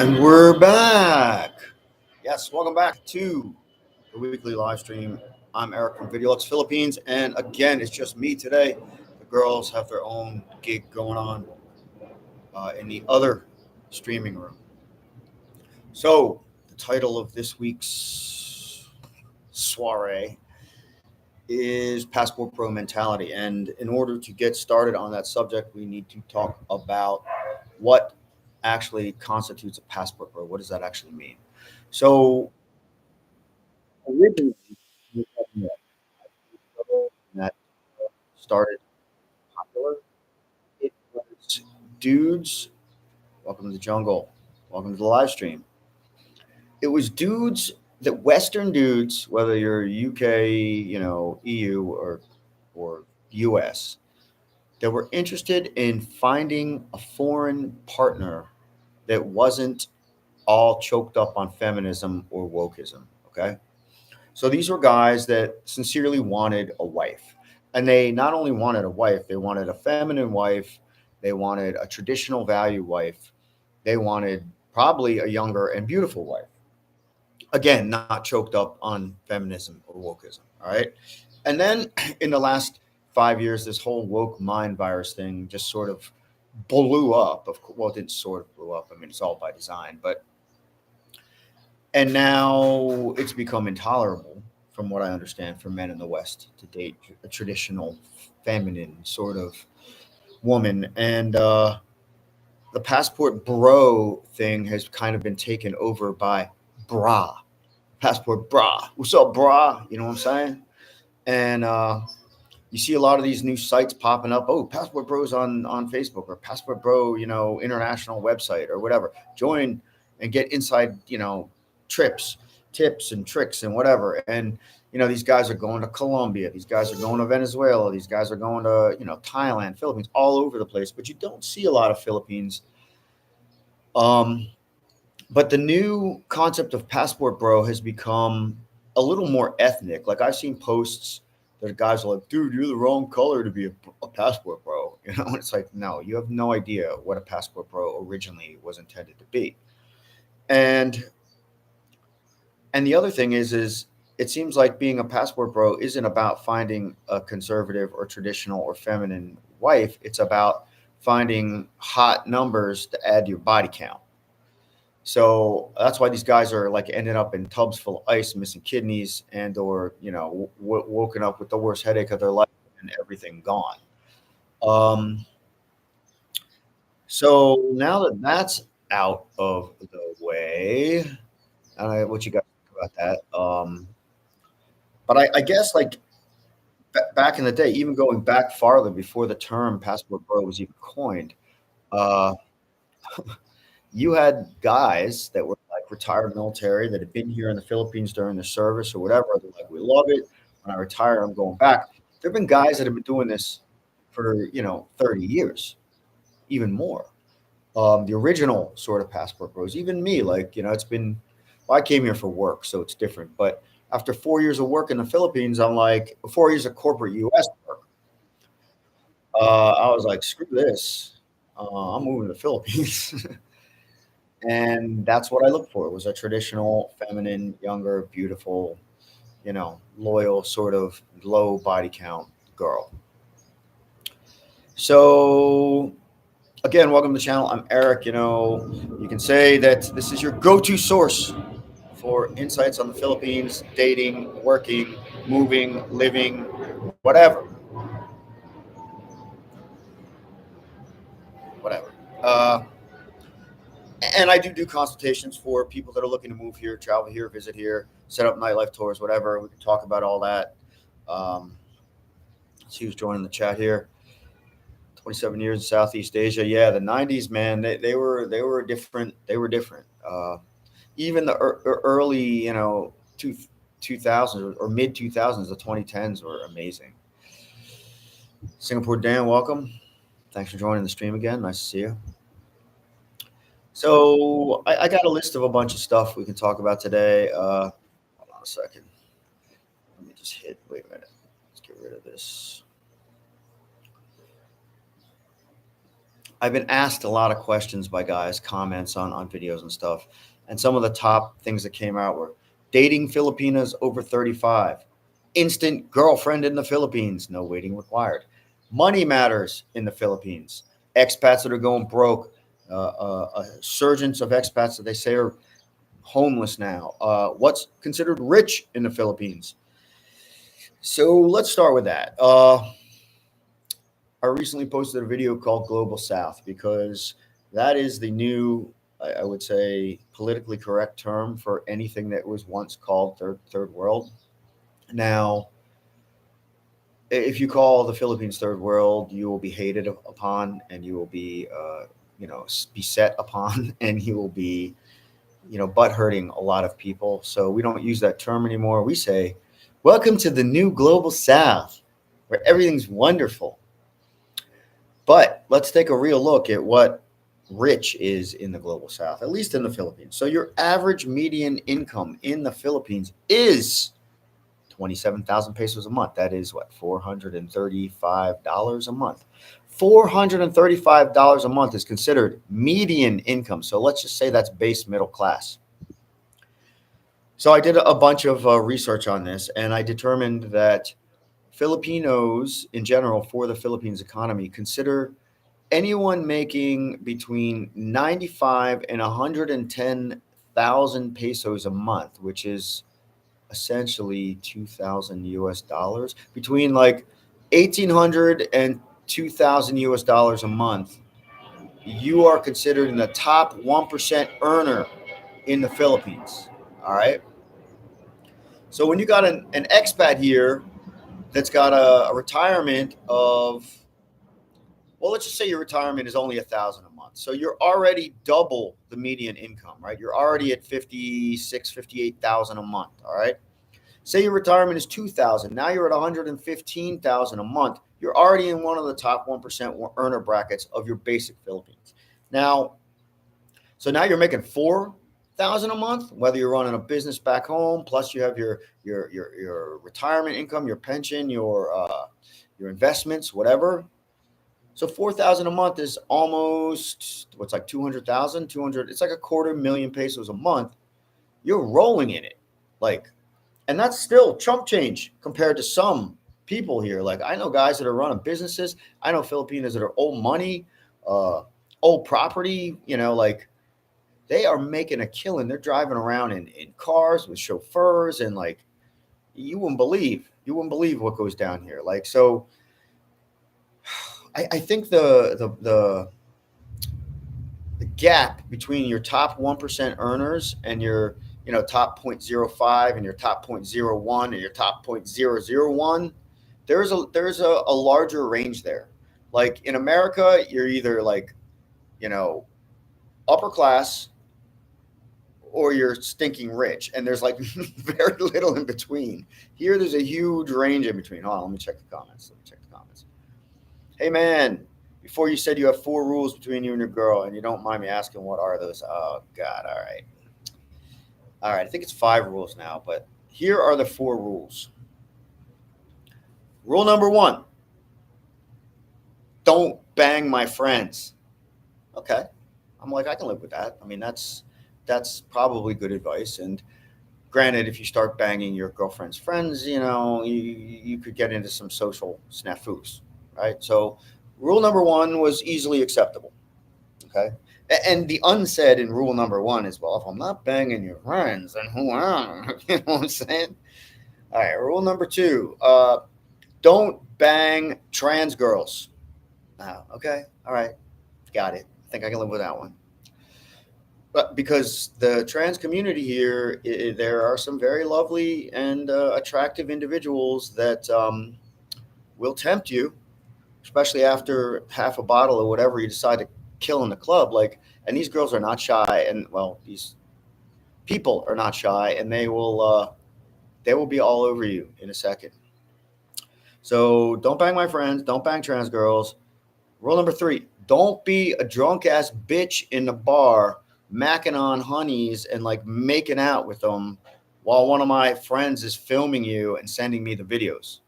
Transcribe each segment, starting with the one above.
And we're back. Yes, welcome back to the weekly live stream. I'm Eric from Videolux Philippines, and again, it's just me today. The girls have their own gig going on in the other streaming room. So, the title of this week's soiree is Passport Pro Mentality. And in order to get started on that subject, we need to talk about what actually constitutes a passport pro. What does that actually mean? So, originally, that started popular, it was dudes. Welcome to the jungle. Welcome to the live stream. It was dudes that Western dudes, whether you're UK, EU or US, that were interested in finding a foreign partner that wasn't all choked up on feminism or wokeism. Okay. So these were guys that sincerely wanted a wife. And they not only wanted a wife, they wanted a feminine wife, they wanted a traditional value wife, they wanted probably a younger and beautiful wife. Again, not choked up on feminism or wokeism. All right. And then in the last 5 years, this whole woke mind virus thing just sort of blew up. Well, it didn't sort of blew up. I mean, it's all by design, but and now it's become intolerable, from what I understand, for men in the West to date a traditional feminine sort of woman. And the passport bro thing has kind of been taken over by bra. Passport bra. What's up, bra? You know what I'm saying? And you see a lot of these new sites popping up. Oh, Passport Bros on Facebook, or Passport Bro, international website or whatever. Join and get inside, trips, tips and tricks and whatever. And these guys are going to Colombia. These guys are going to Venezuela. These guys are going to Thailand, Philippines, all over the place. But you don't see a lot of Philippines. But the new concept of Passport Bro has become a little more ethnic. Like I've seen posts that guys are like, dude, you're the wrong color to be a passport bro. And it's like, no, you have no idea what a passport bro originally was intended to be. And the other thing is it seems like being a passport bro isn't about finding a conservative or traditional or feminine wife. It's about finding hot numbers to add to your body count. So that's why these guys are like ending up in tubs full of ice, missing kidneys, and or woken up with the worst headache of their life and everything gone. Um, so now that that's out of the way, I don't know what you guys think about that. But I guess like back in the day, even going back farther before the term passport bro was even coined, uh, you had guys that were like retired military that had been here in the Philippines during the service or whatever. They're like, we love it. When I retire, I'm going back. There have been guys that have been doing this for 30 years, even more. The original sort of passport bros, even me, like it's been. Well, I came here for work, so it's different. But after 4 years of work in the Philippines, I'm like 4 years of corporate U.S. work. I was like, screw this. I'm moving to the Philippines. And that's what I looked for, was a traditional, feminine, younger, beautiful, loyal, sort of low body count girl. So again, welcome to the channel. I'm Eric. You can say that this is your go-to source for insights on the Philippines, dating, working, moving, living, whatever. Whatever. And I do consultations for people that are looking to move here, travel here, visit here, set up nightlife tours, whatever. We can talk about all that. Let's see who's joining the chat here. 27 years in Southeast Asia. Yeah, the 90s, man, they were different. They were different. Even the early, 2000s or mid 2000s, the 2010s were amazing. Singapore Dan, welcome. Thanks for joining the stream again. Nice to see you. So I got a list of a bunch of stuff we can talk about today. Hold on a second. Let me just wait a minute. Let's get rid of this. I've been asked a lot of questions by guys, comments on videos and stuff. And some of the top things that came out were dating Filipinas over 35, instant girlfriend in the Philippines, no waiting required, money matters in the Philippines, expats that are going broke, a surgence of expats that they say are homeless now, what's considered rich in the Philippines. So let's start with that. I recently posted a video called Global South because that is the new, I would say, politically correct term for anything that was once called third world. Now, if you call the Philippines third world, you will be hated upon, and you will be, beset upon, and you will be, butt hurting a lot of people. So we don't use that term anymore. We say, "Welcome to the new Global South, where everything's wonderful." But let's take a real look at what rich is in the Global South, at least in the Philippines. So your average median income in the Philippines is 27,000 pesos a month. That is what, $435 a month. $435 a month is considered median income. So let's just say that's base middle class. So I did a bunch of research on this, and I determined that Filipinos in general, for the Philippines economy, consider anyone making between 95 and 110,000 pesos a month, which is essentially 2,000 US dollars, between like 1,800 and 2,000 US dollars a month. You are considered in the top 1% earner in the Philippines. All right. So when you got an expat here that's got a retirement of, well, let's just say your retirement is only 1,000 a month. So you're already double the median income, right? You're already at 56, 58,000 a month. All right. Say your retirement is 2,000. Now you're at 115,000 a month. You're already in one of the top 1% earner brackets of your basic Philippines. Now, so now you're making 4,000 a month, whether you're running a business back home, plus you have your retirement income, your pension, your investments, whatever. So 4,000 a month is almost what's like 200,000, 200. It's like a $250,000 pesos a month. You're rolling in it, like, and that's still chump change compared to some people here. Like I know guys that are running businesses. I know Filipinos that are old money, old property. Like they are making a killing. They're driving around in cars with chauffeurs, and like you wouldn't believe what goes down here. Like so. I think the gap between your top 1% earners and your top 0.05 and your top 0.01 and your top 0.001, there's a larger range there. Like in America, you're either like upper class or you're stinking rich, and there's like very little in between. Here there's a huge range in between. Hold on, let me check the comments. Hey man, before you said you have 4 rules between you and your girl, and you don't mind me asking, what are those? Oh God, all right. I think it's 5 rules now, but here are the 4 rules. Rule number 1, don't bang my friends. Okay. I'm like, I can live with that. I mean, that's probably good advice. And granted, if you start banging your girlfriend's friends, you could get into some social snafus. Right. So rule number 1 was easily acceptable. Okay. And the unsaid in rule number 1 is, well, if I'm not banging your friends, then who am I? You know what I'm saying? All right. Rule number 2, don't bang trans girls. Okay. All right. Got it. I think I can live with that one. But because the trans community here, there are some very lovely and attractive individuals that will tempt you, especially after half a bottle or whatever you decide to kill in the club. Like, and these girls are not shy, and well, these people are not shy, and they will be all over you in a second. So don't bang my friends. Don't bang trans girls. Rule number 3, don't be a drunk ass bitch in the bar, macking on honeys and like making out with them while one of my friends is filming you and sending me the videos.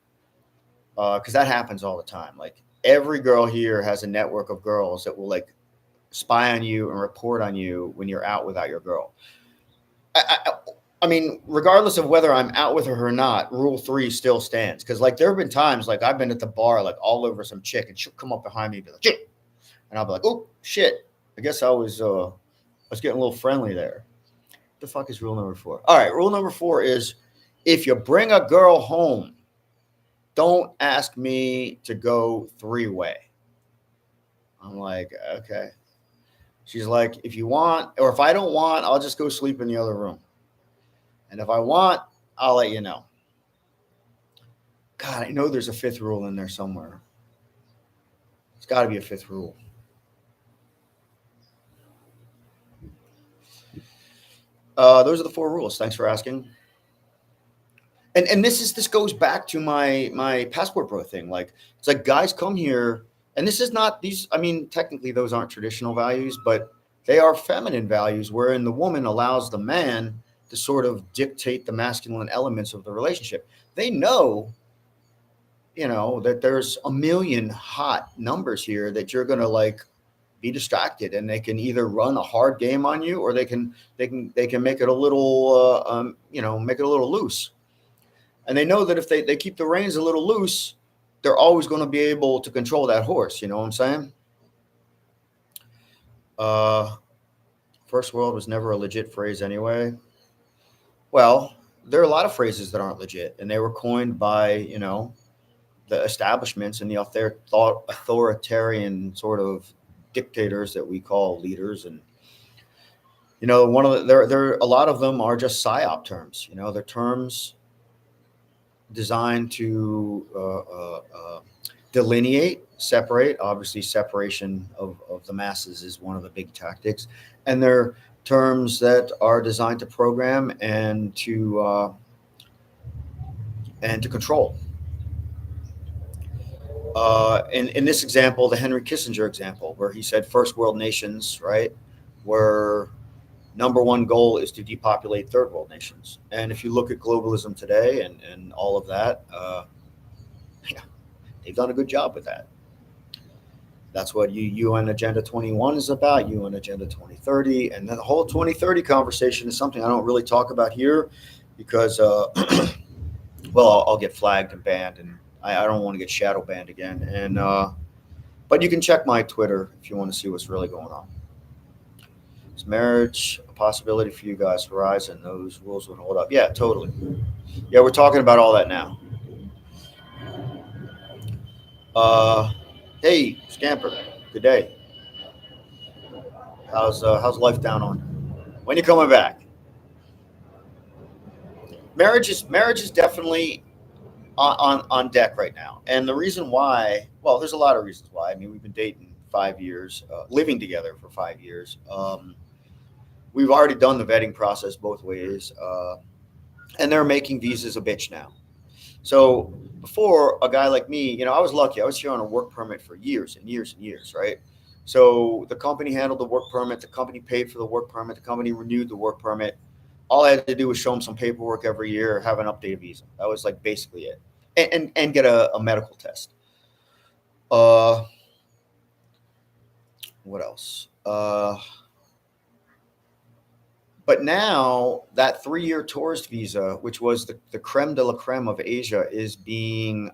Because that happens all the time. Like every girl here has a network of girls that will like spy on you and report on you when you're out without your girl. I mean, regardless of whether I'm out with her or not, rule 3 still stands. Because like there have been times like I've been at the bar like all over some chick and she'll come up behind me and be like, shit. And I'll be like, oh shit. I guess I was getting a little friendly there. What the fuck is rule number 4? All right, rule number 4 is if you bring a girl home, don't ask me to go 3-way. I'm like, okay. She's like, if you want, or if I don't want, I'll just go sleep in the other room. And if I want, I'll let you know. God, I know there's a 5th rule in there somewhere. It's got to be a 5th rule. Those are the 4 rules. Thanks for asking. And this goes back to my passport bro thing. Like, it's like guys come here, and this is not these. I mean, technically those aren't traditional values, but they are feminine values, wherein the woman allows the man to sort of dictate the masculine elements of the relationship. They know, that there's a million hot numbers here that you're gonna like be distracted, and they can either run a hard game on you, or they can make it a little make it a little loose. And they know that if they keep the reins a little loose, they're always going to be able to control that horse. You know what I'm saying? First world was never a legit phrase anyway. Well, there are a lot of phrases that aren't legit, and they were coined by, the establishments and the authoritarian sort of dictators that we call leaders. And, one of there a lot of them are just psyop terms. They're terms designed to delineate, separate. Obviously, separation of the masses is one of the big tactics, and they're terms that are designed to program and to control. In this example, the Henry Kissinger example, where he said first world nations, right, where number 1 goal is to depopulate third world nations. And if you look at globalism today and all of that, they've done a good job with that. That's what UN Agenda 21 is about, UN Agenda 2030. And then the whole 2030 conversation is something I don't really talk about here because, I'll get flagged and banned, and I don't want to get shadow banned again. And but you can check my Twitter if you want to see what's really going on. Is marriage a possibility for you guys? Horizon, those rules would hold up. Yeah, totally. Yeah, we're talking about all that now. Hey, Scamper, good day. How's life down on? When you coming back? Marriage is definitely on deck right now, and the reason why, well, there's a lot of reasons why. I mean, we've been dating 5 years, living together for 5 years. We've already done the vetting process both ways, and they're making visas a bitch now. So before, a guy like me, I was lucky. I was here on a work permit for years and years and years, right? So the company handled the work permit. The company paid for the work permit. The company renewed the work permit. All I had to do was show them some paperwork every year, have an updated visa. That was like basically it, and get a medical test. What else? But now that 3-year tourist visa, which was the creme de la creme of Asia, is being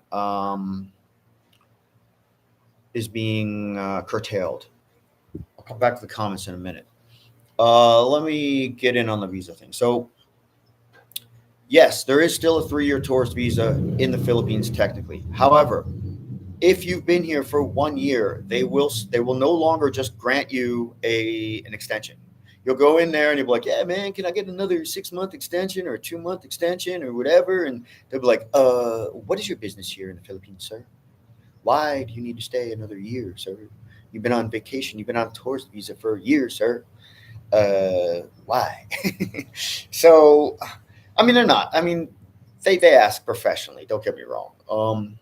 curtailed. I'll come back to the comments in a minute. Let me get in on the visa thing. So, yes, there is still a 3-year tourist visa in the Philippines technically. However, if you've been here for 1 year, they will no longer just grant you an extension. You'll go in there and you'll be like, yeah, man, can I get another 6-month extension or a 2-month extension or whatever? And they'll be like, what is your business here in the Philippines, sir? Why do you need to stay another year, sir? You've been on vacation. You've been on a tourist visa for a year, sir. Why? So, I mean, they're not. I mean, they ask professionally. Don't get me wrong.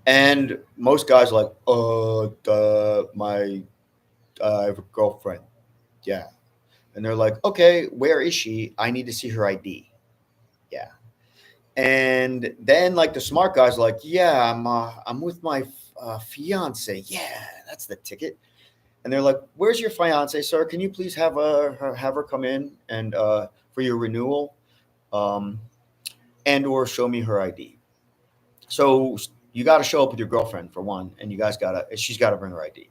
And most guys are like, I have a girlfriend. Yeah. And they're like, okay, where is she? I need to see her ID. Yeah. And then like the smart guys are like, yeah, I'm with my fiance. Yeah, that's the ticket. And they're like, "Where's your fiance, sir? Can you please have her come in and for your renewal, um, and or show me her ID." So you got to show up with your girlfriend for one, and she's got to bring her ID.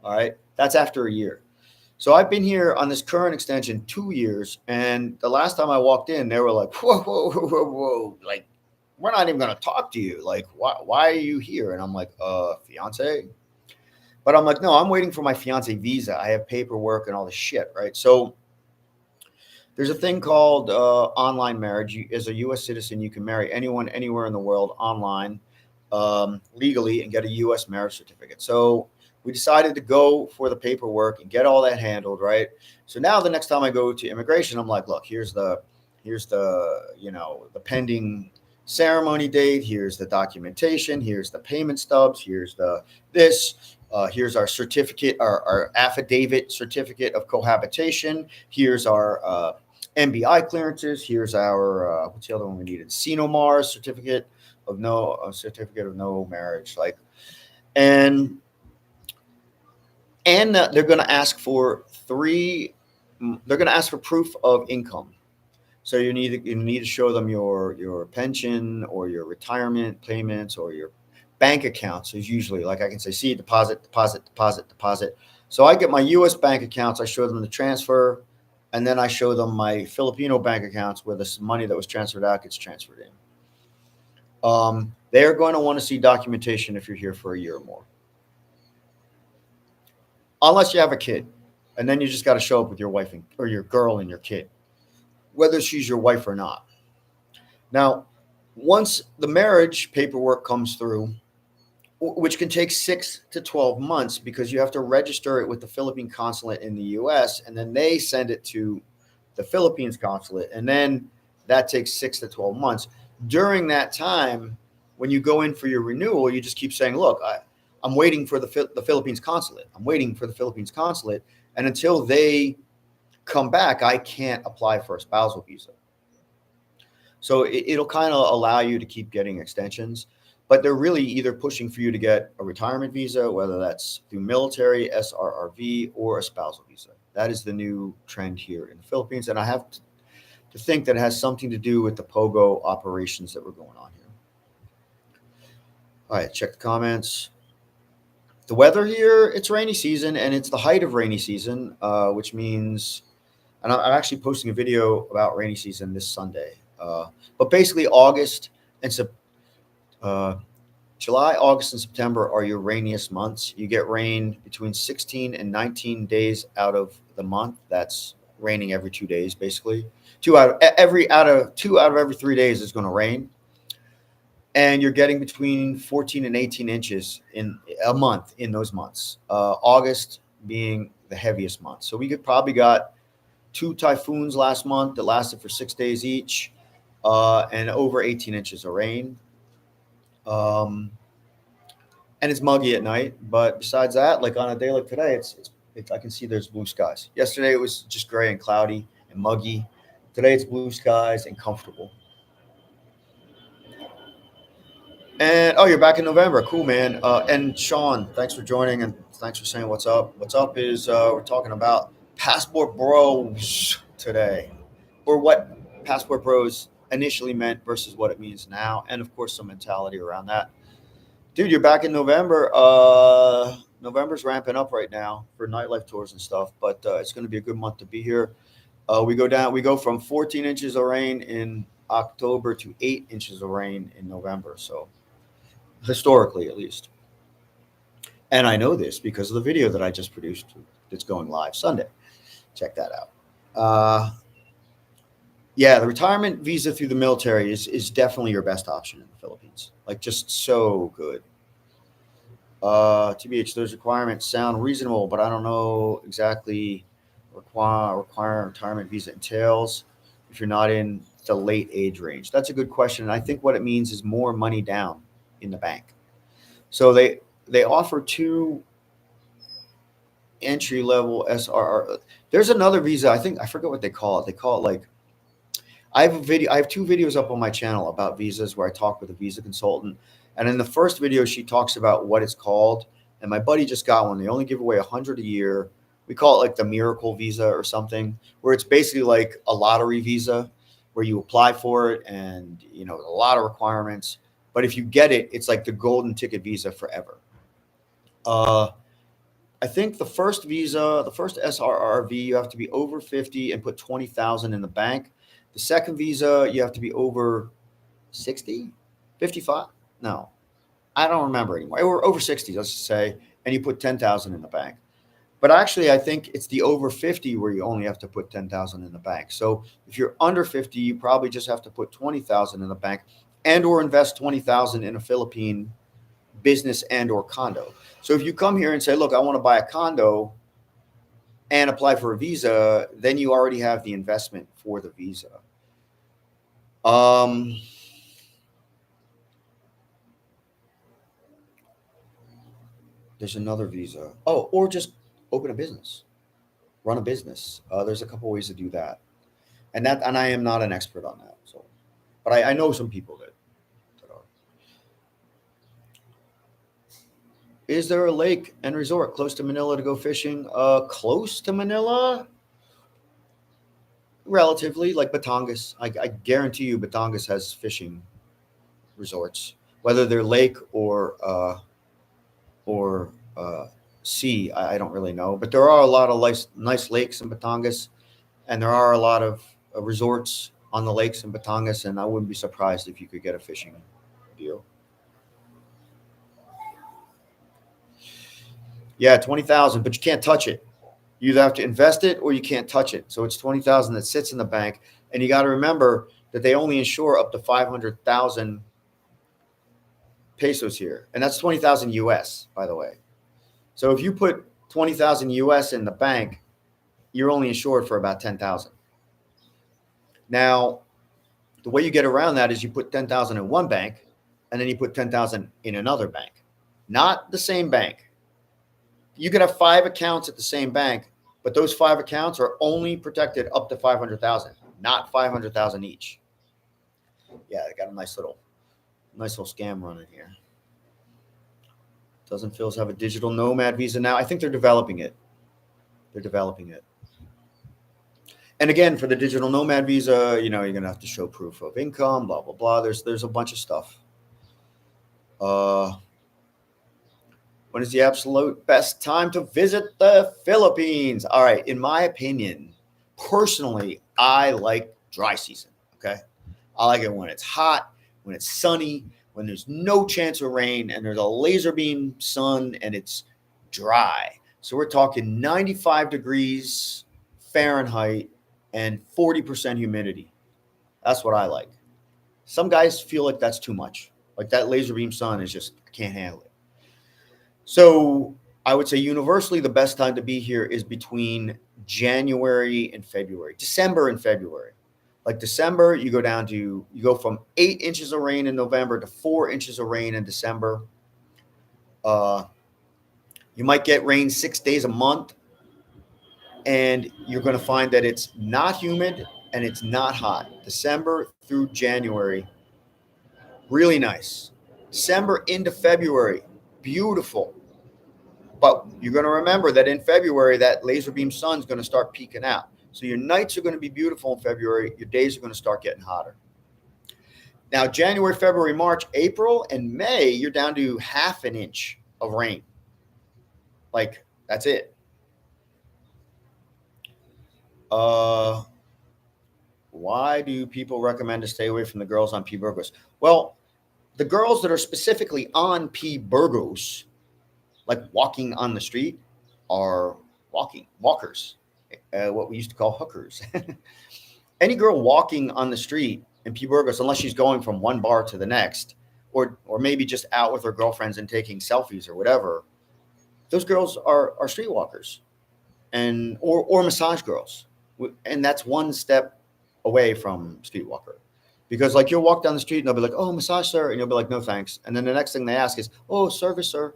All right, that's after a year. So I've been here on this current extension 2 years, and the last time I walked in, they were like, "Whoa, whoa, whoa, whoa, whoa! Like, we're not even going to talk to you. Like, why are you here?" And I'm like, fiance." But I'm like, "No, I'm waiting for my fiance visa. I have paperwork and all this shit, right?" So there's a thing called online marriage. As a U.S. citizen, you can marry anyone anywhere in the world online, legally, and get a U.S. marriage certificate. So we decided to go for the paperwork and get all that handled, right? So now the next time I go to immigration, I'm like, "Look, here's the the pending ceremony date. Here's the documentation. Here's the payment stubs. Here's the this. Here's our certificate, our affidavit certificate of cohabitation. Here's our MBI clearances. Here's our what's the other one we needed? CINOMAR certificate of no marriage. Like, and they're going to ask for three. They're going to ask for proof of income. So you need to show them your pension or your retirement payments or your bank accounts. Is usually, like, I can say, see, deposit, deposit, deposit, deposit. So I get my U.S. bank accounts. I show them the transfer, and then I show them my Filipino bank accounts where this money that was transferred out gets transferred in. They are going to want to see documentation if you're here for a year or more, unless you have a kid, and then you just got to show up with your wife or your girl and your kid, whether she's your wife or not. Now, once the marriage paperwork comes through, which can take 6 to 12 months because you have to register it with the Philippine consulate in the US, and then they send it to the Philippines consulate, and then that takes 6 to 12 months. During that time, when you go in for your renewal, you just keep saying, "Look, I'm waiting for the Philippines consulate. I'm waiting for the Philippines consulate." And until they come back, I can't apply for a spousal visa. So it'll kind of allow you to keep getting extensions, but they're really either pushing for you to get a retirement visa, whether that's through military, SRRV, or a spousal visa. That is the new trend here in the Philippines. And I have to think that it has something to do with the POGO operations that were going on here. All right, check the comments. The weather here, it's rainy season, and it's the height of rainy season, which means, and I'm actually posting a video about rainy season this Sunday. But basically, uh, July, August, and September are your rainiest months. You get rain between 16 and 19 days out of the month. That's raining every 2 days, basically. Two out of every 3 days is going to rain, and you're getting between 14 and 18 inches in a month in those months. August being the heaviest month. So we probably got 2 typhoons last month that lasted for 6 days each, and over 18 inches of rain. And it's muggy at night. But besides that, like on a day like today, it's I can see there's blue skies. Yesterday it was just gray and cloudy and muggy. Today it's blue skies and comfortable. And oh, you're back in November. Cool, man. And Sean, thanks for joining and thanks for saying what's up. What's up is we're talking about passport bros today, or what passport bros initially meant versus what it means now, and of course some mentality around that. Dude, you're back in November. November's ramping up right now for nightlife tours and stuff, but it's going to be a good month to be here. We go from 14 inches of rain in October to 8 inches of rain in November. So historically, at least. And I know this because of the video that I just produced that's going live Sunday. Check that out. Yeah, the retirement visa through the military is definitely your best option in the Philippines. Like, just so good. TBH, those requirements sound reasonable, but I don't know exactly require retirement visa entails if you're not in the late age range. That's a good question. And I think what it means is more money down in the bank. So they offer two entry level SRR. There's another visa. I forget what they call it. They call it like, I have a video. I have 2 videos up on my channel about visas where I talk with a visa consultant. And in the first video, she talks about what it's called. And my buddy just got one. They only give away 100 a year. We call it like the miracle visa or something, where it's basically like a lottery visa where you apply for it and, you know, a lot of requirements. But if you get it, it's like the golden ticket visa forever. I think the first visa, the first SRRV, you have to be over 50 and put 20,000 in the bank. The second visa, you have to be over 60, 55. No, I don't remember anymore. Or over 60, let's just say, and you put 10,000 in the bank. But actually, I think it's the over 50 where you only have to put 10,000 in the bank. So if you're under 50, you probably just have to put 20,000 in the bank and or invest 20,000 in a Philippine business and or condo. So if you come here and say, look, I want to buy a condo and apply for a visa, then you already have the investment for the visa. There's another visa. Oh, or just open a business, run a business. There's a couple ways to do that. And I am not an expert on that. So, but I know some people that are. Is there a lake and resort close to Manila to go fishing? Close to Manila? Relatively, like Batangas. I guarantee you Batangas has fishing resorts, whether they're lake or sea. I don't really know, but there are a lot of nice lakes in Batangas, and there are a lot of resorts on the lakes in Batangas, and I wouldn't be surprised if you could get a fishing deal. Yeah, 20,000, but you can't touch it. You either have to invest it or you can't touch it. So it's 20,000 that sits in the bank, and you got to remember that they only insure up to 500,000 pesos here, and that's 20,000 US, by the way. So if you put 20,000 US in the bank, you're only insured for about 10,000. Now, the way you get around that is you put 10,000 in one bank, and then you put 10,000 in another bank, not the same bank. You could have 5 accounts at the same bank, but those 5 accounts are only protected up to 500,000, not 500,000 each. Yeah, they got a nice little scam running here. Doesn't Phil's have a digital nomad visa now? I think they're developing it. And again, for the digital nomad visa, you know, you're going to have to show proof of income, blah, blah, blah. There's a bunch of stuff. When is the absolute best time to visit the Philippines? All right. In my opinion, personally, I like dry season. Okay. I like it when it's hot, when it's sunny, when there's no chance of rain, and there's a laser beam sun and it's dry. So we're talking 95 degrees Fahrenheit and 40% humidity. That's what I like. Some guys feel like that's too much. Like that laser beam sun is just, I can't handle it. So I would say universally the best time to be here is between January and February, December and February. Like December, you go from 8 inches of rain in November to 4 inches of rain in December. You might get rain 6 days a month, and you're going to find that it's not humid and it's not hot. December through January, really nice. December into February, beautiful. But you're going to remember that in February, that laser beam sun is going to start peeking out. So your nights are going to be beautiful in February. Your days are going to start getting hotter. Now, January, February, March, April, and May, you're down to half an inch of rain. Like, that's it. Why do people recommend to stay away from the girls on P. Burgos? Well, the girls that are specifically on P. Burgos, like walking on the street, are walkers, what we used to call hookers. Any girl walking on the street in P. Burgos, unless she's going from one bar to the next, or maybe just out with her girlfriends and taking selfies or whatever, those girls are streetwalkers and or massage girls. And that's one step away from streetwalker. Because like you'll walk down the street and they'll be like, oh, massage, sir. And you'll be like, no, thanks. And then the next thing they ask is, oh, service, sir.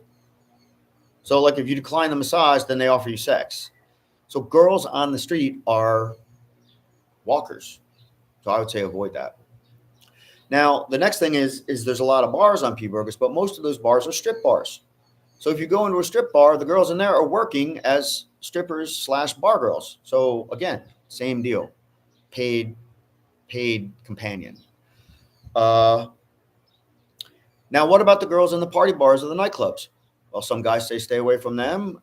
So like if you decline the massage, then they offer you sex. So girls on the street are walkers. So I would say avoid that. Now, the next thing is there's a lot of bars on P. Burgos, but most of those bars are strip bars. So if you go into a strip bar, the girls in there are working as strippers / bar girls. So again, same deal, paid companion. Now, what about the girls in the party bars or the nightclubs? Well, some guys say stay away from them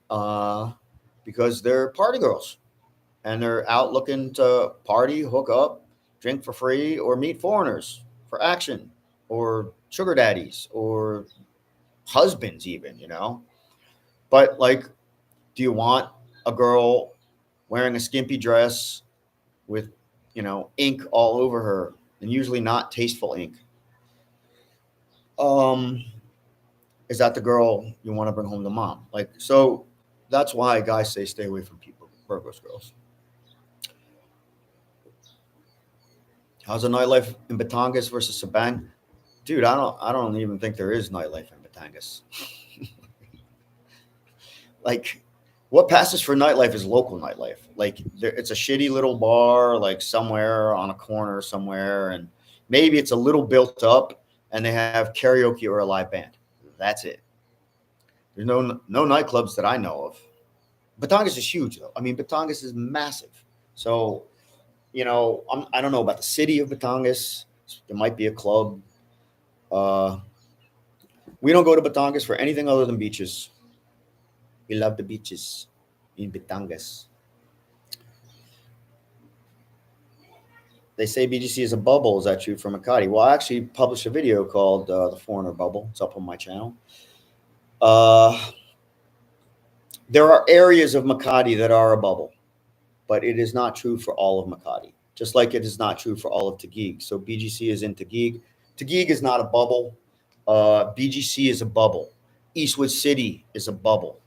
because they're party girls and they're out looking to party, hook up, drink for free, or meet foreigners for action, or sugar daddies, or husbands, even, you know. But like, do you want a girl wearing a skimpy dress with, you know, ink all over her, and usually not tasteful ink? Is that the girl you want to bring home to mom? Like, so that's why guys say stay away from people, Burgos girls. How's the nightlife in Batangas versus Sabang? Dude, I don't even think there is nightlife in Batangas. Like, what passes for nightlife is local nightlife. Like, it's a shitty little bar, like somewhere on a corner somewhere, and maybe it's a little built up, and they have karaoke or a live band. That's it. There's no nightclubs that I know of. Batangas is huge, though. I mean, Batangas is massive. So, you know, I don't know about the city of Batangas. There might be a club. We don't go to Batangas for anything other than beaches. We love the beaches in Batangas. They say BGC is a bubble. Is that true for Makati? Well, I actually published a video called The Foreigner Bubble. It's up on my channel. There are areas of Makati that are a bubble, but it is not true for all of Makati, just like it is not true for all of Taguig. So BGC is in Taguig. Taguig is not a bubble. BGC is a bubble. Eastwood City is a bubble.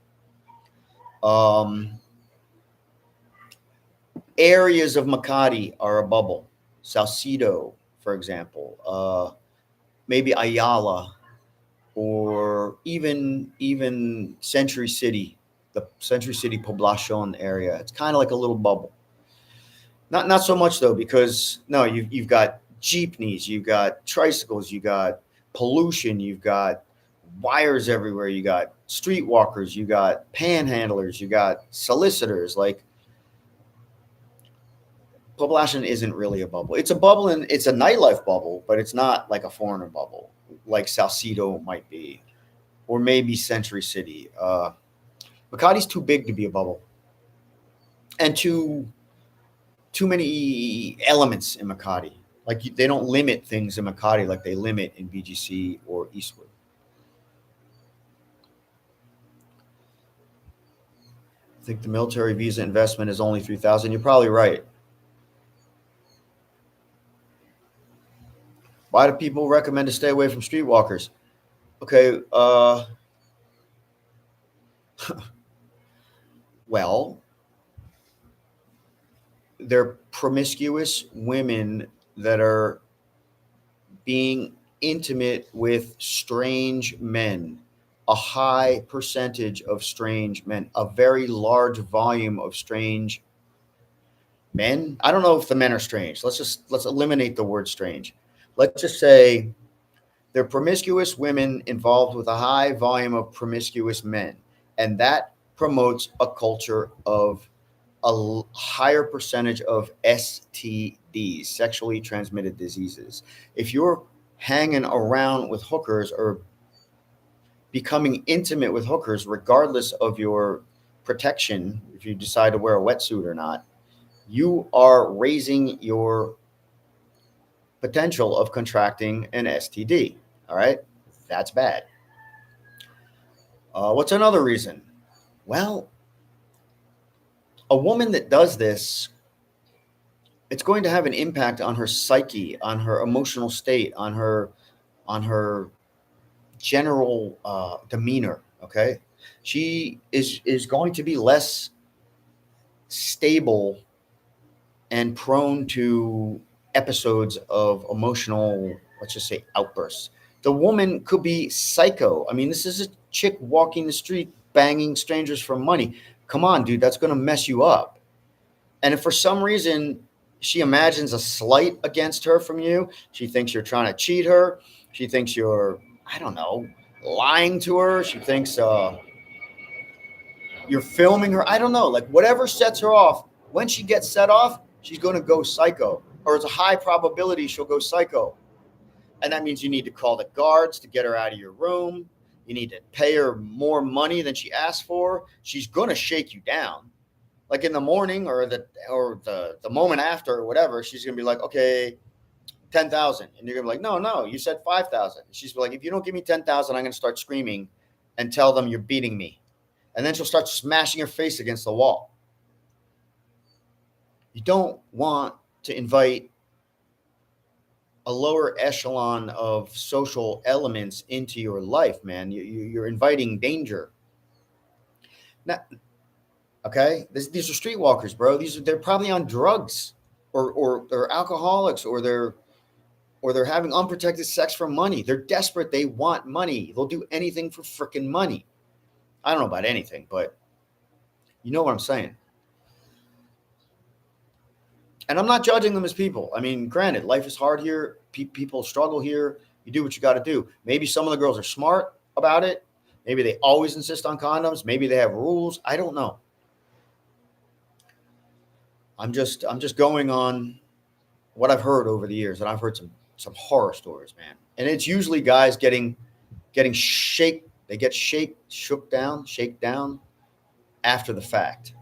Areas of Makati are a bubble. Salcedo, for example, maybe Ayala, or even Century City, the Century City Poblacion area. It's kind of like a little bubble. Not so much though, because no, you've got jeepneys, you've got tricycles, you got pollution, you've got wires everywhere, you got streetwalkers, you got panhandlers, you got solicitors. Like, Poblacion isn't really a bubble. It's a bubble, and it's a nightlife bubble, but it's not like a foreigner bubble, like Salcedo might be, or maybe Century City. Makati's too big to be a bubble, and too many elements in Makati. Like, they don't limit things in Makati like they limit in BGC or Eastwood. I think the military visa investment is only $3,000. You're probably right. Why do people recommend to stay away from streetwalkers? Okay, well, they're promiscuous women that are being intimate with strange men. A high percentage of strange men, a very large volume of strange men. I don't know if the men are strange. Let's eliminate the word strange. Let's just say they're promiscuous women involved with a high volume of promiscuous men. And that promotes a culture of a higher percentage of STDs, sexually transmitted diseases. If you're hanging around with hookers or becoming intimate with hookers, regardless of your protection, if you decide to wear a wetsuit or not, you are raising your potential of contracting an STD. All right, that's bad. What's another reason? Well, a woman that does this, it's going to have an impact on her psyche, on her emotional state, on her general demeanor. Okay, she is going to be less stable and prone to episodes of emotional, let's just say, outbursts. The woman could be psycho. I mean, this is a chick walking the street banging strangers for money. Come on, dude, that's going to mess you up. And if for some reason she imagines a slight against her from you. She thinks you're trying to cheat her. She thinks you're, I don't know, lying to her. She thinks you're filming her. I don't know. Like whatever sets her off, when she gets set off, she's going to go psycho. Or it's a high probability she'll go psycho. And that means you need to call the guards to get her out of your room. You need to pay her more money than she asked for. She's going to shake you down. Like in the morning or the moment after or whatever, she's going to be like, okay, 10,000. And you're going to be like, no, you said 5,000. She's like, if you don't give me 10,000, I'm going to start screaming and tell them you're beating me. And then she'll start smashing her face against the wall. You don't want to invite a lower echelon of social elements into your life, man. You're inviting danger. Now, okay, these are streetwalkers, bro. They're probably on drugs, or they're alcoholics, or they're having unprotected sex for money. They're desperate. They want money. They'll do anything for freaking money. I don't know about anything, but you know what I'm saying. And I'm not judging them as people. I mean, granted, life is hard here. People struggle here. You do what you got to do. Maybe some of the girls are smart about it. Maybe they always insist on condoms. Maybe they have rules. I don't know. I'm just going on what I've heard over the years, and I've heard some horror stories, man. And it's usually guys getting shake. They get shook down after the fact.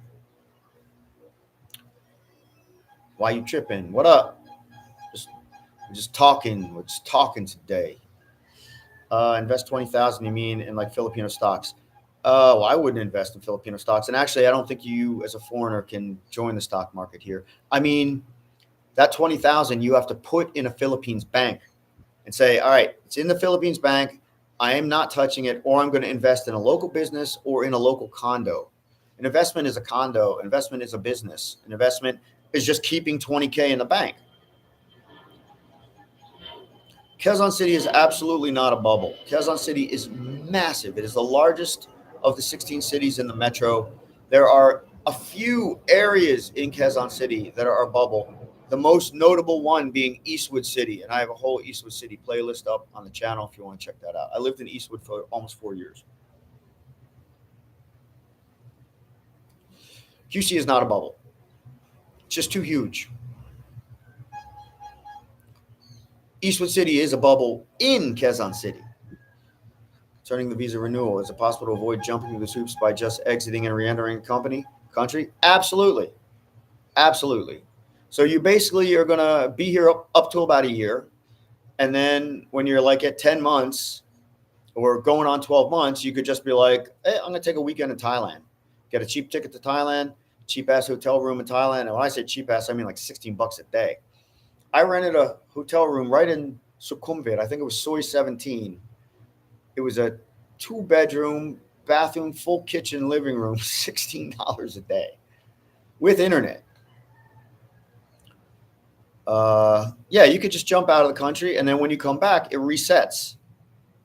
Why you tripping? What up? Just talking. We're just talking today. Invest 20,000. You mean in like Filipino stocks? Well, I wouldn't invest in Filipino stocks. And actually, I don't think you, as a foreigner, can join the stock market here. I mean, that 20,000 you have to put in a Philippines bank and say, all right, it's in the Philippines bank. I am not touching it, or I'm going to invest in a local business or in a local condo. An investment is a condo. Investment is a business. An investment is just keeping 20K in the bank. Quezon City is absolutely not a bubble. Quezon City is massive. It is the largest of the 16 cities in the metro. There are a few areas in Quezon City that are a bubble. The most notable one being Eastwood City. And I have a whole Eastwood City playlist up on the channel if you want to check that out. I lived in Eastwood for almost 4 years. QC is not a bubble. It's just too huge. Eastwood City is a bubble in Quezon City. Concerning the visa renewal, is it possible to avoid jumping through the hoops by just exiting and re-entering country? Absolutely. So you basically are going to be here up to about a year. And then when you're like at 10 months or going on 12 months, you could just be like, hey, I'm going to take a weekend in Thailand. Get a cheap ticket to Thailand, cheap-ass hotel room in Thailand. And when I say cheap-ass, I mean like $16 a day. I rented a hotel room right in Sukhumvit. I think it was Soy 17. It was a 2-bedroom, bathroom, full kitchen, living room, $16 a day with internet. You could just jump out of the country, and then when you come back, it resets.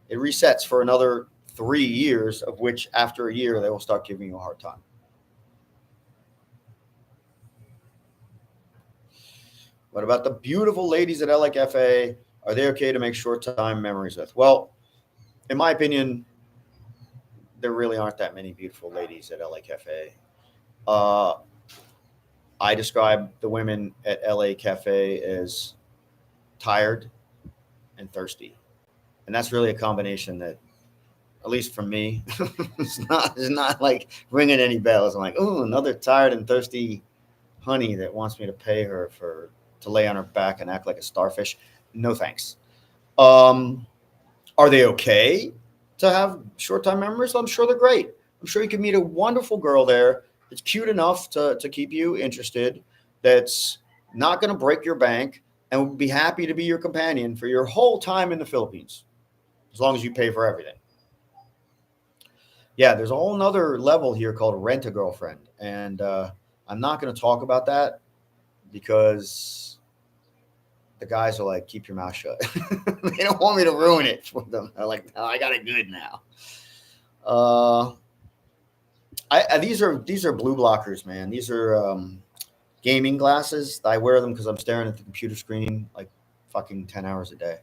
It resets for another 3 years, of which after a year, they will start giving you a hard time. What about the beautiful ladies at LA Cafe? Are they okay to make short-time memories with? Well, in my opinion, there really aren't that many beautiful ladies at LA Cafe. I describe the women at LA Cafe as tired and thirsty. And that's really a combination that, at least for me, it's not like ringing any bells. I'm like, oh, another tired and thirsty honey that wants me to pay her to lay on her back and act like a starfish. No thanks. Are they okay to have short-time memories? I'm sure they're great. I'm sure you can meet a wonderful girl there that's cute enough to keep you interested, that's not going to break your bank, and will be happy to be your companion for your whole time in the Philippines, as long as you pay for everything. Yeah, there's a whole nother level here called rent a girlfriend. And I'm not going to talk about that because the guys are like, keep your mouth shut. They don't want me to ruin it for them. They're like, no, I got it good now. These are blue blockers, man. These are gaming glasses. I wear them because I'm staring at the computer screen like fucking 10 hours a day.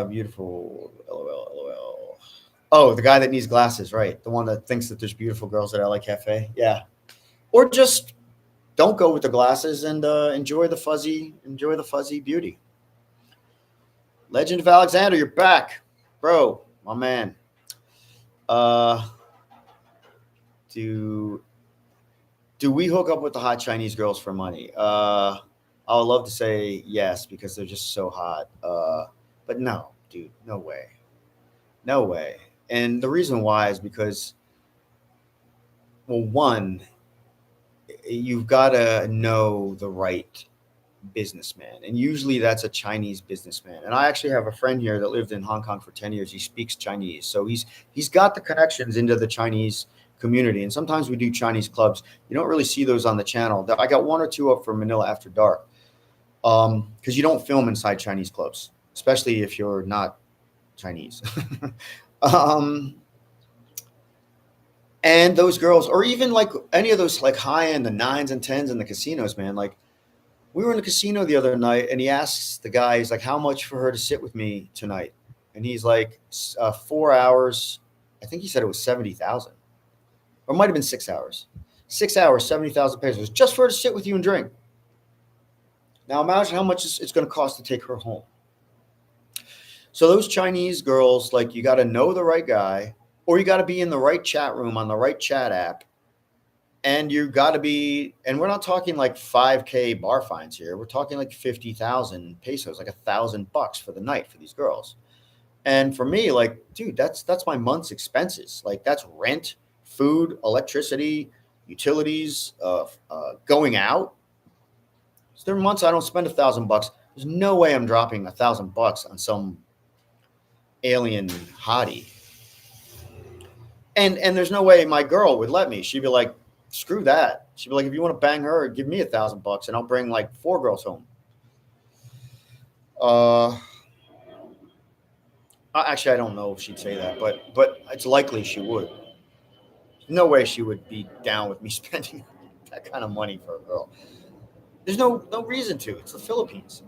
Beautiful. LOL. Oh, the guy that needs glasses, right? The one that thinks that there's beautiful girls at LA Cafe. Yeah. Or just don't go with the glasses and enjoy the fuzzy beauty. Legend of Alexander, you're back, bro, my man. Uh, do we hook up with the hot Chinese girls for money? I would love to say yes because they're just so hot. But no, dude, no way, no way. And the reason why is because, well, one, you've got to know the right businessman, and usually that's a Chinese businessman. And I actually have a friend here that lived in Hong Kong for 10 years. He speaks Chinese, so he's got the connections into the Chinese community. And sometimes we do Chinese clubs. You don't really see those on the channel. I got one or two up for Manila After Dark, because you don't film inside Chinese clubs, especially if you're not Chinese. And those girls, or even like any of those like high end, the 9s and 10s in the casinos, man, like we were in the casino the other night, and he asks the guy, he's like, how much for her to sit with me tonight? And he's like, 4 hours. I think he said it was 70,000, or it might have been 6 hours. 6 hours, 70,000 pesos, just for her to sit with you and drink. Now imagine how much it's going to cost to take her home. So those Chinese girls, like, you got to know the right guy, or you got to be in the right chat room on the right chat app. And you got to be, and we're not talking like 5K bar fines here. We're talking like 50,000 pesos, like $1,000 for the night for these girls. And for me, like, dude, that's my month's expenses. Like, that's rent, food, electricity, utilities, going out. So there are months I don't spend $1,000. There's no way I'm dropping $1,000 on some alien hottie. And there's no way my girl would let me. She'd be like, screw that. She'd be like, if you want to bang her, give me $1,000 and I'll bring like 4 girls home. Actually, I don't know if she'd say that, but it's likely she would. No way she would be down with me spending that kind of money for a girl. There's no reason to. It's the Philippines.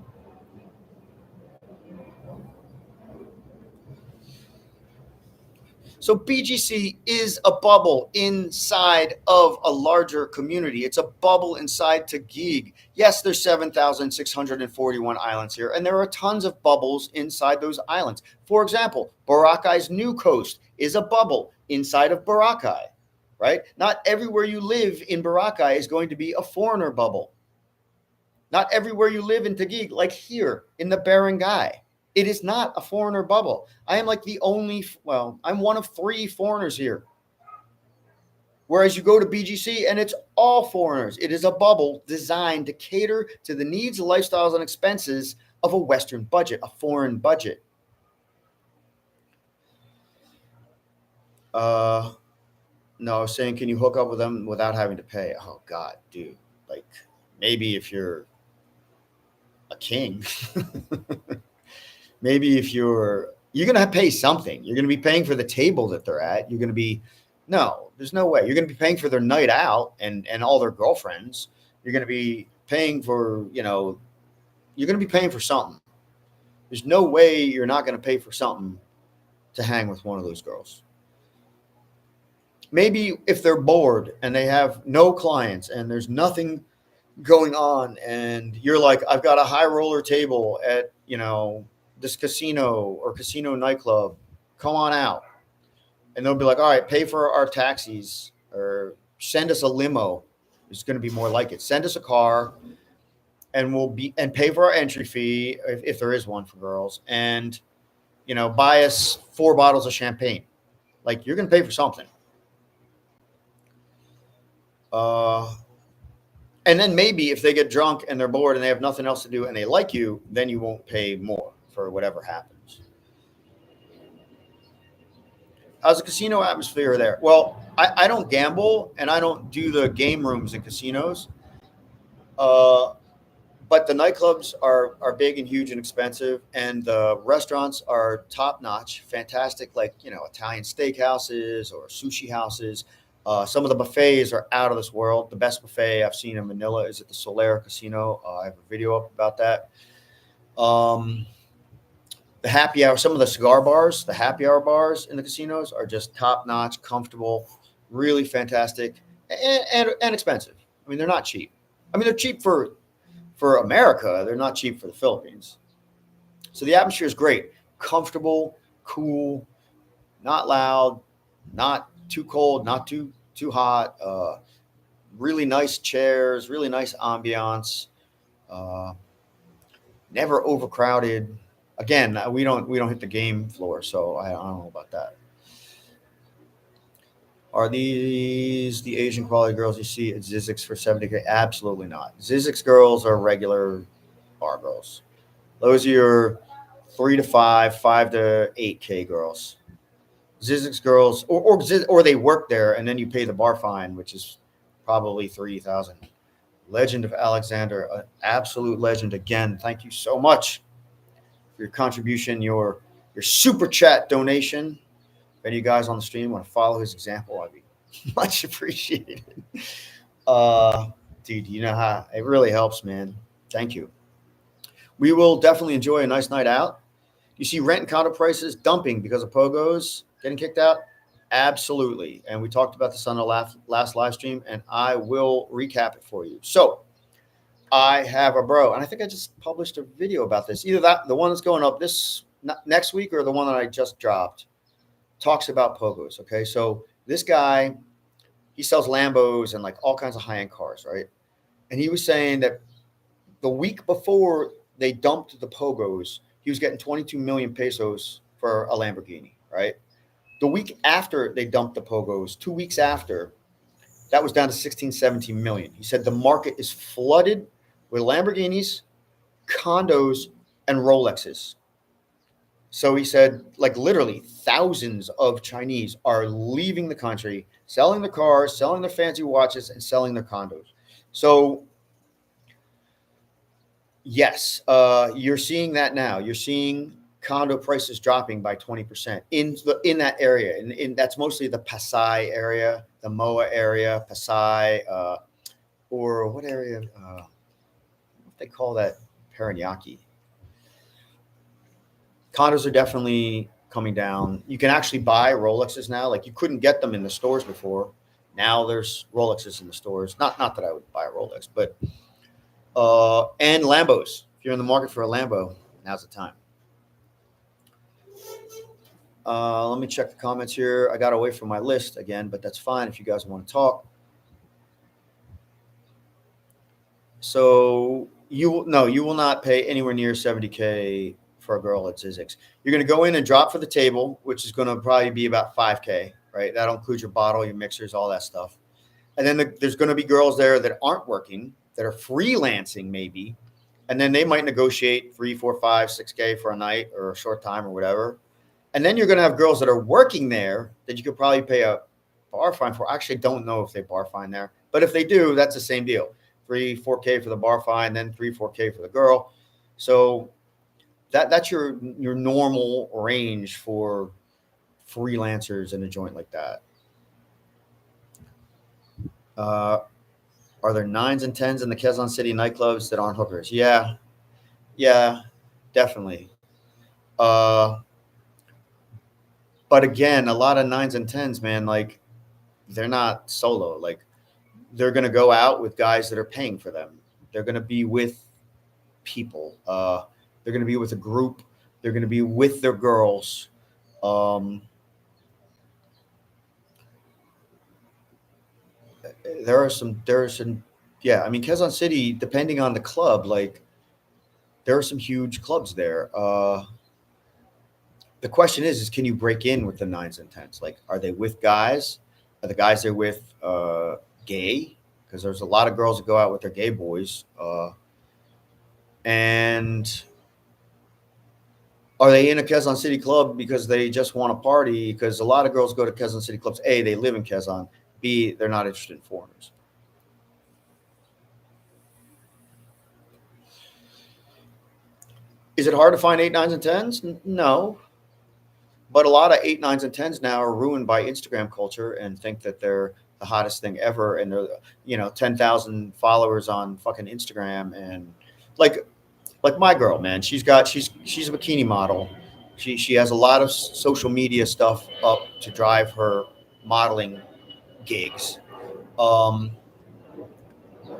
So BGC is a bubble inside of a larger community. It's a bubble inside Taguig. Yes, there's 7,641 islands here, and there are tons of bubbles inside those islands. For example, Boracay's new coast is a bubble inside of Boracay, right? Not everywhere you live in Boracay is going to be a foreigner bubble. Not everywhere you live in Taguig, like here in the barangay. It is not a foreigner bubble. I am like I'm one of 3 foreigners here. Whereas you go to BGC and it's all foreigners. It is a bubble designed to cater to the needs, lifestyles, and expenses of a Western budget, a foreign budget. No, I was saying, can you hook up with them without having to pay? Oh, God, dude. Like, maybe if you're a king. Maybe if you're going to pay something. You're going to be paying for the table that they're at. You're going to be, no, there's no way. You're going to be paying for their night out and all their girlfriends. You're going to be paying for, you're going to be paying for something. There's no way you're not going to pay for something to hang with one of those girls. Maybe if they're bored and they have no clients and there's nothing going on and you're like, I've got a high roller table at, this casino or casino nightclub, come on out. And they'll be like, all right, pay for our taxis or send us a limo. It's going to be more like it. Send us a car and pay for our entry fee if there is one for girls, and buy us 4 bottles of champagne. Like, you're going to pay for something. And then maybe if they get drunk and they're bored and they have nothing else to do and they like you, then you won't pay more for whatever happens. How's the casino atmosphere there? Well, I don't gamble and I don't do the game rooms in casinos. But the nightclubs are big and huge and expensive, and the restaurants are top notch, fantastic, like Italian steakhouses or sushi houses. Some of the buffets are out of this world. The best buffet I've seen in Manila is at the Solera Casino. I have a video up about that. The happy hour, some of the cigar bars, the happy hour bars in the casinos are just top notch, comfortable, really fantastic, and expensive. I mean, they're not cheap. I mean, they're cheap for America. They're not cheap for the Philippines. So the atmosphere is great, comfortable, cool, not loud, not too cold, not too hot. Really nice chairs, really nice ambiance. Uh, Never overcrowded. Again, we don't hit the game floor, so I don't know about that. Are these the Asian quality girls you see at zzyzx for 70K? Absolutely not. Zzyzx girls are regular bar girls. Those are your 3 to 5, 5 to 8K girls. zzyzx girls, or they work there and then you pay the bar fine, which is probably 3,000. Legend of Alexander, an absolute legend. Again, thank you so much for your contribution, your super chat donation. If any of you guys on the stream want to follow his example, I'd be much appreciated. Dude, you know how it really helps, man. Thank you. We will definitely enjoy a nice night out. You see rent and condo prices dumping because of POGOs getting kicked out? Absolutely. And we talked about this on the last live stream, and I will recap it for you. So I have a bro, and I think I just published a video about this. Either the one that's going up this next week or the one that I just dropped talks about POGOs. Okay. So this guy, he sells Lambos and like all kinds of high-end cars, right? And he was saying that the week before they dumped the POGOs, he was getting 22 million pesos for a Lamborghini, right? The week after they dumped the POGOs, 2 weeks after, that was down to 16, 17 million. He said the market is flooded with Lamborghinis, condos, and Rolexes. So he said, like literally thousands of Chinese are leaving the country, selling the cars, selling their fancy watches, and selling their condos. So yes, you're seeing that now. You're seeing condo prices dropping by 20% in that area. In that's mostly the Pasay area, the Moa area, Pasay, or what area? What they call that? Paranaque. Condos are definitely coming down. You can actually buy Rolexes now. Like you couldn't get them in the stores before. Now there's Rolexes in the stores. Not that I would buy a Rolex, but and Lambos. If you're in the market for a Lambo, now's the time. Let me check the comments here. I got away from my list again, but that's fine if you guys want to talk. So you will not pay anywhere near 70K for a girl at zzyzx. You're going to go in and drop for the table, which is going to probably be about 5K, right? That'll include your bottle, your mixers, all that stuff. And then there's going to be girls there that aren't working, that are freelancing maybe, and then they might negotiate 3, 4, 5, 6K for a night or a short time or whatever. And then you're going to have girls that are working there that you could probably pay a bar fine for. I actually don't know if they bar fine there, but if they do, that's the same deal. 3, 4K for the bar fine, then 3, 4K for the girl. So that's your normal range for freelancers in a joint like that. Are there 9s and 10s in the Quezon City nightclubs that aren't hookers? Yeah, definitely. But again, a lot of 9s and 10s, man, like they're not solo. Like they're going to go out with guys that are paying for them. They're going to be with people. They're going to be with a group. They're going to be with their girls. There are some, yeah. I mean, Quezon City, depending on the club, like there are some huge clubs there. The question is can you break in with the 9s and 10s? Like, are they with guys? Are the guys they're with gay? Because there's a lot of girls that go out with their gay boys. And are they in a Quezon City club because they just want to party? Because a lot of girls go to Quezon City clubs. A, they live in Quezon. B, they're not interested in foreigners. Is it hard to find 8, 9s, and 10s? No. But a lot of 8, 9s, and 10s now are ruined by Instagram culture and think that they're the hottest thing ever, and they're 10,000 followers on fucking Instagram, and like my girl, man, she's a bikini model. She has a lot of social media stuff up to drive her modeling gigs. Um,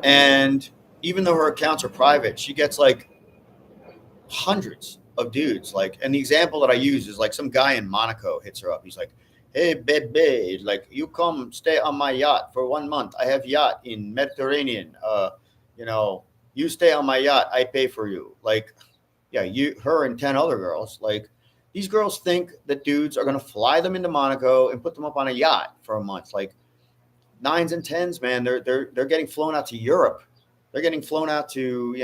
and even though her accounts are private, she gets like hundreds of dudes. Like, and the example that I use is like some guy in Monaco hits her up. He's like, "Hey, baby, like you come stay on my yacht for 1 month. I have yacht in Mediterranean. You know, you stay on my yacht. I pay for you." Like, yeah, her and 10 other girls. Like, these girls think that dudes are gonna fly them into Monaco and put them up on a yacht for a month. Like, 9s and 10s, man, they're getting flown out to Europe. They're getting flown out to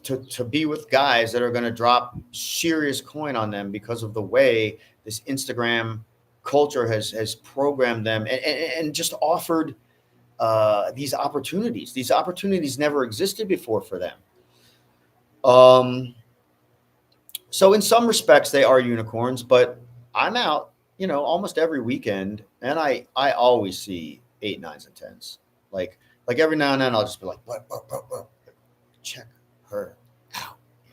to be with guys that are going to drop serious coin on them because of the way this Instagram culture has programmed them and just offered these opportunities. These opportunities never existed before for them. So in some respects, they are unicorns, but I'm out, almost every weekend, and I always see 8, 9s, and 10s. Like every now and then, I'll just be like, what? Check her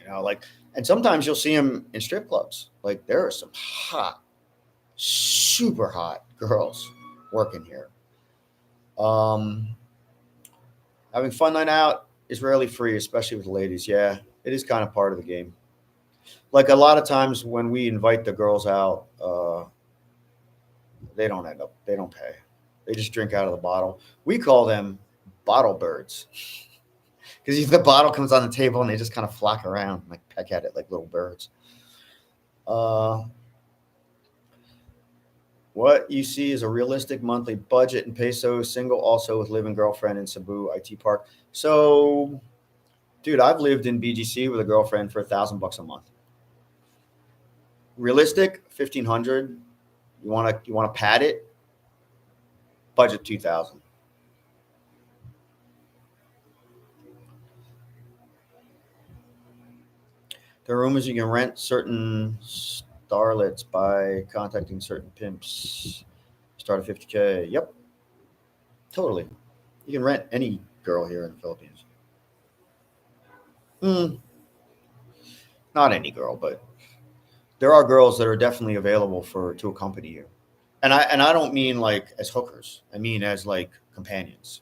out, like, and sometimes you'll see them in strip clubs. Like, there are some hot, super hot girls working here. Having fun night out is rarely free, especially with ladies. Yeah, it is kind of part of the game. Like, a lot of times when we invite the girls out, they don't pay. They just drink out of the bottle. We call them bottle birds. Because the bottle comes on the table and they just kind of flock around, like peck at it like little birds. What you see is a realistic monthly budget in pesos, single, also with living girlfriend in Cebu IT Park. So, dude, I've lived in BGC with a girlfriend for $1,000 a month. Realistic, 1,500. You want to pad it? Budget 2,000. There are rumors you can rent certain starlets by contacting certain pimps. Start at 50K. Yep. Totally. You can rent any girl here in the Philippines. Not any girl, but there are girls that are definitely available to accompany you. And I don't mean like as hookers. I mean as like companions.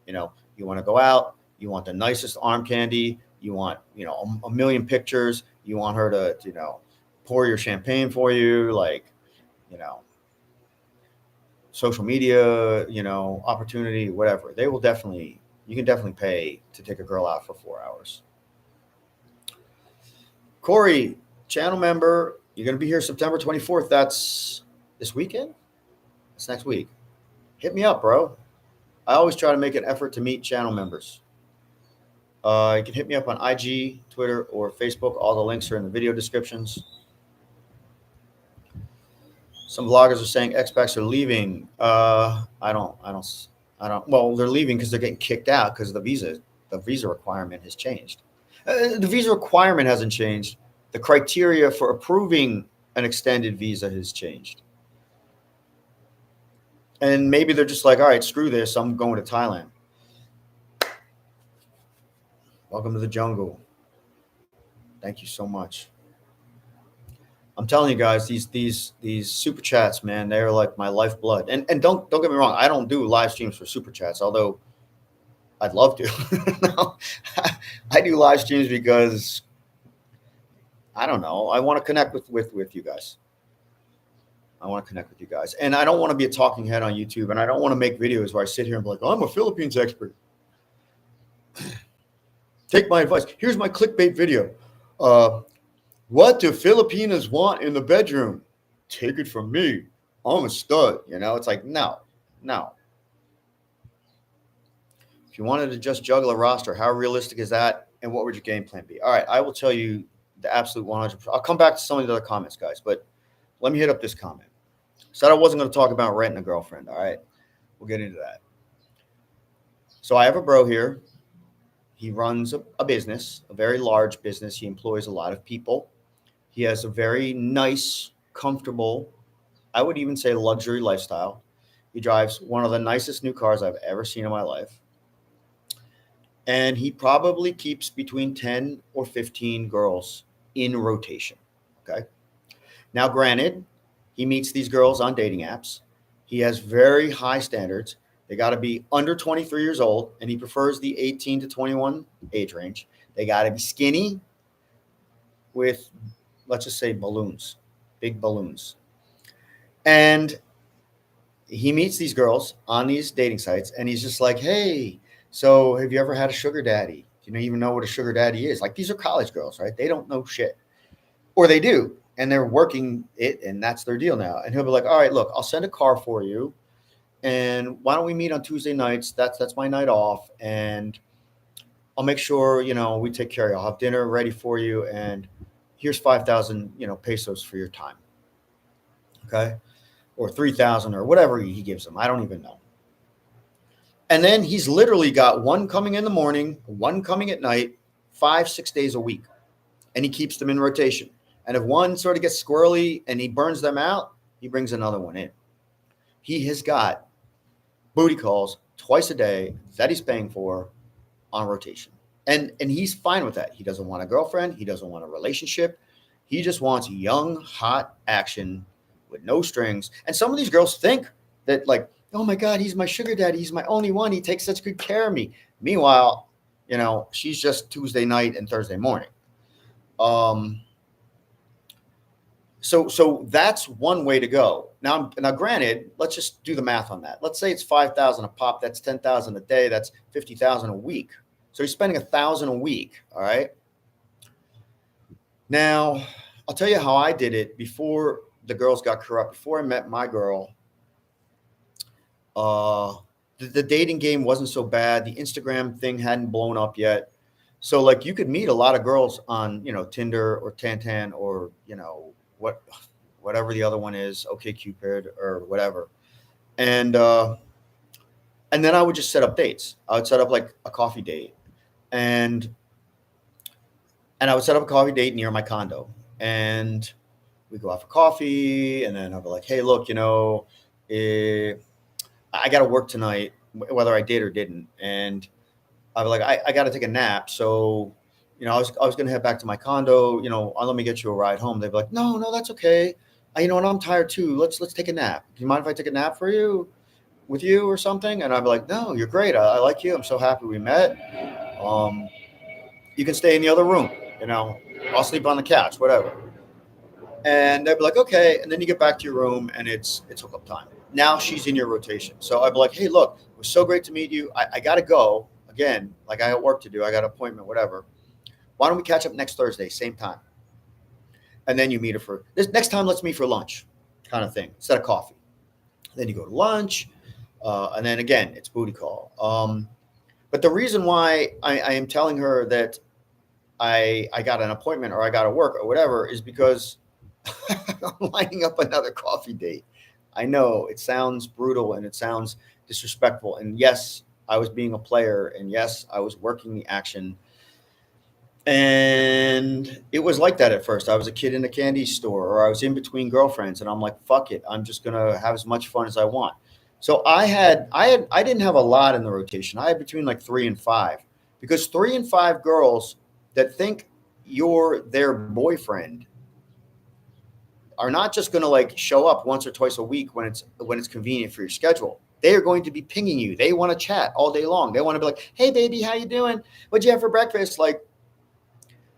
You want to go out, you want the nicest arm candy, you want, a million pictures, you want her to, pour your champagne for you, like, social media, opportunity, whatever. You can definitely pay to take a girl out for 4 hours. Corey, channel member, you're going to be here September 24th. That's this weekend? That's next week. Hit me up, bro. I always try to make an effort to meet channel members. You can hit me up on IG, Twitter, or Facebook. All the links are in the video descriptions. Some vloggers are saying expats are leaving. I don't. Well, they're leaving because they're getting kicked out because the visa requirement has changed. The visa requirement hasn't changed. The criteria for approving an extended visa has changed. And maybe they're just like, all right, screw this. I'm going to Thailand. Welcome to the jungle. Thank you so much. I'm telling you guys, these super chats, man, they're like my lifeblood. And don't get me wrong, I don't do live streams for super chats, although I'd love to. No, I do live streams because I don't know. I want to connect with you guys. I want to connect with you guys. And I don't want to be a talking head on YouTube, and I don't want to make videos where I sit here and be like, oh, I'm a Philippines expert. Take my advice. Here's my clickbait video. What do Filipinas want in the bedroom? Take it from me. I'm a stud. It's like, no. If you wanted to just juggle a roster, how realistic is that? And what would your game plan be? All right, I will tell you the absolute 100%. I'll come back to some of the other comments, guys, but let me hit up this comment. Said I wasn't going to talk about renting a girlfriend. All right, we'll get into that. So I have a bro here. He runs a business, a very large business. He employs a lot of people. He has a very nice, comfortable, I would even say luxury lifestyle. He drives one of the nicest new cars I've ever seen in my life. And he probably keeps between 10 or 15 girls in rotation. Okay. Now, granted, he meets these girls on dating apps. He has very high standards. They got to be under 23 years old, and he prefers the 18 to 21 age range. They got to be skinny with, let's just say, balloons, big balloons. And he meets these girls on these dating sites, and he's just like, hey, so have you ever had a sugar daddy? Do you even know what a sugar daddy is? Like, these are college girls, right? They don't know shit. Or they do, and they're working it, and that's their deal now. And he'll be like, all right, look, I'll send a car for you, and why don't we meet on Tuesday nights? That's my night off, and I'll make sure, we take care of you. I'll have dinner ready for you, and here's 5,000, pesos for your time. Okay? Or 3,000 or whatever he gives them. I don't even know. And then he's literally got one coming in the morning, one coming at night, 5-6 days a week. And he keeps them in rotation. And if one sort of gets squirrely and he burns them out, he brings another one in. He has got booty calls twice a day that he's paying for on rotation. And he's fine with that. He doesn't want a girlfriend. He doesn't want a relationship. He just wants young, hot action with no strings. And some of these girls think that, like, oh my God, he's my sugar daddy. He's my only one. He takes such good care of me. Meanwhile, she's just Tuesday night and Thursday morning. So that's one way to go. Now, granted, let's just do the math on that. Let's say it's 5,000 a pop. That's 10,000 a day. That's 50,000 a week. So he's spending 1,000 a week. All right. Now, I'll tell you how I did it before the girls got corrupt. Before I met my girl, the dating game wasn't so bad. The Instagram thing hadn't blown up yet. So, like, you could meet a lot of girls on, Tinder or Tantan or, whatever the other one is, OkCupid or whatever. And then I would just set up dates. I would set up like a coffee date, and I would set up a coffee date near my condo, and we go out for coffee, and then I'll be like, hey, look, I got to work tonight, whether I did or didn't. And I'd be like, I got to take a nap. So, I was going to head back to my condo, let me get you a ride home. They'd be like, no, that's okay. And I'm tired too. Let's take a nap. Do you mind if I take a nap with you or something? And I'd be like, no, you're great. I like you. I'm so happy we met. You can stay in the other room, I'll sleep on the couch, whatever. And they'd be like, okay. And then you get back to your room and it's hookup time. Now she's in your rotation. So I'd be like, hey, look, it was so great to meet you. I got to go again. Like, I got work to do. I got an appointment, whatever. Why don't we catch up next Thursday, same time? And then you meet her for this next time. Let's meet for lunch, kind of thing, instead of coffee. Then you go to lunch. And then again, it's booty call. But the reason why I am telling her that I got an appointment or I got to work or whatever is because I'm lining up another coffee date. I know it sounds brutal and it sounds disrespectful. And yes, I was being a player. And yes, I was working the action. And it was like that at first. I was a kid in a candy store, or I was in between girlfriends, and I'm like, fuck it. I'm just going to have as much fun as I want. So I didn't have a lot in the rotation. I had between like 3 and 5, because 3 and 5 girls that think you're their boyfriend are not just going to like show up once or twice a week when it's convenient for your schedule. They are going to be pinging you. They want to chat all day long. They want to be like, hey baby, how you doing? What'd you have for breakfast? Like,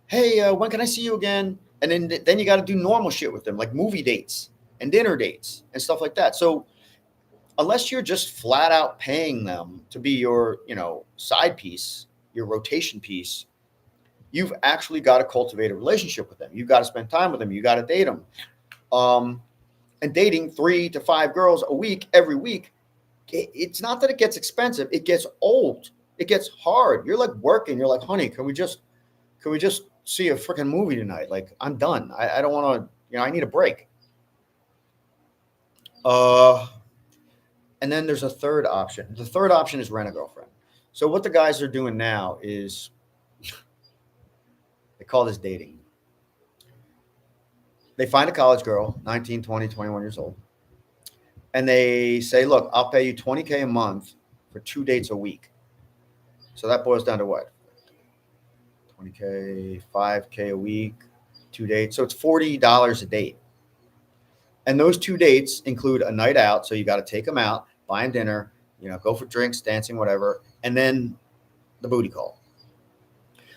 hey, when can I see you again? And then you got to do normal shit with them, like movie dates and dinner dates and stuff like that. So unless you're just flat out paying them to be your, side piece, your rotation piece, you've actually got to cultivate a relationship with them. You've got to spend time with them. You got to date them. And dating 3 to 5 girls a week, every week, it's not that it gets expensive. It gets old. It gets hard. You're like working. You're like, honey, can we just see a freaking movie tonight? Like, I'm done. I don't want to, I need a break. And then there's a third option. The third option is rent a girlfriend. So what the guys are doing now is they call this dating. They find a college girl, 19, 20, 21 years old, and they say, look, I'll pay you $20K a month for 2 dates a week. So that boils down to what? 20K, 5K a week, 2 dates. So it's $40 a date. And those 2 dates include a night out. So you got to take them out, buy them dinner, go for drinks, dancing, whatever. And then the booty call.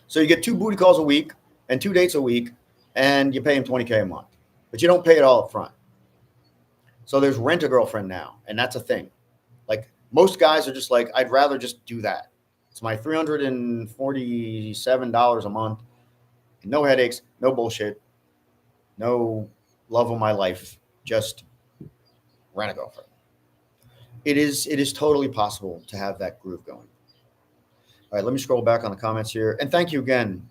So you get 2 booty calls a week and 2 dates a week, and you pay them $20K a month. But you don't pay it all up front. So there's rent a girlfriend now, and that's a thing. Like most guys are just like, I'd rather just do that. It's my $347 a month. No headaches, no bullshit, no love of my life. Just rent a girlfriend. It is totally possible to have that groove going. All right, let me scroll back on the comments here. And thank you again.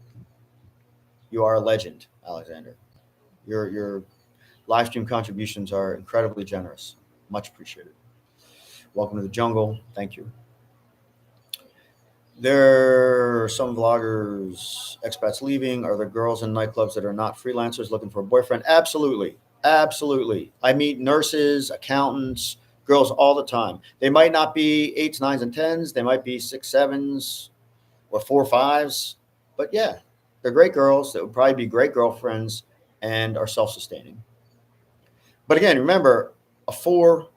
You are a legend, Alexander. Your live stream contributions are incredibly generous. Much appreciated. Welcome to the jungle. Thank you. There are some vloggers, expats leaving. Are there girls in nightclubs that are not freelancers looking for a boyfriend? Absolutely. Absolutely. I meet nurses, accountants, girls all the time. They might not be 8s, 9s, and 10s. They might be 6, 7s or 4, 5s. But yeah, they're great girls that would probably be great girlfriends and are self-sustaining. But again, remember, a 4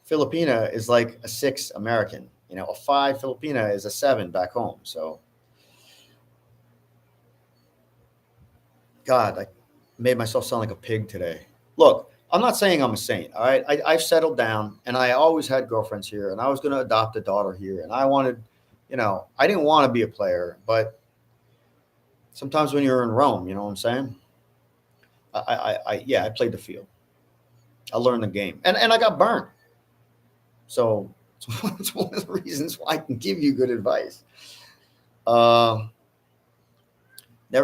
Filipina is like a 6 American. A 5 Filipina is a 7 back home. So, God, I made myself sound like a pig today. Look, I'm not saying I'm a saint. All right. I've settled down, and I always had girlfriends here, and I was going to adopt a daughter here. And I wanted, I didn't want to be a player, but sometimes when you're in Rome, you know what I'm saying? I played the field. I learned the game, and I got burnt. So it's one of the reasons why I can give you good advice. Never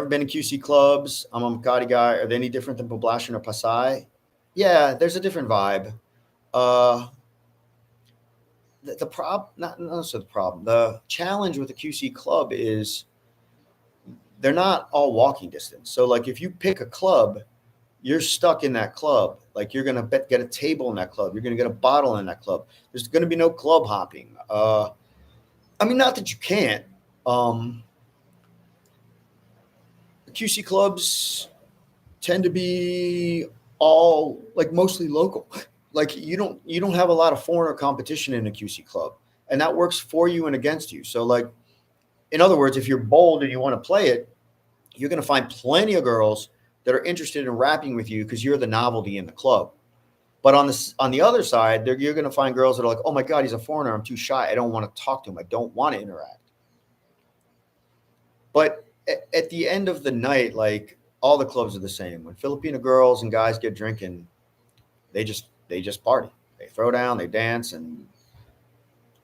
been in QC clubs. I'm a Makati guy. Are they any different than Poblacion or Pasay? Yeah, there's a different vibe. The problem, not necessarily the problem. The challenge with the QC club is they're not all walking distance. So like if you pick a club, you're stuck in that club. Like you're going to get a table in that club. You're going to get a bottle in that club. There's going to be no club hopping. I mean, not that you can't. QC clubs tend to be all like mostly local. Like you don't have a lot of foreigner competition in a QC club, and that works for you and against you. So like, in other words, if you're bold and you want to play it, you're going to find plenty of girls that are interested in rapping with you because you're the novelty in the club. But on the other side, you're going to find girls that are like, oh my God, he's a foreigner. I'm too shy. I don't want to talk to him. I don't want to interact. But at the end of the night, like all the clubs are the same. When Filipino girls and guys get drinking, they just party. They throw down, they dance, and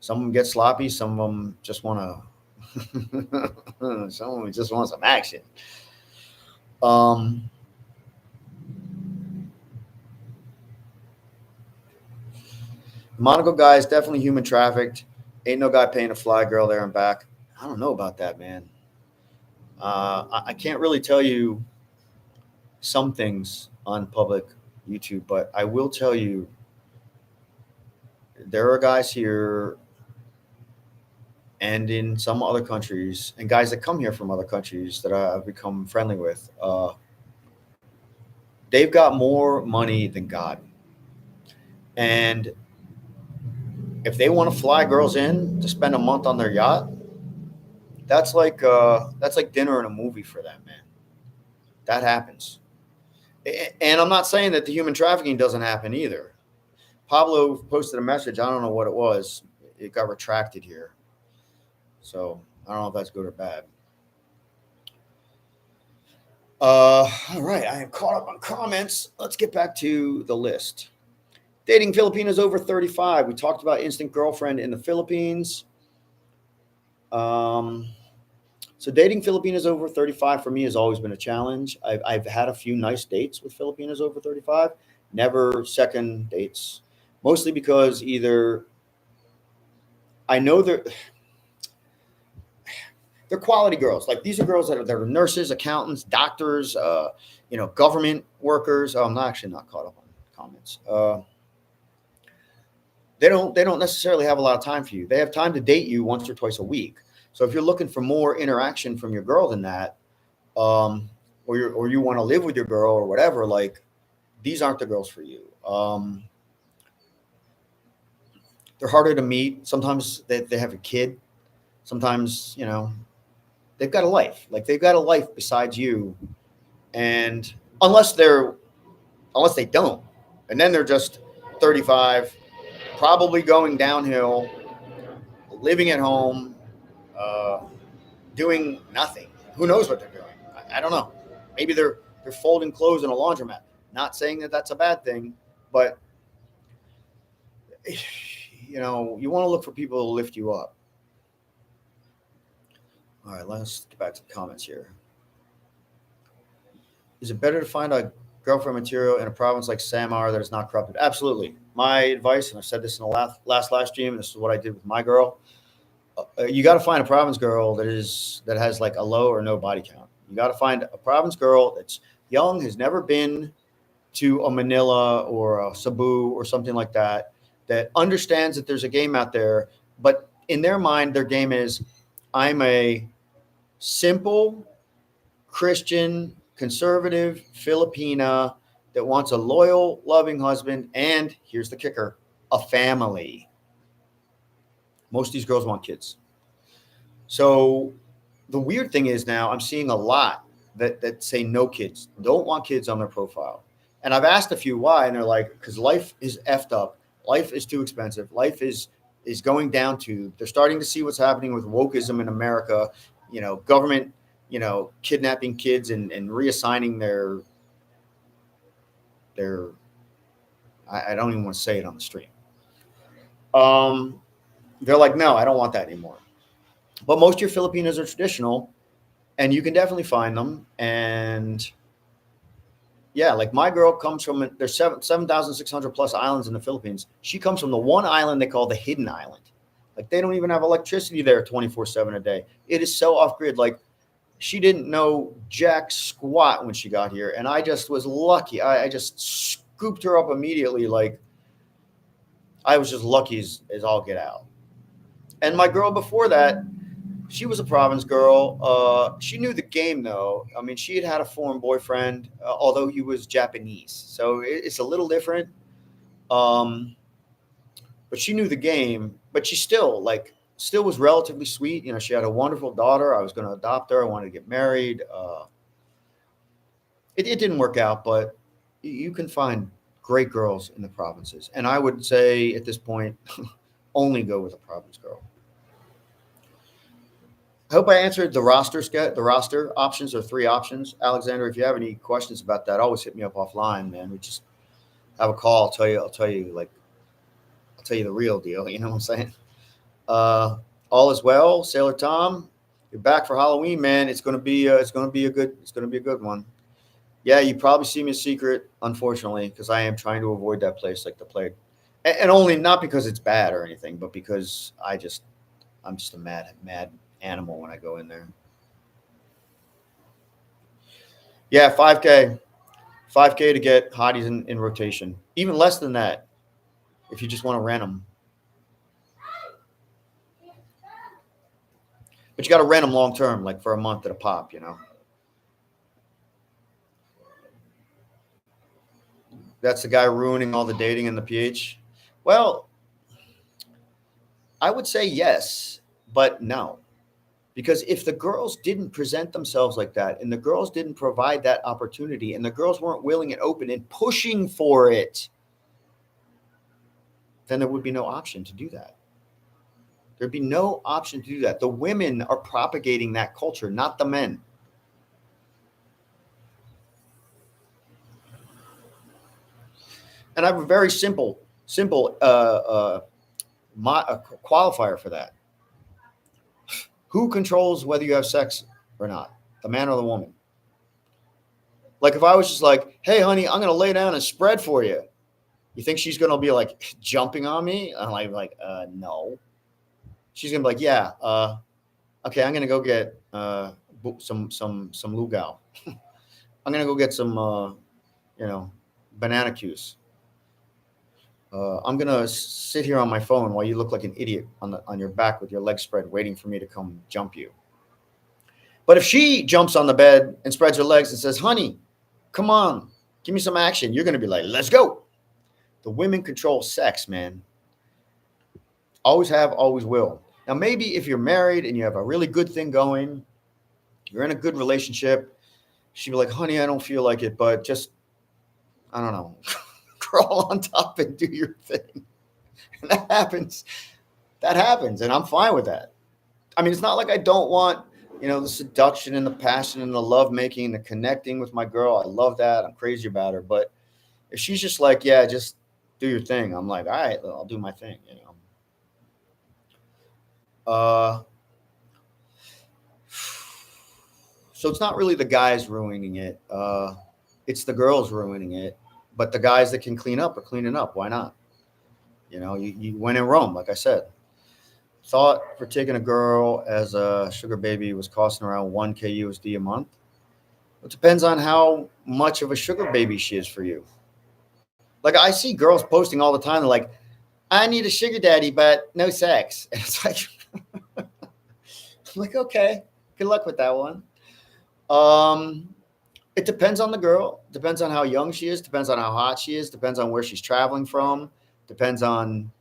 some of them get sloppy. Some of them just want to, some of them just want some action. Monaco guy is definitely human trafficked. Ain't no guy paying a fly girl there and back. I don't know about that, man. I can't really tell you some things on public YouTube, but I will tell you there are guys here and in some other countries and guys that come here from other countries that I've become friendly with. They've got more money than God. And if they want to fly girls in to spend a month on their yacht, that's like dinner and a movie for them, man. That happens. And I'm not saying that the human trafficking doesn't happen either. Pablo posted a message. I don't know what it was. It got retracted here. So I don't know if that's good or bad. All right. I am caught up on comments. Let's get back to the list. Dating Filipinos over 35. We talked about instant girlfriend in the Philippines. So dating Filipinos over 35 for me has always been a challenge. I've had a few nice dates with Filipinos over 35, never second dates, mostly because either I know they're quality girls. Like these are girls that are nurses, accountants, doctors, government workers. Oh, I'm actually not caught up on comments. They don't necessarily have a lot of time for you. They have time to date you once or twice a week. So if you're looking for more interaction from your girl than that, or you want to live with your girl or whatever, like these aren't the girls for you. They're harder to meet. Sometimes they have a kid. Sometimes, they've got a life. Like they've got a life besides you. And unless they don't, and then they're just 35, probably going downhill, living at home, doing nothing. Who knows what they're doing? I don't know. Maybe they're folding clothes in a laundromat. Not saying that that's a bad thing, but you want to look for people to lift you up. All right, let's get back to the comments here. Is it better to find a girlfriend material in a province like Samar that is not corrupted? Absolutely. My advice, and I said this in the last live stream, and this is what I did with my girl. You got to find a province girl that has like a low or no body count. You got to find a province girl that's young, has never been to a Manila or a Cebu or something like that, that understands that there's a game out there, but in their mind, their game is, I'm a simple Christian, conservative Filipina that wants a loyal, loving husband, and here's the kicker, a family. Most of these girls want kids. So the weird thing is now I'm seeing a lot that say no kids, don't want kids on their profile. And I've asked a few why, and they're like, because life is effed up. Life is too expensive. Life is going down to, they're starting to see what's happening with wokeism in America, government, kidnapping kids and reassigning their I don't even want to say it on the stream. They're like, no, I don't want that anymore. But most of your Filipinos are traditional, and you can definitely find them. And yeah, like my girl comes from, there's 7,600 plus islands in the Philippines. She comes from the one island they call the hidden island. Like they don't even have electricity there 24/7 a day. It is so off grid. Like she didn't know jack squat when she got here. And I just was lucky. I just scooped her up immediately. Like I was just lucky as all get out. And my girl before that, she was a province girl. She knew the game, though. I mean, she had a foreign boyfriend, although he was Japanese. So it's a little different. But she knew the game. But she still was relatively sweet. She had a wonderful daughter. I was going to adopt her. I wanted to get married. It didn't work out, but you can find great girls in the provinces. And I would say at this point, only go with a province girl. I hope I answered the roster options or 3 options. Alexander, if you have any questions about that, always hit me up offline, man. We just have a call. I'll tell you the real deal. You know what I'm saying? All is well. Sailor Tom, you're back for Halloween, man. It's going to be a good one. Yeah, you probably see me in secret, unfortunately, because I am trying to avoid that place like the plague. And only not because it's bad or anything, but because I'm just a mad animal when I go in there. Yeah, 5K to get hotties in rotation. Even less than that, if you just want to rent them. But you got to rent them long term, like for a month at a pop, That's the guy ruining all the dating in the PH. Well, I would say yes, but no. Because if the girls didn't present themselves like that, and the girls didn't provide that opportunity, and the girls weren't willing and open and pushing for it, then there would be no option to do that. There'd be no option to do that. The women are propagating that culture, not the men. And I have a very simple qualifier for that. Who controls whether you have sex or not? The man or the woman? Like if I was just like, hey, honey, I'm going to lay down and spread for you. You think she's going to be like jumping on me? I'm like, no. She's going to be like, yeah, okay, I'm gonna go get some lugao. I'm gonna go get some banana juice. I'm gonna sit here on my phone while you look like an idiot on your back with your legs spread, waiting for me to come jump you. But if she jumps on the bed and spreads her legs and says, "Honey, come on, give me some action," you're gonna be like, "Let's go." The women control sex, man. Always have, always will. Now, maybe if you're married and you have a really good thing going, you're in a good relationship, she'd be like, "Honey, I don't feel like it, but just, I don't know, crawl on top and do your thing." And that happens. That happens. And I'm fine with that. I mean, it's not like I don't want, the seduction and the passion and the love making, the connecting with my girl. I love that. I'm crazy about her. But if she's just like, yeah, just do your thing, I'm like, all right, I'll do my thing. So it's not really the guys ruining it. It's the girls ruining it. But the guys that can clean up are cleaning up. Why not? You went in Rome, like I said. Thought for taking a girl as a sugar baby was costing around 1K USD a month. It depends on how much of a sugar baby she is for you. Like I see girls posting all the time. They're like, "I need a sugar daddy, but no sex." And it's like, I'm like, okay, good luck with that one. It depends on the girl. Depends on how young she is. Depends on how hot she is. Depends on where she's traveling from. Depends on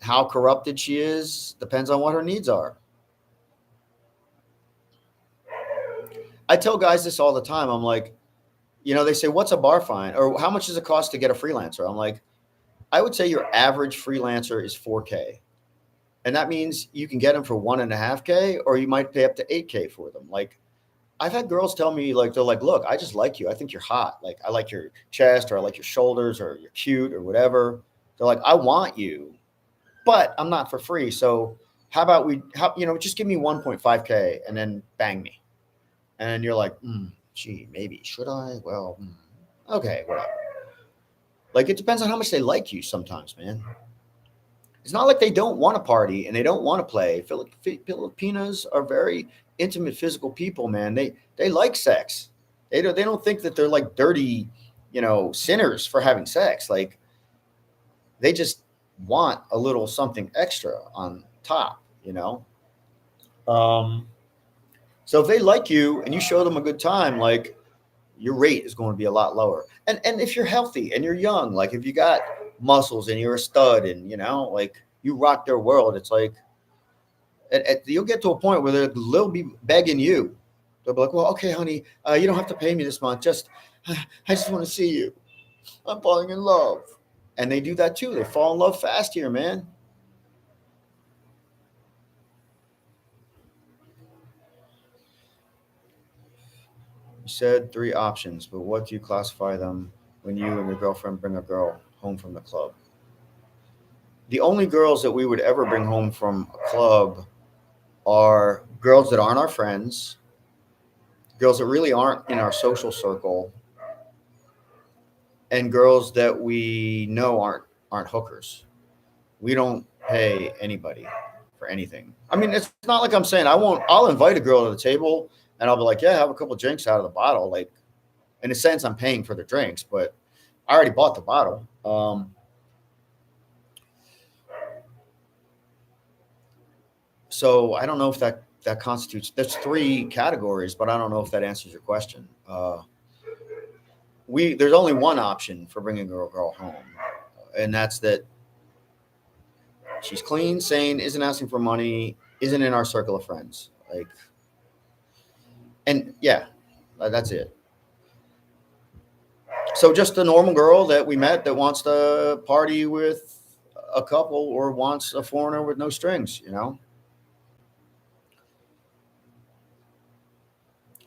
how corrupted she is. Depends on what her needs are. I tell guys this all the time. I'm like, they say, "What's a bar fine?" Or "How much does it cost to get a freelancer?" I'm like, I would say your average freelancer is 4K. And that means you can get them for 1.5K, or you might pay up to 8K for them. Like, I've had girls tell me, like, they're like, "Look, I just like you. I think you're hot. Like, I like your chest, or I like your shoulders, or you're cute, or whatever." They're like, "I want you, but I'm not for free. So how about just give me 1.5K and then bang me." And you're like, gee, maybe should I? Well, okay, whatever. Like, it depends on how much they like you sometimes, man. It's not like they don't want to party and they don't want to play. Filipinas are very intimate, physical people, man. They like sex. They don't think that they're like dirty, sinners for having sex. Like, they just want a little something extra on top. So if they like you and you show them a good time, like, your rate is going to be a lot lower. And if you're healthy and you're young, like if you got muscles and you're a stud and like you rock their world, it's like you'll get to a point where they'll be begging you. They'll be like, "Well, okay, honey, you don't have to pay me this month. I just want to see you. I'm falling in love." And they do that too. They fall in love fast here, man. You said 3 options, but what do you classify them when you and your girlfriend bring a girl home from the club? The only girls that we would ever bring home from a club are girls that aren't our friends, girls that really aren't in our social circle, and girls that we know aren't hookers. We don't pay anybody for anything. I mean, it's not like I'm saying I'll invite a girl to the table and I'll be like, "Yeah, have a couple drinks out of the bottle." Like, in a sense, I'm paying for the drinks, but I already bought the bottle. So I don't know if that constitutes. There's 3 categories, but I don't know if that answers your question. There's only one option for bringing a girl home, and that's that she's clean, sane, isn't asking for money, isn't in our circle of friends. Like, and yeah, that's it. So just a normal girl that we met that wants to party with a couple or wants a foreigner with no strings.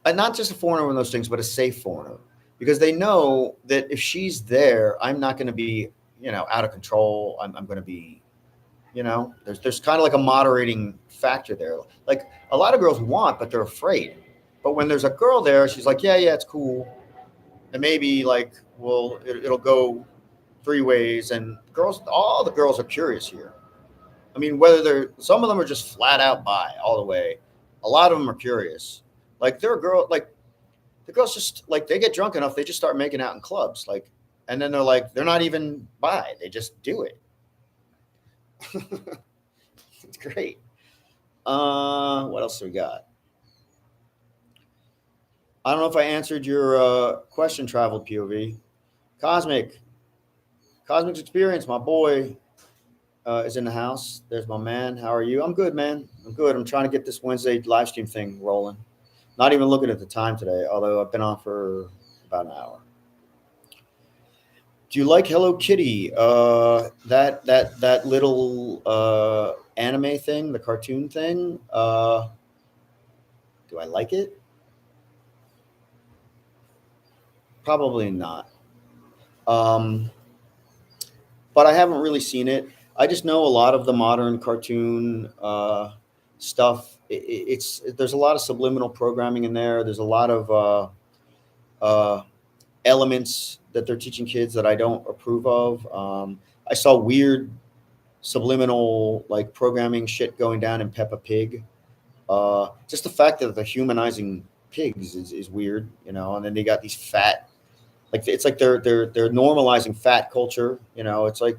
And not just a foreigner with no strings, but a safe foreigner, because they know that if she's there, I'm not going to be, out of control. I'm going to be, there's kind of like a moderating factor there. Like, a lot of girls want, but they're afraid. But when there's a girl there, she's like, yeah, it's cool. And maybe like, well, it'll go 3 ways. And all the girls are curious here. I mean, some of them are just flat out bi all the way. A lot of them are curious. Like they're a girl, like the girls just like they get drunk enough, they just start making out in clubs, like, and then they're like they're not even bi, they just do it. It's great. What else we got? I don't know if I answered your question, traveled POV. Cosmic, Cosmic's experience, my boy is in the house. There's my man. How are you? I'm good, man. I'm good. I'm trying to get this Wednesday live stream thing rolling. Not even looking at the time today, although I've been on for about an hour. Do you like Hello Kitty? That little anime thing, the cartoon thing. Do I like it? Probably not. But I haven't really seen it. I just know a lot of the modern cartoon stuff. There's a lot of subliminal programming in there. There's a lot of elements that they're teaching kids that I don't approve of. I saw weird subliminal like programming shit going down in Peppa Pig. Just the fact that they're humanizing pigs is weird, you know. And then they got these fat, like it's like they're normalizing fat culture, you know. It's like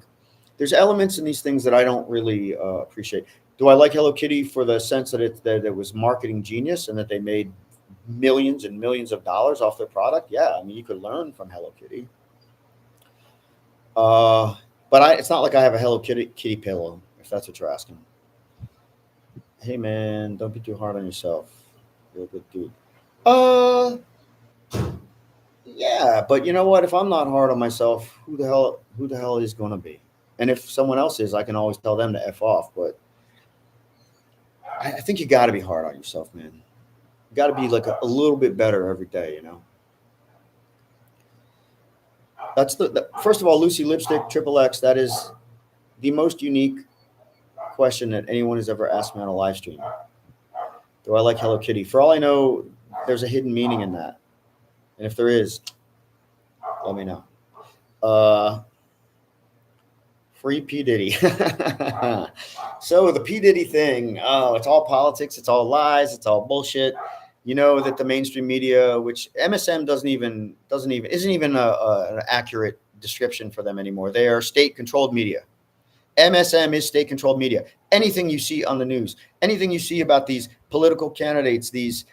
there's elements in these things that I don't really appreciate. Do I like Hello Kitty for the sense that it was marketing genius and that they made millions and millions of dollars off their product? Yeah, I mean you could learn from Hello Kitty. But it's not like I have a Hello Kitty pillow, if that's what you're asking. Hey man, don't be too hard on yourself. You're a good dude. Yeah, but you know what? If I'm not hard on myself, who the hell is going to be? And if someone else is, I can always tell them to F off. But I think you got to be hard on yourself, man. You got to be like a little bit better every day, you know. That's first of all, Lucy Lipstick XXX. That is the most unique question that anyone has ever asked me on a live stream. Do I like Hello Kitty? For all I know, there's a hidden meaning in that. And if there is, let me know. Free P. Diddy. So the P. Diddy thing, it's all politics, it's all lies, it's all bullshit. You know that the mainstream media, which MSM isn't even an accurate description for them anymore. They are state-controlled media. MSM is state-controlled media. Anything you see on the news, anything you see about these political candidates, this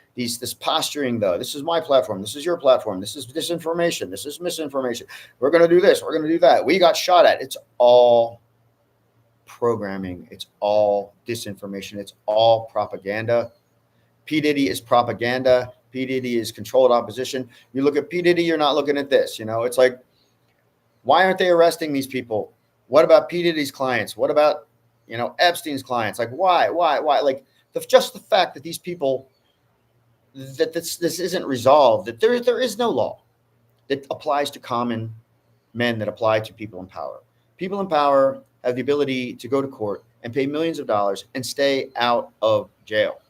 posturing, though, this is my platform, this is your platform, this is disinformation, this is misinformation. We're going to do this, we're going to do that. We got shot at. It's all programming. It's all disinformation. It's all propaganda. P. Diddy is propaganda. P. Diddy is controlled opposition. You look at P. Diddy, you're not looking at this. You know, it's like, why aren't they arresting these people? What about P. Diddy's clients? What about, you know, Epstein's clients? Like, why? Like, just the fact that these people, that this isn't resolved, that there is no law that applies to common men that apply to people in power. People in power have the ability to go to court and pay millions of dollars and stay out of jail.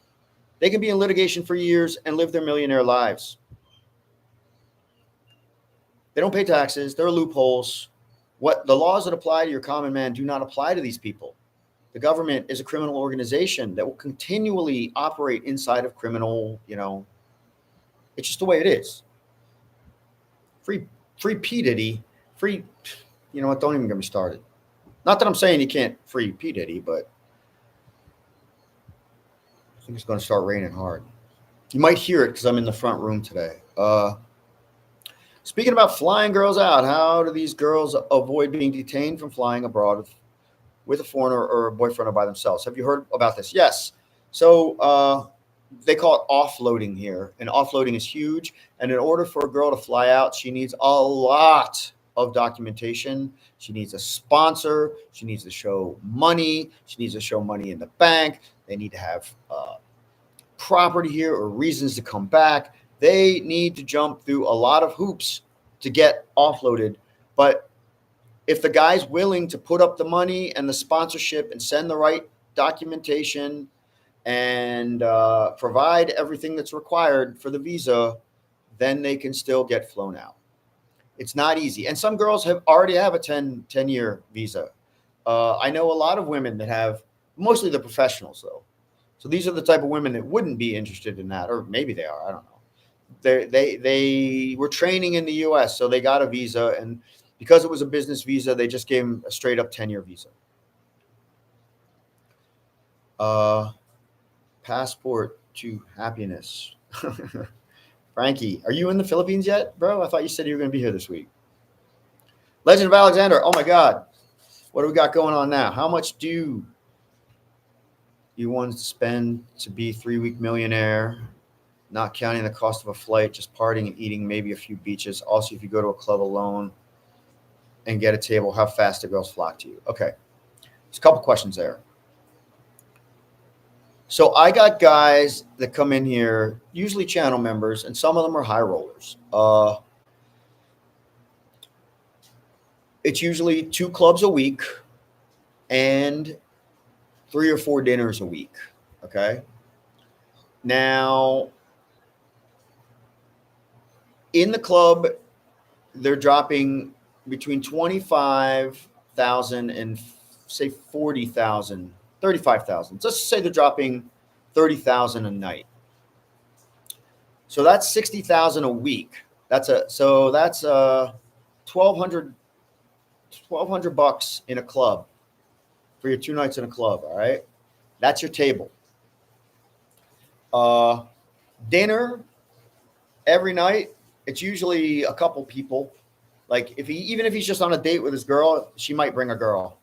They can be in litigation for years and live their millionaire lives. They don't pay taxes. There are loopholes. What the laws that apply to your common man do not apply to these people. The government is a criminal organization that will continually operate inside of criminal, you know, it's just the way it is. Free P. Diddy, free, you know what, don't even get me started. Not that I'm saying you can't free P. Diddy, but I think it's going to start raining hard. You might hear it because I'm in the front room today. Speaking about flying girls out, how do these girls avoid being detained from flying abroad with a foreigner or a boyfriend or by themselves? Have you heard about this? Yes. So they call it offloading here, and offloading is huge. And in order for a girl to fly out, she needs a lot of documentation. She needs a sponsor. She needs to show money. She needs to show money in the bank. They need to have property here or reasons to come back. They need to jump through a lot of hoops to get offloaded. But if the guy's willing to put up the money and the sponsorship and send the right documentation and provide everything that's required for the visa, then they can still get flown out. It's not easy. And some girls already have a 10-year visa. I know a lot of women that have, mostly the professionals though, So these are the type of women that wouldn't be interested in that, or maybe they are. I don't know. They were training in the U.S., so they got a visa, and because it was a business visa, they just gave them a straight up 10-year visa. Passport to happiness. Frankie, are you in the Philippines yet, bro? I thought you said you were going to be here this week. Legend of Alexander. Oh my God, what do we got going on now? How much do you want to spend to be 3-week millionaire? Not counting the cost of a flight, just partying and eating, maybe a few beaches. Also, if you go to a club alone and get a table, how fast do girls flock to you? Okay, there's a couple questions there. So I got guys that come in here, usually channel members, and some of them are high rollers. It's usually 2 clubs a week and 3 or 4 dinners a week. Okay. Now, in the club, they're dropping between 25,000 and say 40,000, 35,000. Let's say they're dropping 30,000 a night. So that's 60,000 a week. That's $1,200 bucks in a club for your 2 nights in a club. All right. That's your table. Dinner every night. It's usually a couple people. Like even if he's just on a date with his girl, she might bring a girl.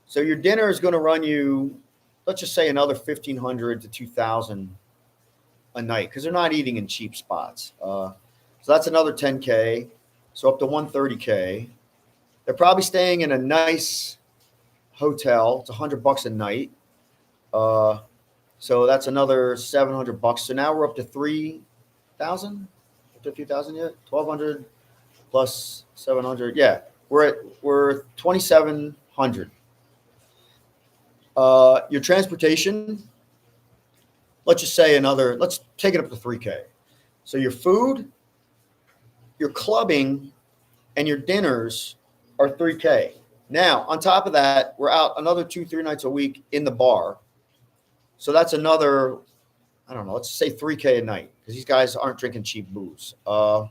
So your dinner is going to run you, let's just say, another 1,500 to 2,000 a night, because they're not eating in cheap spots. So that's another 10K. So up to 130K. They're probably staying in a nice hotel. It's $100 a night. So that's another $700. So now we're up to 3,000. To 3,000 yet? 1,200 plus 700. Yeah, we're 2,700. Your transportation, let's just say let's take it up to 3K. So your food, your clubbing, and your dinners are 3K. Now, on top of that, we're out another 2-3 nights a week in the bar. So that's another, I don't know, let's say 3K a night, because these guys aren't drinking cheap booze. Or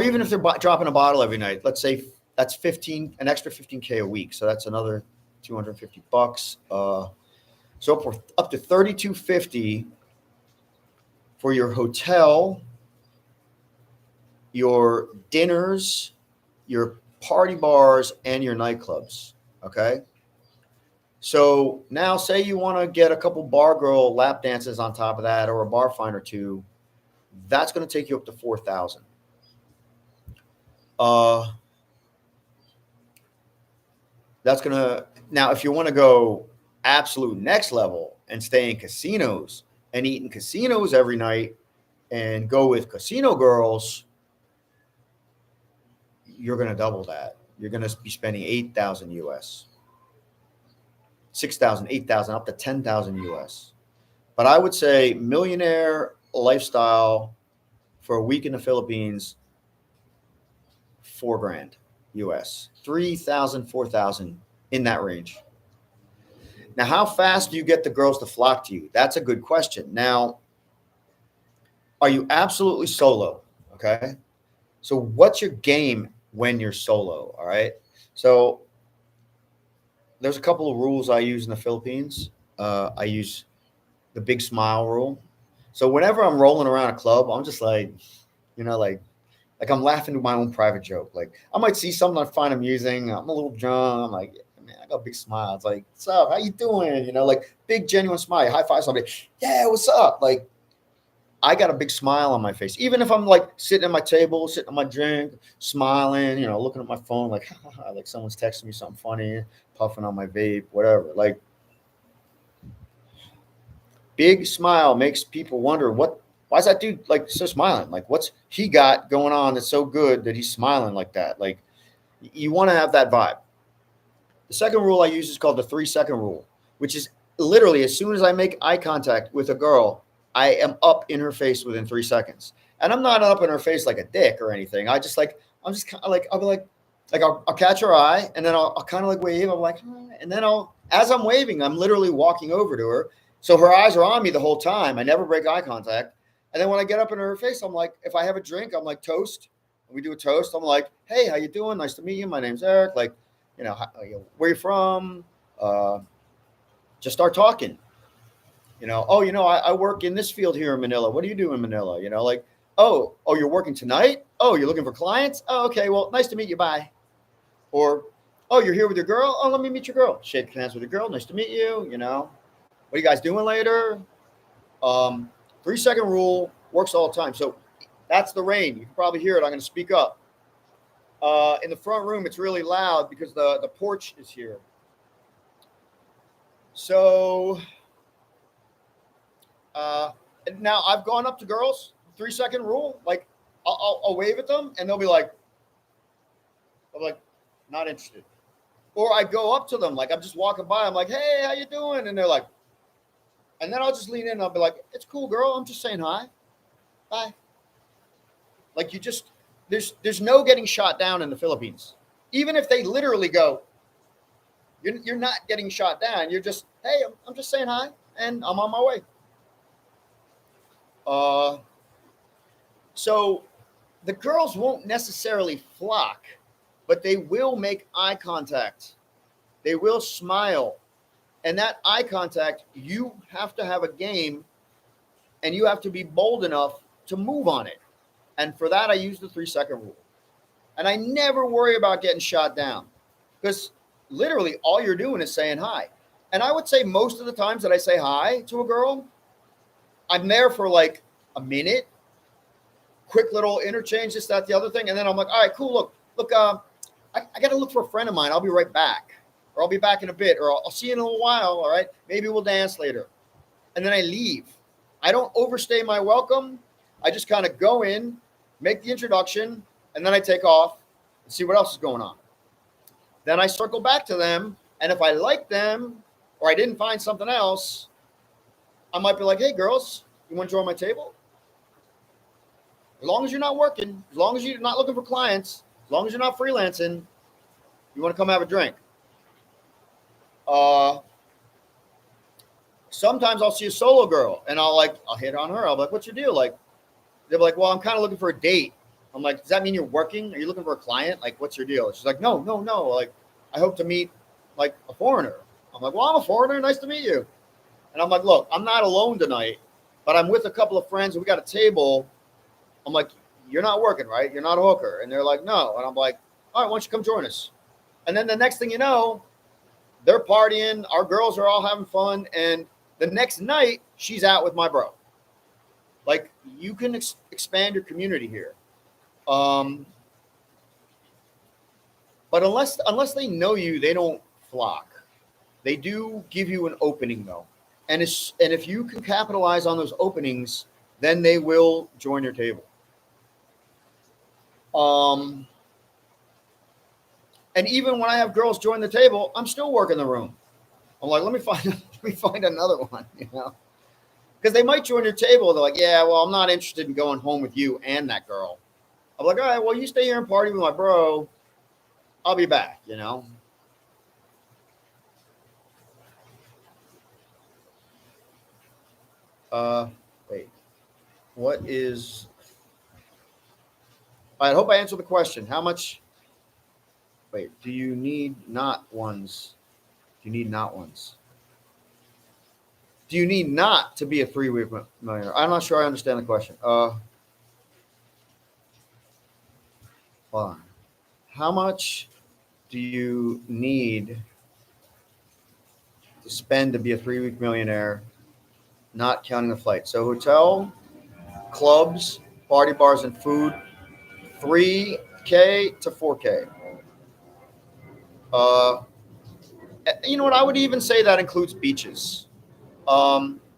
even if they're dropping a bottle every night, let's say that's an extra 15K a week. So that's another $250. So up to $3,250 for your hotel, your dinners, your party bars, and your nightclubs. Okay. So now say you want to get a couple bar girl lap dances on top of that, or a bar fine or 2. That's going to take you up to 4,000. That's going to, now if you want to go absolute next level and stay in casinos and eat in casinos every night and go with casino girls, you're going to double that. You're going to be spending 8,000 US. 6,000, 8,000, up to 10,000 US. But I would say millionaire lifestyle for a week in the Philippines, $4,000 US, 3,000, 4,000, in that range. Now, how fast do you get the girls to flock to you? That's a good question. Now, are you absolutely solo? Okay. So what's your game when you're solo? All right. So there's a couple of rules I use in the Philippines. I use the big smile rule. So whenever I'm rolling around a club, I'm just like, like I'm laughing to my own private joke. Like I might see something I find amusing. I'm a little drunk. I'm like, yeah, man, I got a big smile. It's like, what's up? How you doing? Like big genuine smile. High five somebody. Yeah, what's up? Like I got a big smile on my face. Even if I'm like sitting at my table, sitting on my drink, smiling, looking at my phone, like, like someone's texting me something funny, puffing on my vape, whatever. Like big smile makes people wonder why is that dude like so smiling? Like what's he got going on that's so good that he's smiling like that? Like you want to have that vibe. The second rule I use is called the 3-second rule, which is literally as soon as I make eye contact with a girl, I am up in her face within 3 seconds. And I'm not up in her face like a dick or anything. I'm just kind of like, I'll be like, I'll catch her eye and then I'll kind of like wave. I'm like, hi. And then I'll as I'm waving, I'm literally walking over to her. So her eyes are on me the whole time. I never break eye contact. And then when I get up in her face, I'm like, if I have a drink, I'm like, toast. We do a toast. I'm like, hey, how you doing? Nice to meet you. My name's Eric. Like, where you from? Just start talking. I work in this field here in Manila. What do you do in Manila? Oh, you're working tonight? Oh, you're looking for clients? Oh, okay. Well, nice to meet you. Bye. Or, oh, you're here with your girl? Oh, let me meet your girl. Shake hands with your girl. Nice to meet you. What are you guys doing later? 3-second rule works all the time. So that's the rain. You can probably hear it. I'm going to speak up. In the front room, it's really loud because the porch is here. So now I've gone up to girls, 3-second rule. Like I'll wave at them and they'll be like, not interested. Or I go up to them, like I'm just walking by. I'm like, hey, how you doing? And they're like, and then I'll just lean in and I'll be like, it's cool, girl. I'm just saying hi. Bye. Like there's no getting shot down in the Philippines. Even if they literally go, you're not getting shot down. You're just, hey, I'm just saying hi and I'm on my way. So the girls won't necessarily flock, but they will make eye contact. They will smile. And that eye contact, you have to have a game and you have to be bold enough to move on it. And for that, I use the 3-second rule. And I never worry about getting shot down because literally all you're doing is saying hi. And I would say most of the times that I say hi to a girl, I'm there for like a minute, quick little interchange, this, that, the other thing. And then I'm like, all right, cool. Look, I got to look for a friend of mine. I'll be right back. Or I'll be back in a bit. Or I'll see you in a little while. All right. Maybe we'll dance later. And then I leave. I don't overstay my welcome. I just kind of go in, make the introduction, and then I take off and see what else is going on. Then I circle back to them. And if I like them or I didn't find something else, I might be like, hey, girls, you want to join my table? As long as you're not working, as long as you're not looking for clients, as long as you're not freelancing, you want to come have a drink. Sometimes I'll see a solo girl and I'll hit on her. I'll be like, what's your deal? Like, they'll be like, well, I'm kind of looking for a date. I'm like, does that mean you're working? Are you looking for a client? Like, what's your deal? She's like, no. Like, I hope to meet like a foreigner. I'm like, well, I'm a foreigner. Nice to meet you. And I'm like, look, I'm not alone tonight, but I'm with a couple of friends and we got a table. I'm like, you're not working, right? You're not a hooker. And they're like, no. And I'm like, all right, why don't you come join us? And then the next thing you know, they're partying. Our girls are all having fun. And the next night, she's out with my bro. Like, you can expand your community here. But unless they know you, they don't flock. They do give you an opening, though. And if you can capitalize on those openings, then they will join your table. And even when I have girls join the table, I'm still working the room. I'm like, let me find another one, because they might join your table. They're like, yeah, well, I'm not interested in going home with you and that girl. I'm like, all right, well, you stay here and party with my bro. I'll be back, Wait, what is, I hope I answered the question. How much, do you need not ones? Do you need not ones? Do you need not to be a 3-week millionaire? I'm not sure I understand the question. Hold on. How much do you need to spend to be a 3-week millionaire, not counting the flight? So hotel, clubs, party bars, and food, $3K to $4K. You know what? I would even say that includes beaches,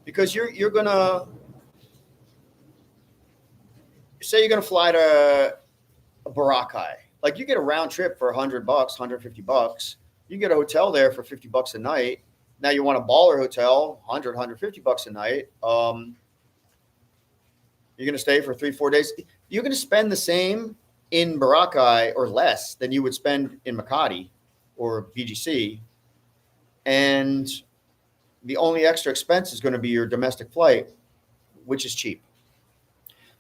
because you're gonna say you're gonna fly to Boracay. Like, you get a round trip for $100, $150. You can get a hotel there for $50 a night. Now you want a baller hotel, $150 a night. You're gonna stay for 3-4 days. You're gonna spend the same in Boracay or less than you would spend in Makati or BGC. and the only extra expense is going to be your domestic flight, which is cheap.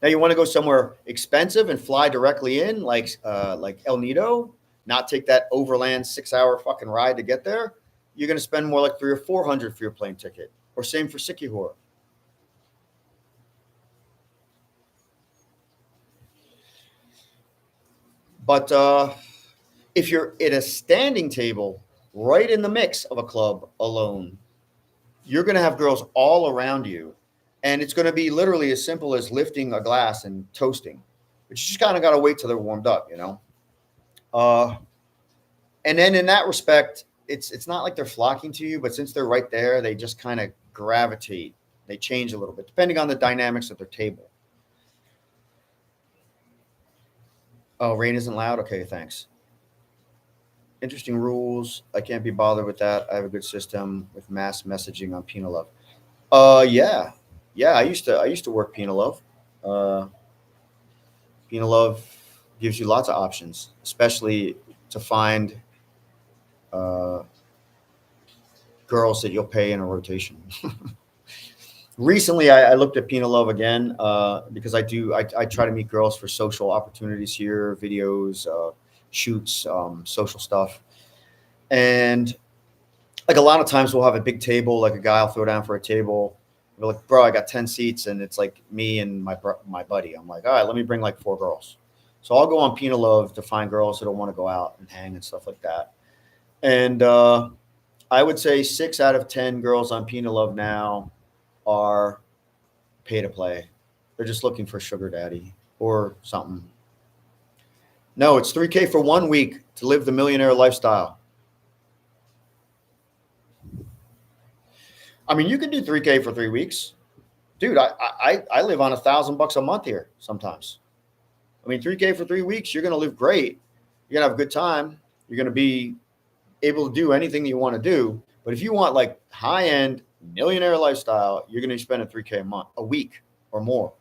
Now you want to go somewhere expensive and fly directly in, like El Nido, not take that overland 6-hour fucking ride to get there. You're going to spend more like 300 or 400 for your plane ticket, or same for Sikihor. But if you're at a standing table right in the mix of a club alone, you're going to have girls all around you. And it's going to be literally as simple as lifting a glass and toasting. But you just kind of got to wait till they're warmed up, you know? And then in that respect, it's not like they're flocking to you, but since they're right there, they just kind of gravitate. They change a little bit, depending on the dynamics of their table. Oh, rain isn't loud? Okay, thanks. Interesting rules. I can't be bothered with that. I have a good system with mass messaging on Pinalove. Yeah. Yeah, I used to work Pinalove. Uh Pinalove gives you lots of options, especially to find uh girls that you'll pay in a rotation. Recently, I looked at Pinalove again because I try to meet girls for social opportunities here, videos, shoots, social stuff, and like a lot of times we'll have a big table, like a guy will throw down for a table. We're like, bro, I got 10 seats, and it's like me and my buddy. I'm like, all right, let me bring like 4 girls. So I'll go on Pinalove to find girls that don't want to go out and hang and stuff like that. And I would say 6 out of 10 girls on Pinalove now are pay to play. They're just looking for sugar daddy or something. No, it's 3K for 1 week to live the millionaire lifestyle. I mean, you can do 3K for 3 weeks, dude. I live on $1,000 a month here sometimes. I mean, 3K for 3 weeks, you're gonna live great. You're gonna have a good time. You're gonna be able to do anything that you want to do. But if you want like high end millionaire lifestyle, you're gonna be spending 3K a week or more.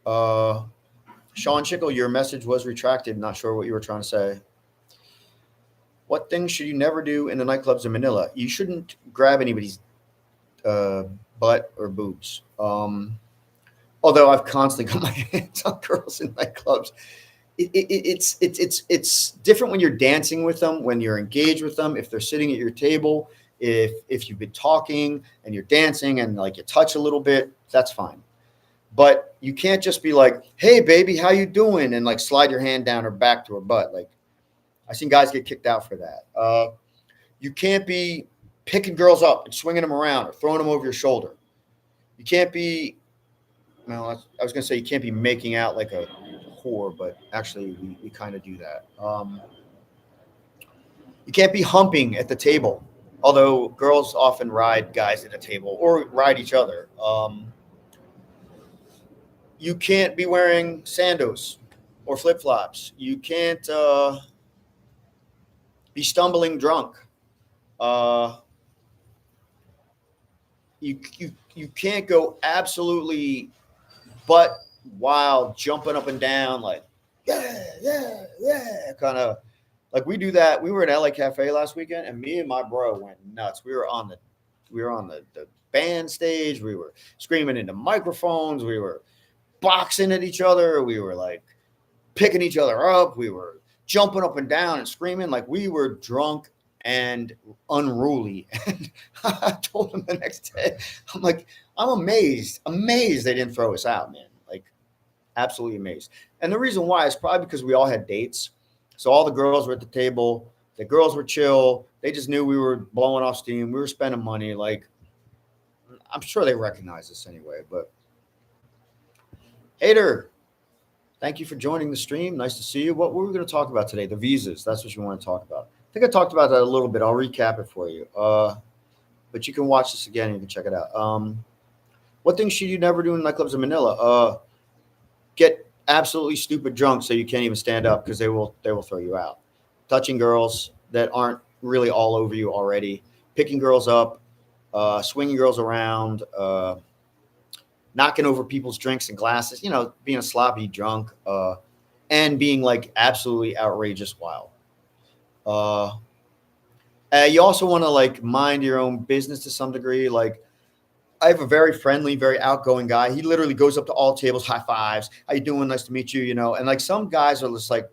Sean Chickle, your message was retracted. Not sure what you were trying to say. What things should you never do in the nightclubs in Manila? You shouldn't grab anybody's butt or boobs. Although I've constantly got my hands on girls in nightclubs. It's different when you're dancing with them, when you're engaged with them, if they're sitting at your table, if you've been talking and you're dancing and like you touch a little bit, that's fine. But you can't just be like, hey baby, how you doing? And like slide your hand down her back to her butt. Like I've seen guys get kicked out for that. You can't be picking girls up and swinging them around or throwing them over your shoulder. You can't be, well, I was going to say you can't be making out like a whore, but actually we kind of do that. You can't be humping at the table, although girls often ride guys at a table or ride each other. You can't be wearing sandals or flip-flops. You can't be stumbling drunk. You can't go absolutely butt wild, jumping up and down like yeah, kind of like we do that. We were at LA Cafe last weekend, and me and my bro went nuts. We were on the band stage. We were screaming into microphones. We were boxing at each other. We were like picking each other up. We were jumping up and down and screaming like we were drunk and unruly. And I told him the next day, I'm like, I'm amazed they didn't throw us out, man. Like, absolutely amazed. And the reason why is probably because we all had dates. So all the girls were at the table. The girls were chill. They just knew we were blowing off steam. We were spending money. Like, I'm sure they recognize us anyway. But Hater, thank you for joining the stream. Nice to see you. What were we going to talk about today? The visas. That's what you want to talk about. I think I talked about that a little bit. I'll recap it for you. But you can watch this again and you can check it out. What things should you never do in nightclubs in Manila? Get absolutely stupid drunk so you can't even stand up because they will throw you out. Touching girls that aren't really all over you already. Picking girls up. Swinging girls around. Knocking over people's drinks and glasses. You know, being a sloppy drunk. And being like absolutely outrageous wild. You also want to like mind your own business to some degree. Like I have a very friendly, very outgoing guy. He literally goes up to all tables, high fives. How you doing? Nice to meet you. You know, and like some guys are just like,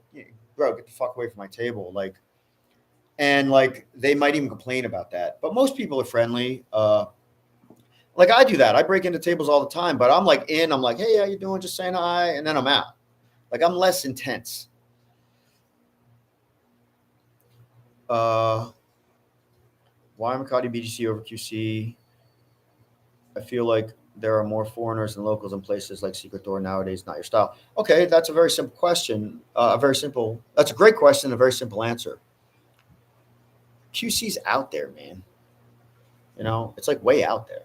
bro, get the fuck away from my table. Like, and like they might even complain about that. But most people are friendly. Like I do that. I break into tables all the time, but I'm like I'm like, hey, how you doing? Just saying hi, and then I'm out. Like I'm less intense. Why Makati BGC over QC? I feel like there are more foreigners than locals in places like Secret Door nowadays. Not your style. Okay, that's a very simple question. That's a great question. A very simple answer. QC's out there, man. You know, it's like way out there.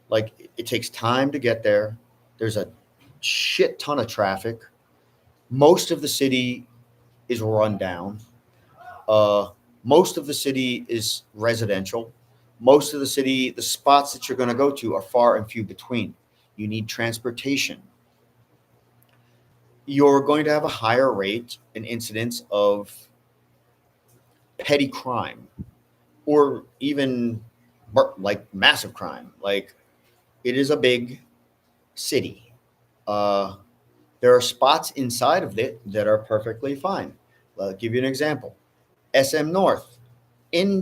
Like it takes time to get there. There's a shit ton of traffic. Most of the city is run down. Uh, Most of the city is residential. Most of the city, the spots that you're going to go to are far and few between. You need transportation. You're going to have a higher rate and incidence of petty crime or even like massive crime. Like it is a big city. Uh, there are spots inside of it that are perfectly fine. I'll give you an example. SM North.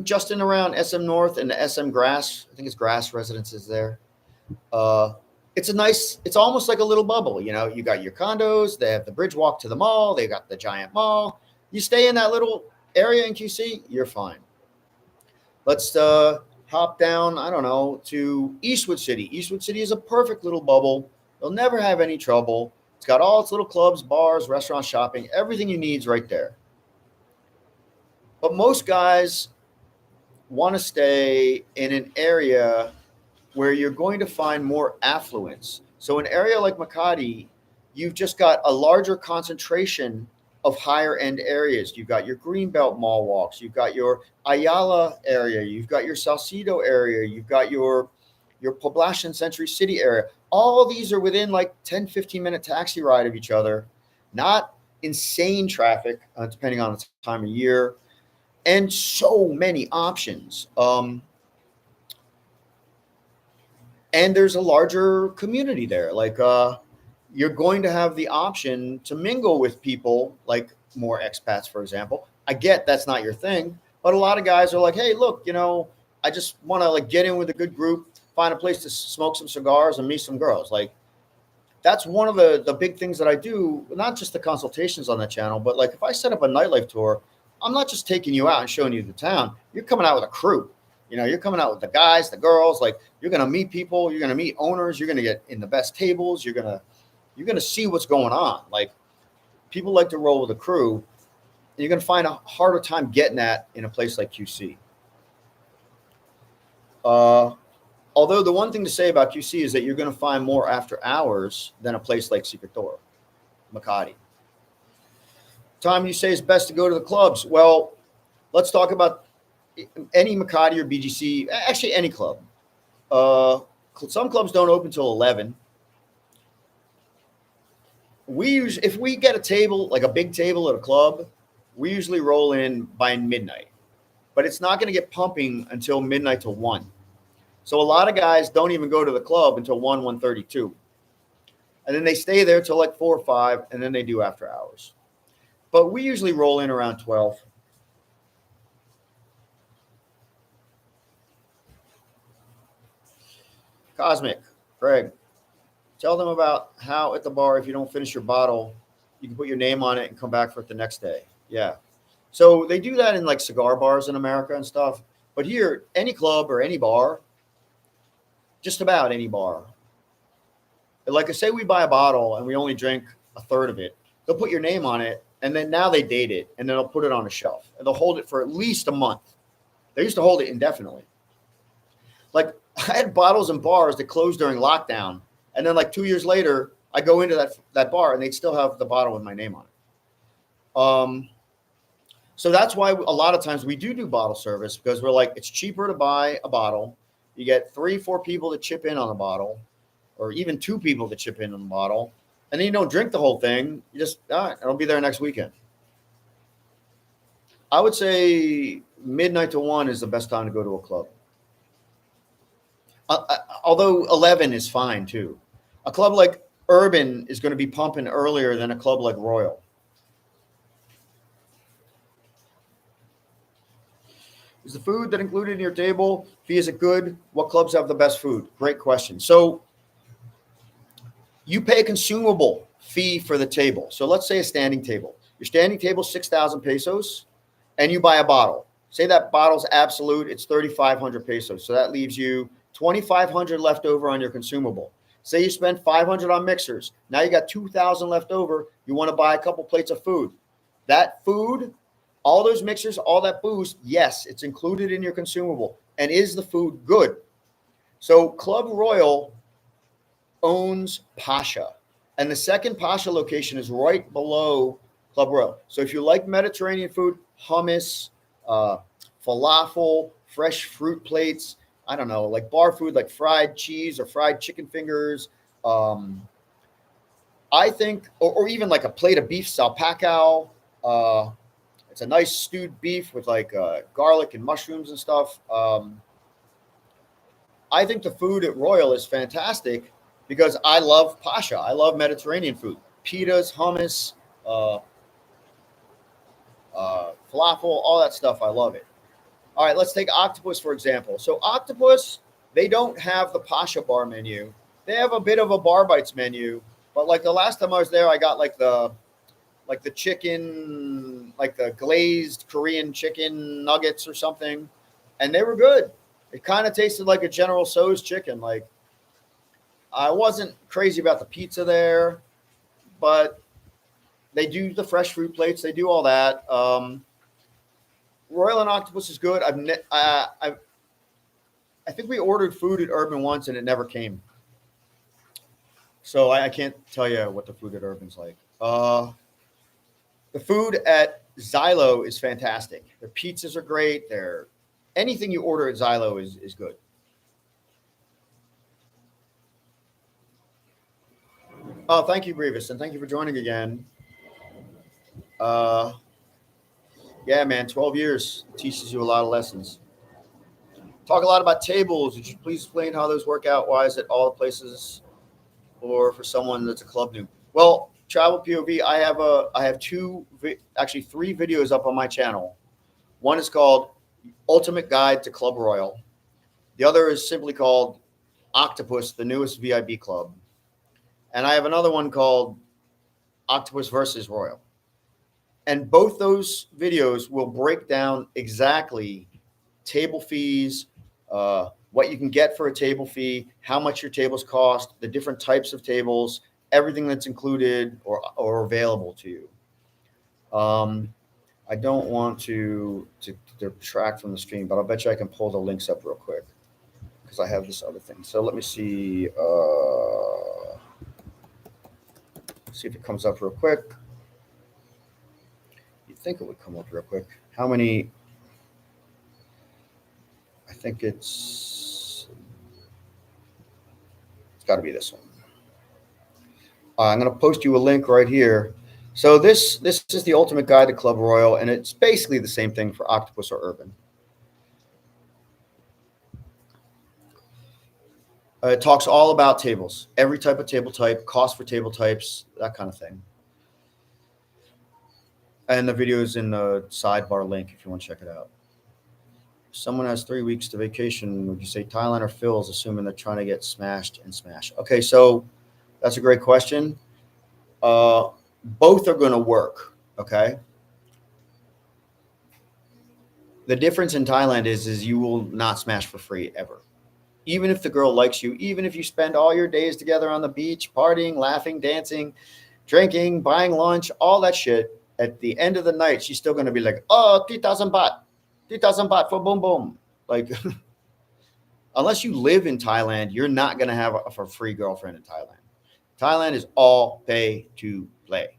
Just in around SM North and the SM Grass, I think it's Grass Residences there. Uh, it's almost like a little bubble. You know, you got your condos, they have the bridge walk to the mall, they got the giant mall. You stay in that little area in QC, you're fine. Let's hop down, I don't know, to Eastwood City. Eastwood City is a perfect little bubble. You'll never have any trouble. It's got all its little clubs, bars, restaurants, shopping, everything you need is right there. But most guys want to stay in an area where you're going to find more affluence. So an area like Makati, you've just got a larger concentration of higher end areas. You've got your Greenbelt mall walks, you've got your Ayala area, you've got your Salcedo area, you've got your Poblacion Century City area. All these are within like 10, 15-minute taxi ride of each other. Not insane traffic, depending on the time of year, and so many options. And there's a larger community there. Like you're going to have the option to mingle with people, like more expats, for example. I get that's not your thing, but a lot of guys are like, hey, look, you know, I just want to like get in with a good group, find a place to smoke some cigars and meet some girls. Like that's one of the big things that I do, not just the consultations on the channel, but like if I set up a nightlife tour, I'm not just taking you out and showing you the town. You're coming out with a crew. You know, you're coming out with the guys, the girls. Like you're gonna meet people. You're gonna meet owners. You're gonna get in the best tables. You're gonna see what's going on. Like people like to roll with a crew. And you're gonna find a harder time getting that in a place like QC. Although the one thing to say about QC is that you're gonna find more after hours than a place like Secret Door, Makati. Time you say is best to go to the clubs. Well, let's talk about any Makati or BGC, actually any club. Some clubs don't open till 11. If we get a table, like a big table at a club, we usually roll in by midnight, but it's not going to get pumping until midnight to 1. So a lot of guys don't even go to the club until 1:32. And then they stay there till like 4 or 5, and then they do after hours. But we usually roll in around 12. Cosmic, Greg, tell them about how at the bar, if you don't finish your bottle, you can put your name on it and come back for it the next day. Yeah. So they do that in like cigar bars in America and stuff. But here, any club or any bar, just about any bar, like I say, we buy a bottle and we only drink a third of it. They'll put your name on it. And then now they date it, and then they'll put it on a shelf, and they'll hold it for at least a month. They used to hold it indefinitely. Like I had bottles and bars that closed during lockdown, and then like 2 years later, I go into that bar, and they'd still have the bottle with my name on it. So that's why a lot of times we do bottle service, because we're like, it's cheaper to buy a bottle. You get 3, 4 people to chip in on the bottle, or even 2 people to chip in on the bottle. And then you don't drink the whole thing. You just, all right, I'll be there next weekend. I would say midnight to 1 is the best time to go to a club. Although 11 is fine too. A club like Urban is going to be pumping earlier than a club like Royal. Is the food that included in your table fee, is it good? What clubs have the best food? Great question. So you pay a consumable fee for the table. So let's say a standing table. Your standing table is 6,000 pesos, and you buy a bottle. Say that bottle's absolute, it's 3,500 pesos. So that leaves you 2,500 left over on your consumable. Say you spend 500 on mixers. Now you got 2,000 left over. You want to buy a couple plates of food. That food, all those mixers, all that booze, yes, it's included in your consumable. And is the food good? So Club Royal owns Pasha. And the second Pasha location is right below Club Royal. So if you like Mediterranean food, hummus, falafel, fresh fruit plates, I don't know, like bar food, like fried cheese or fried chicken fingers, I think, or even like a plate of beef salpacao. It's a nice stewed beef with like garlic and mushrooms and stuff. I think the food at Royal is fantastic because I love Pasha. I love Mediterranean food. Pitas, hummus, falafel, all that stuff. I love it. All right, let's take Octopus, for example. So Octopus, they don't have the Pasha bar menu. They have a bit of a Bar Bites menu. But like the last time I was there, I got like the chicken, like the glazed Korean chicken nuggets or something. And they were good. It kind of tasted like a General Tso's chicken. Like, I wasn't crazy about the pizza there, but they do the fresh fruit plates. They do all that. Royal and Octopus is good. I think we ordered food at Urban once and it never came. So I can't tell you what the food at Urban's like. The food at Xylo is fantastic. Their pizzas are great. Anything you order at Xylo is good. Oh, thank you, Brevis, and thank you for joining again. Yeah, man, 12 years teaches you a lot of lessons. Talk a lot about tables. Would you please explain how those work out? Why is it all the places, or for someone that's a club new? Well, Travel POV, I have actually three videos up on my channel. One is called Ultimate Guide to Club Royal. The other is simply called Octopus, the newest VIB club. And I have another one called Octopus versus Royal. And both those videos will break down exactly table fees, what you can get for a table fee, how much your tables cost, the different types of tables, everything that's included or available to you. I don't want to detract from the stream, but I'll bet you I can pull the links up real quick because I have this other thing. So let me see. See if it comes up real quick. You'd think it would come up real quick. How many? I think it's got to be this one. I'm going to post you a link right here. So this is the Ultimate Guide to Club Royal, and it's basically the same thing for Octopus or Urban. It talks all about tables, every type of table type, cost for table types, that kind of thing. And the video is in the sidebar link if you want to check it out. If someone has 3 weeks to vacation, would you say Thailand or Phil's, assuming they're trying to get smashed and smash? Okay, so that's a great question. Both are going to work, okay? The difference in Thailand is you will not smash for free ever. Even if the girl likes you, even if you spend all your days together on the beach, partying, laughing, dancing, drinking, buying lunch, all that shit, at the end of the night, she's still going to be like, oh, 3,000 baht. 3,000 baht for boom boom. Like, unless you live in Thailand, you're not going to have a free girlfriend in Thailand. Thailand is all pay to play.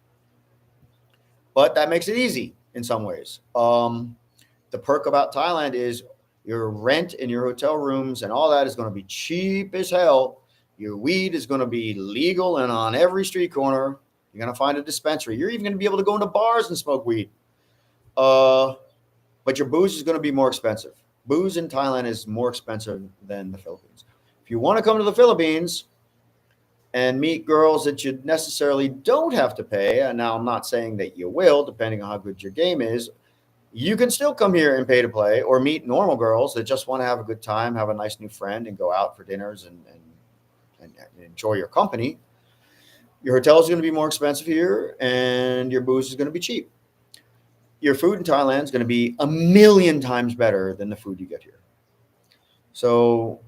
But that makes it easy in some ways. The perk about Thailand is your rent and your hotel rooms and all that is going to be cheap as hell. Your weed is going to be legal and on every street corner. You're going to find a dispensary. You're even going to be able to go into bars and smoke weed. but your booze is going to be more expensive. Booze in Thailand is more expensive than the Philippines. If you want to come to the Philippines and meet girls that you necessarily don't have to pay, and now I'm not saying that you will, depending on how good your game is, you can still come here and pay to play, or meet normal girls that just want to have a good time, have a nice new friend, and go out for dinners and enjoy your company. Your hotel is going to be more expensive here, and your booze is going to be cheap. Your food in Thailand is going to be a million times better than the food you get here. So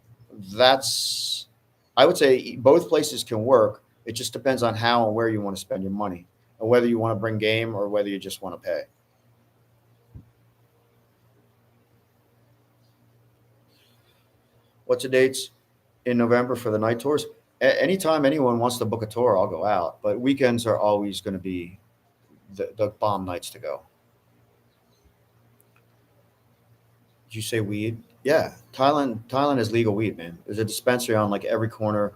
that's, I would say both places can work. It just depends on how and where you want to spend your money, and whether you want to bring game or whether you just want to pay. What's the dates in November for the night tours? Anytime anyone wants to book a tour, I'll go out. But weekends are always going to be the bomb nights to go. Did you say weed? Yeah, Thailand is legal weed, man. There's a dispensary on like every corner.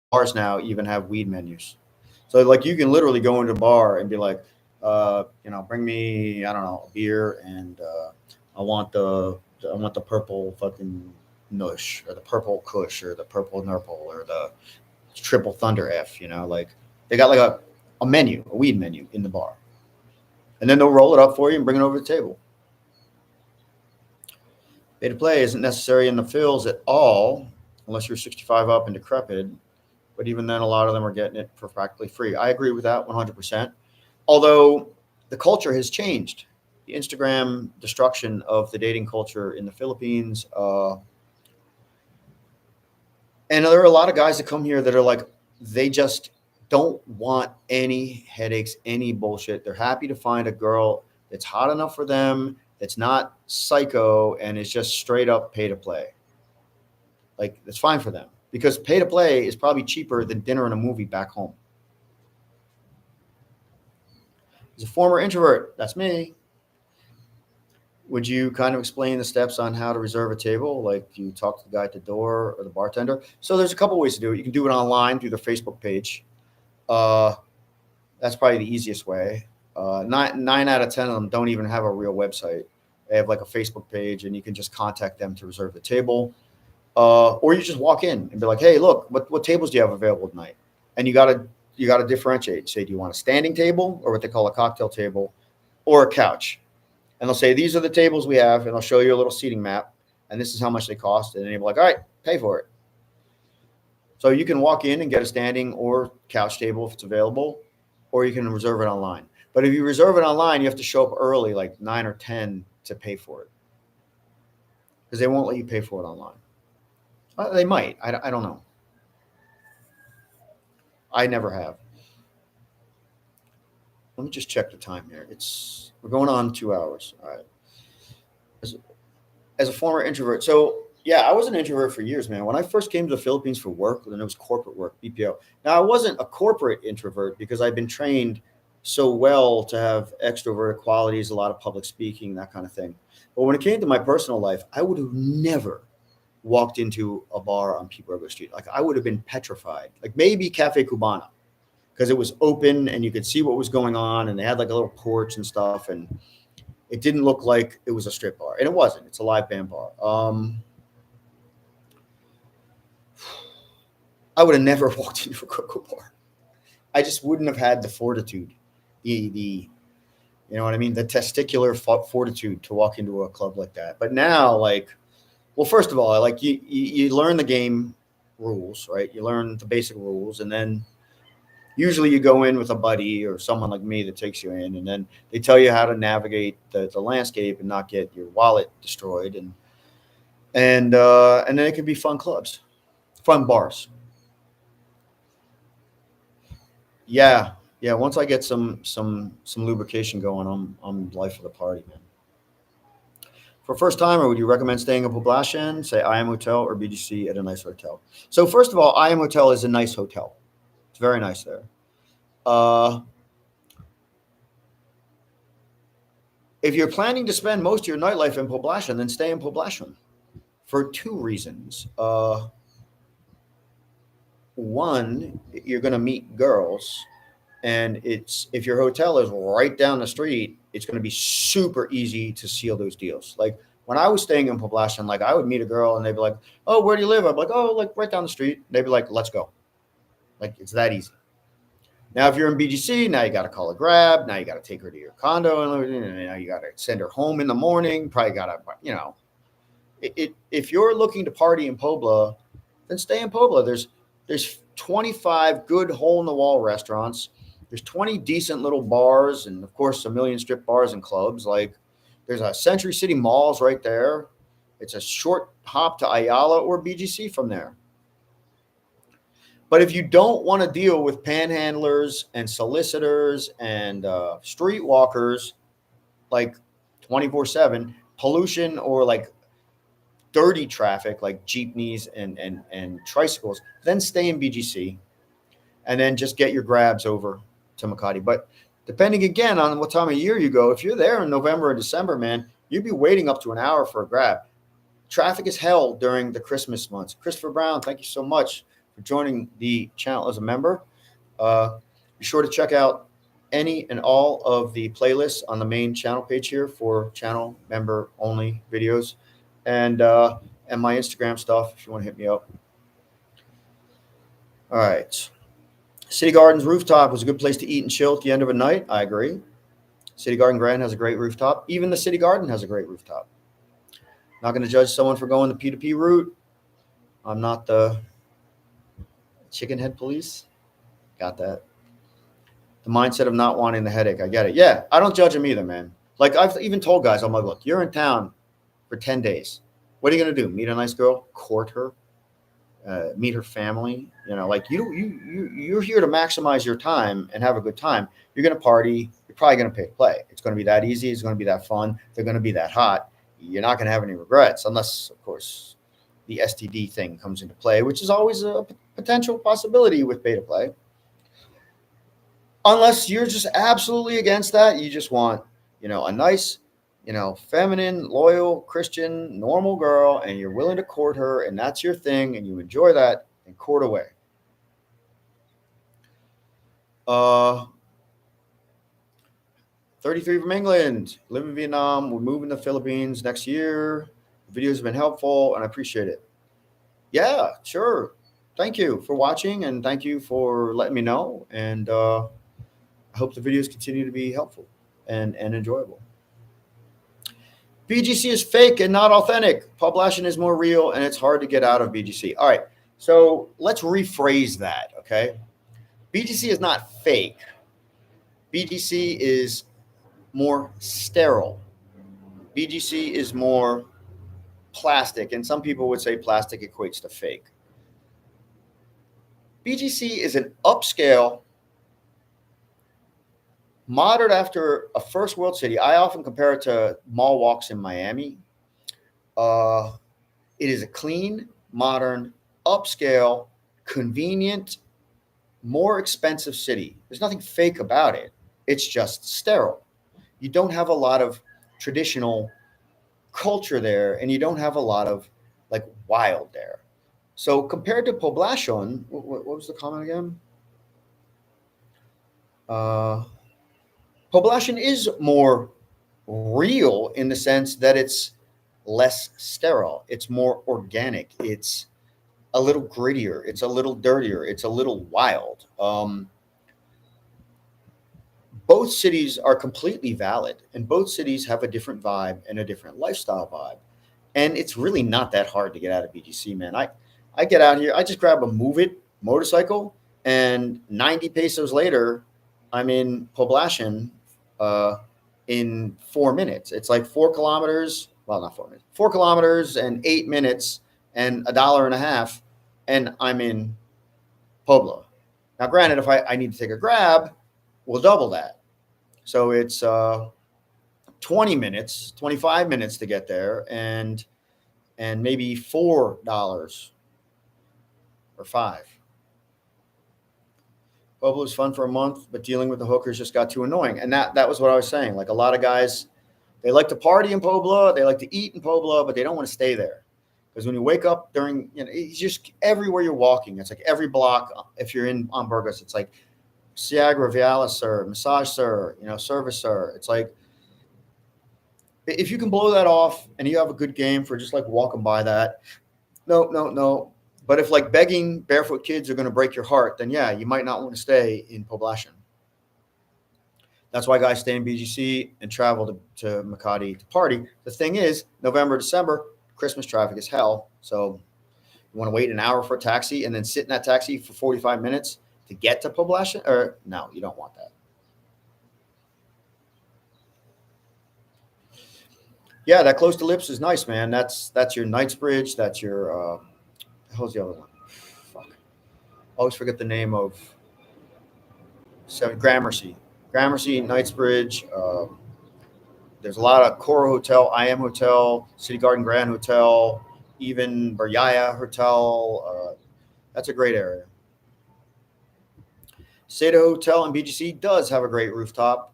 Bars now even have weed menus. So like you can literally go into a bar and be like, bring me, I don't know, a beer, and I want the purple fucking Nush, or the purple Kush, or the purple Nurple, or the triple Thunder F. Like they got like a menu, a weed menu in the bar, and then they'll roll it up for you and bring it over to the table. Pay to play isn't necessary in the fills at all, unless you're 65 up and decrepit. But even then, a lot of them are getting it for practically free. I agree with that 100%. Although the culture has changed. The Instagram destruction of the dating culture in the Philippines. And there are a lot of guys that come here that are like, they just don't want any headaches, any bullshit. They're happy to find a girl that's hot enough for them, that's not psycho, and is just straight up pay to play. Like, it's fine for them, because pay to play is probably cheaper than dinner and a movie back home. As a former introvert, that's me. Would you kind of explain the steps on how to reserve a table? Like, you talk to the guy at the door or the bartender? So there's a couple ways to do it. You can do it online through their Facebook page. That's probably the easiest way. Nine out of 10 of them don't even have a real website. They have like a Facebook page, and you can just contact them to reserve the table. Or you just walk in and be like, hey, look, what tables do you have available tonight? And you gotta differentiate. Say, do you want a standing table, or what they call a cocktail table, or a couch? And they'll say, these are the tables we have, and they'll show you a little seating map, and this is how much they cost. And then you'll be like, all right, pay for it. So you can walk in and get a standing or couch table if it's available, or you can reserve it online. But if you reserve it online, you have to show up early, like 9 or 10, to pay for it, because they won't let you pay for it online. They might. I don't know. I never have. Let me just check the time here. We're going on 2 hours. All right. As a former introvert, so yeah, I was an introvert for years, man. When I first came to the Philippines for work, then it was corporate work, BPO. Now, I wasn't a corporate introvert because I'd been trained so well to have extroverted qualities, a lot of public speaking, that kind of thing. But when it came to my personal life, I would have never walked into a bar on Burgos Street. Like, I would have been petrified. Like, maybe Cafe Cubana, because it was open and you could see what was going on, and they had like a little porch and stuff, and it didn't look like it was a strip bar, and it wasn't. It's a live band bar. I would have never walked into a cocoa bar. I just wouldn't have had the fortitude, the you know what I mean, the testicular fortitude to walk into a club like that. But now, like, well, first of all, I like you learn the game rules, right? You learn the basic rules, and then usually you go in with a buddy or someone like me that takes you in, and then they tell you how to navigate the landscape and not get your wallet destroyed, and then it can be fun clubs, fun bars. Yeah. Once I get some lubrication going, I'm life of the party, man. For first timer, would you recommend staying in Poblacion, say IM Hotel, or BGC at a nice hotel? So first of all, IM Hotel is a nice hotel. It's very nice there. If you're planning to spend most of your nightlife in Poblacion, then stay in Poblacion for two reasons. One, you're going to meet girls, and if your hotel is right down the street, it's going to be super easy to seal those deals. Like when I was staying in Poblacion, like I would meet a girl and they'd be like, "Oh, where do you live?" I'm like, "Oh, like right down the street." They'd be like, "Let's go." Like it's that easy. Now, if you're in BGC, now you got to call a Grab. Now you got to take her to your condo, and now you got to send her home in the morning. Probably got to, if you're looking to party in Pobla, then stay in Pobla. There's 25 good hole in the wall restaurants. There's 20 decent little bars, and of course a million strip bars and clubs. Like there's a Century City Malls right there. It's a short hop to Ayala or BGC from there. But if you don't want to deal with panhandlers and solicitors and streetwalkers like 24/7, pollution or like dirty traffic like jeepneys and tricycles, then stay in BGC and then just get your grabs over to Makati. But depending again on what time of year you go, if you're there in November or December, man, you'd be waiting up to an hour for a grab. Traffic is hell during the Christmas months. Christopher Brown, thank you so much for joining the channel as a member. Be sure to check out any and all of the playlists on the main channel page here for channel member only videos, and my Instagram stuff if you want to hit me up. All right. City Gardens rooftop was a good place to eat and chill at the end of a night. I agree. City Garden Grand has a great rooftop. Even the City Garden has a great rooftop. Not going to judge someone for going the P2P route. I'm not the chicken head police. Got that. The mindset of not wanting the headache. I get it. Yeah, I don't judge them either, man. Like I've even told guys, I'm like, look, you're in town for 10 days. What are you going to do? Meet a nice girl? Court her? Meet her family? Like you're here to maximize your time and have a good time. You're going to party. You're probably going to pay to play. It's going to be that easy. It's going to be that fun. They're going to be that hot. You're not going to have any regrets unless, of course, the STD thing comes into play, which is always a potential possibility with pay to play. Unless you're just absolutely against that, you just want, a nice, feminine, loyal, Christian, normal girl, and you're willing to court her, and that's your thing, and you enjoy that, and court away. 33 from England, live in Vietnam. We're moving to the Philippines next year. The videos have been helpful, and I appreciate it. Yeah, sure. Thank you for watching, and thank you for letting me know. And I hope the videos continue to be helpful and enjoyable. BGC is fake and not authentic. Poblacion is more real, and it's hard to get out of BGC. All right, so let's rephrase that, okay? BGC is not fake. BGC is more sterile. BGC is more plastic, and some people would say plastic equates to fake. BGC is an upscale, modeled after a first world city. I often compare it to mall walks in Miami. It is a clean, modern, upscale, convenient, more expensive city. There's nothing fake about it. It's just sterile. You don't have a lot of traditional culture there, and you don't have a lot of like wild there. So compared to Poblacion, what was the comment again? Poblacion is more real in the sense that it's less sterile. It's more organic. It's a little grittier. It's a little dirtier. It's a little wild. Both cities are completely valid, and both cities have a different vibe and a different lifestyle vibe. And it's really not that hard to get out of BGC, man. I get out here, I just grab a Move It motorcycle, and 90 pesos later, I'm in Poblacion in 4 minutes. It's like 4 kilometers. Well, not 4 minutes. 4 kilometers and 8 minutes and $1.50, and I'm in Pobla. Now, granted, if I need to take a Grab, we'll double that. So it's 20 minutes, 25 minutes to get there, and maybe $4 or $5. Pobla was fun for a month, but dealing with the hookers just got too annoying. And that was what I was saying. Like a lot of guys, they like to party in Pobla, they like to eat in Pobla, but they don't want to stay there. Because when you wake up during, it's just everywhere you're walking. It's like every block. If you're on Burgos, it's like Siagra, Viala, sir, massage, sir, service, sir. It's like If you can blow that off and you have a good game for just like walking by that, no. But if like begging barefoot kids are going to break your heart, then yeah, you might not want to stay in Poblacion. That's why guys stay in BGC and travel to Makati to party. The thing is, November, December, Christmas traffic is hell. So you want to wait an hour for a taxi and then sit in that taxi for 45 minutes to get to Poblacion? Or no, you don't want that. Yeah, that close to Lips is nice, man. That's your Knightsbridge. That's your how's the other one? Fuck. Always forget the name of Gramercy. Gramercy, Knightsbridge. There's a lot of Coro Hotel, IM Hotel, City Garden Grand Hotel, even Berjaya Hotel. That's a great area. Seda Hotel in BGC does have a great rooftop.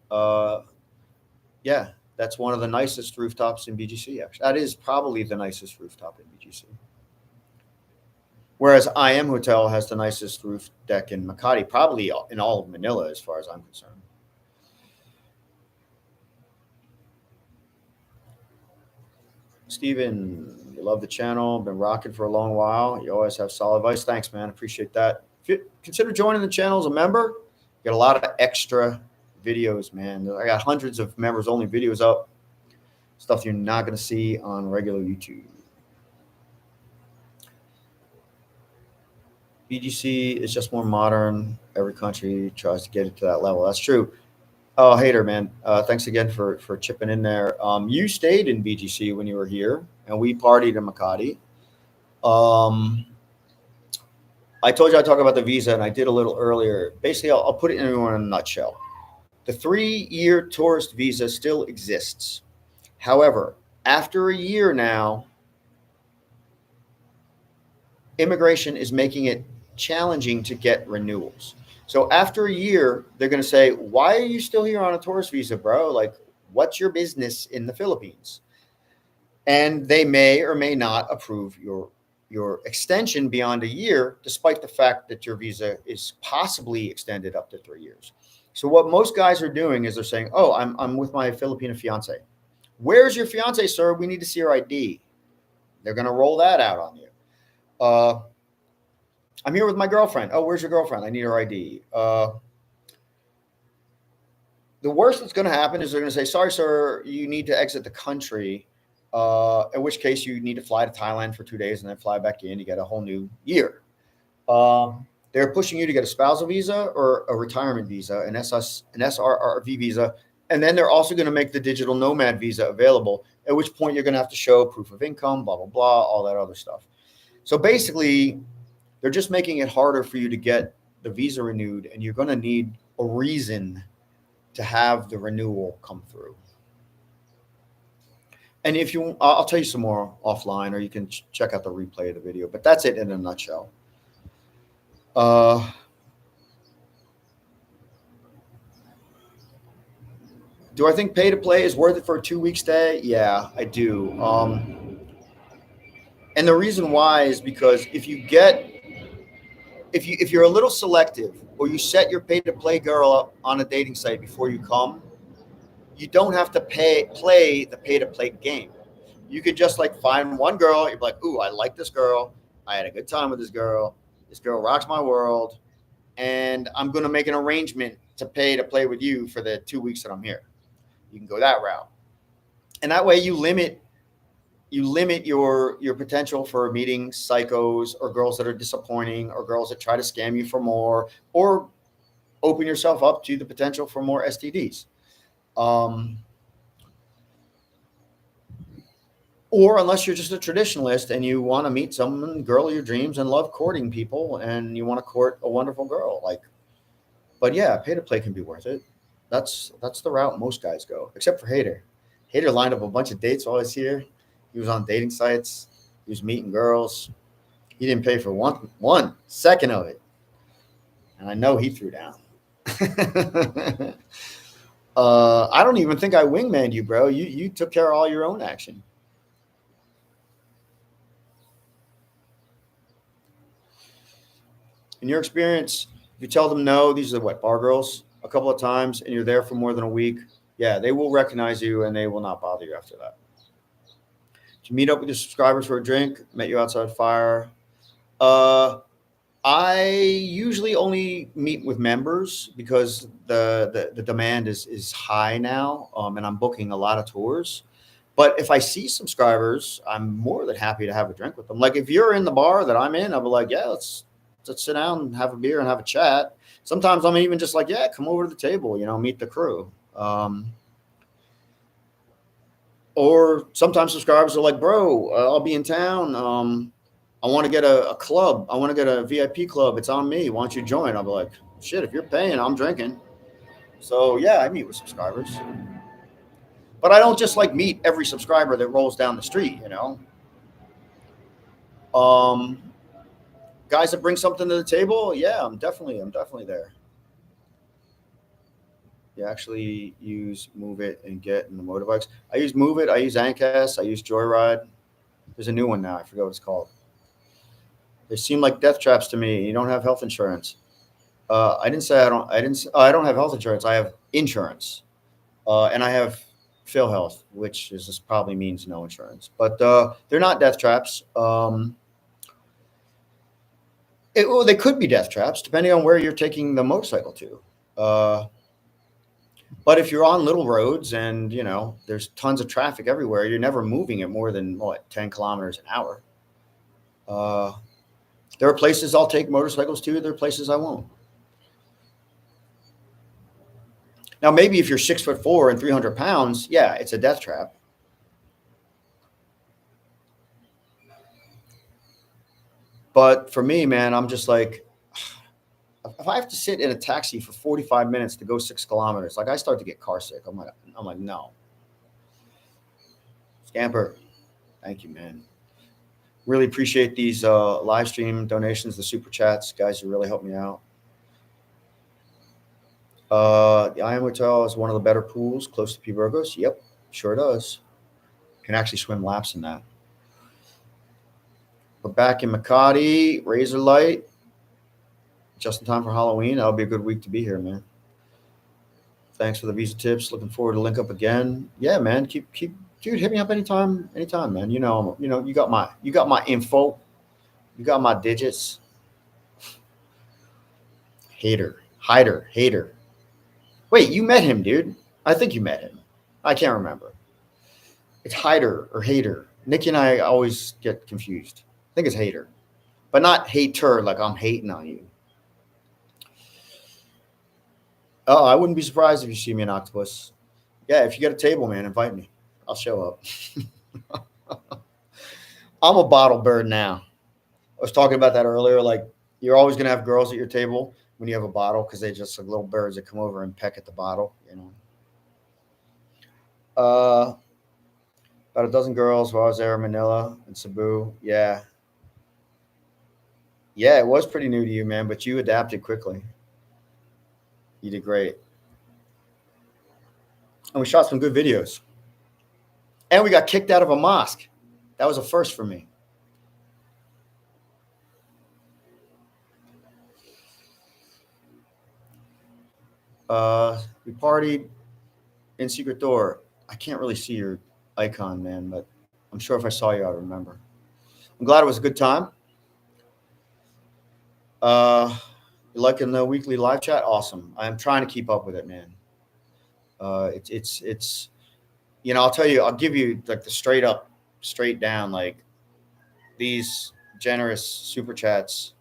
Yeah, that's one of the nicest rooftops in BGC, actually. That is probably the nicest rooftop in BGC. Whereas IM Hotel has the nicest roof deck in Makati, probably in all of Manila, as far as I'm concerned. Steven, you love the channel. Been rocking for a long while. You always have solid advice. Thanks, man. Appreciate that. If you consider joining the channel as a member, you get a lot of extra videos, man. I got hundreds of members only videos up. Stuff you're not going to see on regular YouTube. BGC is just more modern. Every country tries to get it to that level. That's true. Oh, Hater, man. Thanks again for chipping in there. You stayed in BGC when you were here, and we partied in Makati. I told you I'd talk about the visa, and I did a little earlier. Basically, I'll put it in a nutshell. The 3-year tourist visa still exists. However, after a year now, immigration is making it challenging to get renewals. So after a year, they're going to say, why are you still here on a tourist visa, bro? Like, what's your business in the Philippines? And they may or may not approve your extension beyond a year, despite the fact that your visa is possibly extended up to 3 years. So what most guys are doing is they're saying, oh, I'm with my Filipino fiance. Where's your fiance, sir? We need to see your ID. They're going to roll that out on you. I'm here with my girlfriend. Oh, where's your girlfriend? I need her ID. The worst that's going to happen is they're going to say, sorry, sir, you need to exit the country, in which case you need to fly to Thailand for 2 days and then fly back in. You get a whole new year. They're pushing you to get a spousal visa or a retirement visa, an SRRV visa, and then they're also going to make the digital nomad visa available, at which point you're going to have to show proof of income, blah, blah, blah, all that other stuff. So basically, they're just making it harder for you to get the visa renewed, and you're going to need a reason to have the renewal come through. And if you, I'll tell you some more offline, or you can check out the replay of the video, but that's it in a nutshell. Do I think pay to play is worth it for a 2-week stay? Yeah, I do. And the reason why is because if you're a little selective, or you set your pay to play girl up on a dating site before you come, you don't have to play the pay to play game. You could just like find one girl. You're like, ooh, I like this girl. I had a good time with this girl. This girl rocks my world. And I'm going to make an arrangement to pay to play with you for the 2 weeks that I'm here. You can go that route. And that way you limit your potential for meeting psychos or girls that are disappointing or girls that try to scam you for more, or open yourself up to the potential for more STDs. Or unless you're just a traditionalist and you want to meet someone, girl of your dreams, and love courting people, and you want to court a wonderful girl, but yeah, pay to play can be worth it. That's the route most guys go, except for Hater. Hater lined up a bunch of dates while I was here. He was on dating sites. He was meeting girls. He didn't pay for one second of it, and I know he threw down. I don't even think I wingmaned you, bro. You took care of all your own action. In your experience, if you tell them no, these are what, bar girls, a couple of times, and you're there for more than a week, Yeah, they will recognize you and they will not bother you after that. To meet up with your subscribers for a drink, met you outside fire. I usually only meet with members because the demand is high now, and I'm booking a lot of tours. But if I see subscribers, I'm more than happy to have a drink with them. Like if you're in the bar that I'm in, I'll be like, yeah, let's sit down and have a beer and have a chat. Sometimes I'm even just like, yeah, come over to the table, meet the crew. Or sometimes subscribers are like, bro, I'll be in town. I want to get a club. I want to get a VIP club. It's on me. Why don't you join? I'll be like, shit, if you're paying, I'm drinking. So yeah, I meet with subscribers. But I don't just like meet every subscriber that rolls down the street. Um, Guys that bring something to the table, yeah, I'm definitely there. You actually use Move It and Get in the motorbikes. I use Move It, I use Ancast, I use Joyride. There's a new one now. I forget what it's called. They seem like death traps to me. You don't have health insurance. I didn't say I don't. I didn't. I don't have health insurance. I have insurance, and I have Phil Health, which is probably means no insurance. But they're not death traps. Well, they could be death traps depending on where you're taking the motorcycle to. But if you're on little roads and there's tons of traffic everywhere, you're never moving at more than 10 kilometers an hour. There are places I'll take motorcycles to. There are places I won't. Now, maybe if you're 6'4" and 300 pounds, yeah, it's a death trap. But for me, man, I'm just like, if I have to sit in a taxi for 45 minutes to go 6 kilometers, like I start to get car sick. I'm like, no. Scamper, thank you, man. Really appreciate these live stream donations, the super chats, guys. You really helped me out. The Iron Hotel is one of the better pools close to P. Burgos. Yep, sure does. You can actually swim laps in that. We're back in Makati, Razor Light. Just in time for Halloween. That'll be a good week to be here, man. Thanks for the visa tips. Looking forward to link up again. Yeah, man. Keep dude, hit me up anytime, man. You got my info. You got my digits. Hater. Wait, you met him, dude. I think you met him. I can't remember. It's Hider or Hater. Nikki and I always get confused. I think it's Hater. But not hater, like I'm hating on you. Oh, I wouldn't be surprised if you see me in Octopus. Yeah, if you get a table, man, invite me. I'll show up. I'm a bottle bird now. I was talking about that earlier. Like, you're always going to have girls at your table when you have a bottle because they're just like little birds that come over and peck at the bottle, About a dozen girls while I was there in Manila and Cebu. Yeah. Yeah, it was pretty new to you, man, but you adapted quickly. You did great. And we shot some good videos. And we got kicked out of a mosque. That was a first for me. We partied in Secret Door. I can't really see your icon, man, but I'm sure if I saw you, I'd remember. I'm glad it was a good time. Liking the weekly live chat? Awesome. I'm trying to keep up with it, man. It's I'll tell you, I'll give you like the straight down, like these generous super chats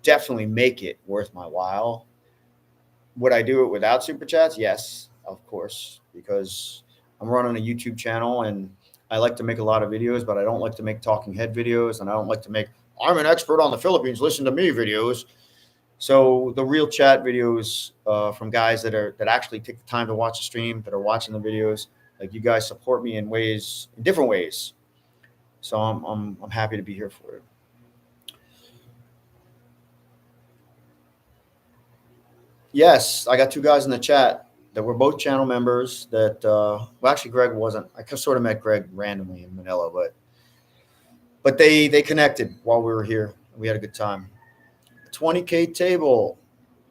definitely make it worth my while. Would I do it without super chats? Yes, of course, because I'm running a YouTube channel and I like to make a lot of videos, but I don't like to make talking head videos, and I don't like to make I'm an expert on the Philippines, listen to me videos. So the real chat videos from guys that actually take the time to watch the stream, that are watching the videos, like you guys support me in different ways. So I'm happy to be here for it. Yes, I got 2 guys in the chat that were both channel members that, well, actually Greg wasn't. I sort of met Greg randomly in Manila, but they connected while we were here. We had a good time. 20K table,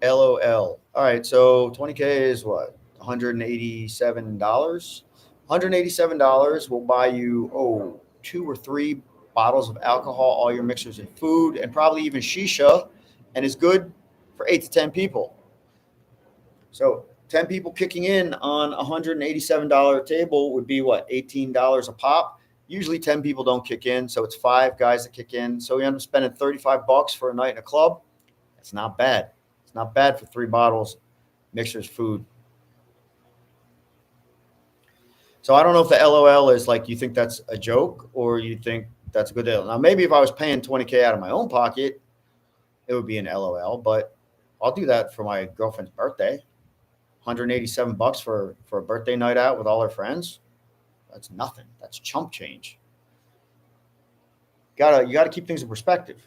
LOL. All right, so 20K is what? $187. $187 will buy you 2 or 3 bottles of alcohol, all your mixers and food, and probably even shisha, and is good for 8 to 10 people. So 10 people kicking in on $187 table would be what, $18 a pop. Usually 10 people don't kick in, so it's 5 guys that kick in. So we end up spending $35 for a night in a club. It's not bad. It's not bad for 3 bottles, mixers, food. So I don't know if the LOL is like, you think that's a joke or you think that's a good deal. Now, maybe if I was paying $20K out of my own pocket, it would be an LOL, but I'll do that for my girlfriend's birthday. $187 for a birthday night out with all her friends. That's nothing. That's chump change. You gotta keep things in perspective.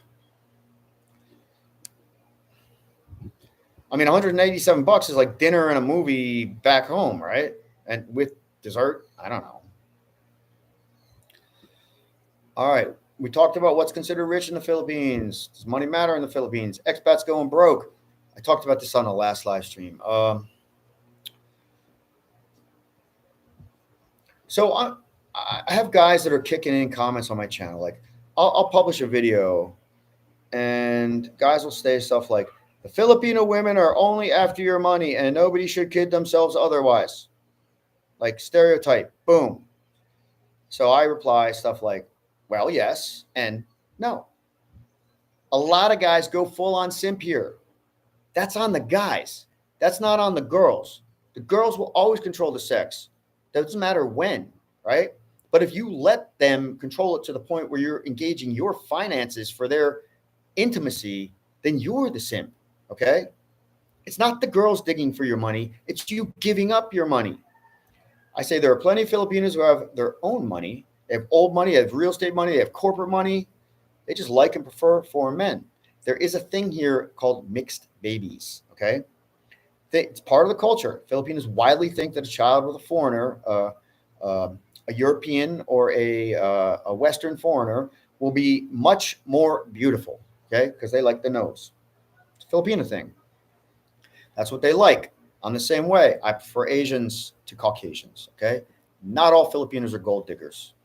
I mean, $187 is like dinner and a movie back home, right? And with dessert, I don't know. All right. We talked about what's considered rich in the Philippines. Does money matter in the Philippines? Expats going broke. I talked about this on the last live stream. So I have guys that are kicking in comments on my channel. Like I'll publish a video and guys will say stuff like, the Filipino women are only after your money and nobody should kid themselves otherwise. Like stereotype, boom. So I reply stuff like, well, yes, and no. A lot of guys go full on simp here. That's on the guys. That's not on the girls. The girls will always control the sex. Doesn't matter when, right? But if you let them control it to the point where you're engaging your finances for their intimacy, then you're the simp, okay? It's not the girls digging for your money. It's you giving up your money. I say there are plenty of Filipinos who have their own money. They have old money, they have real estate money, they have corporate money. They just like and prefer foreign men. There is a thing here called mixed babies, okay? It's part of the culture. Filipinos widely think that a child with a foreigner, a European or a Western foreigner, will be much more beautiful, okay? Because they like the nose. It's a Filipino thing. That's what they like. I'm the same way. I prefer Asians to Caucasians, okay? Not all Filipinos are gold diggers.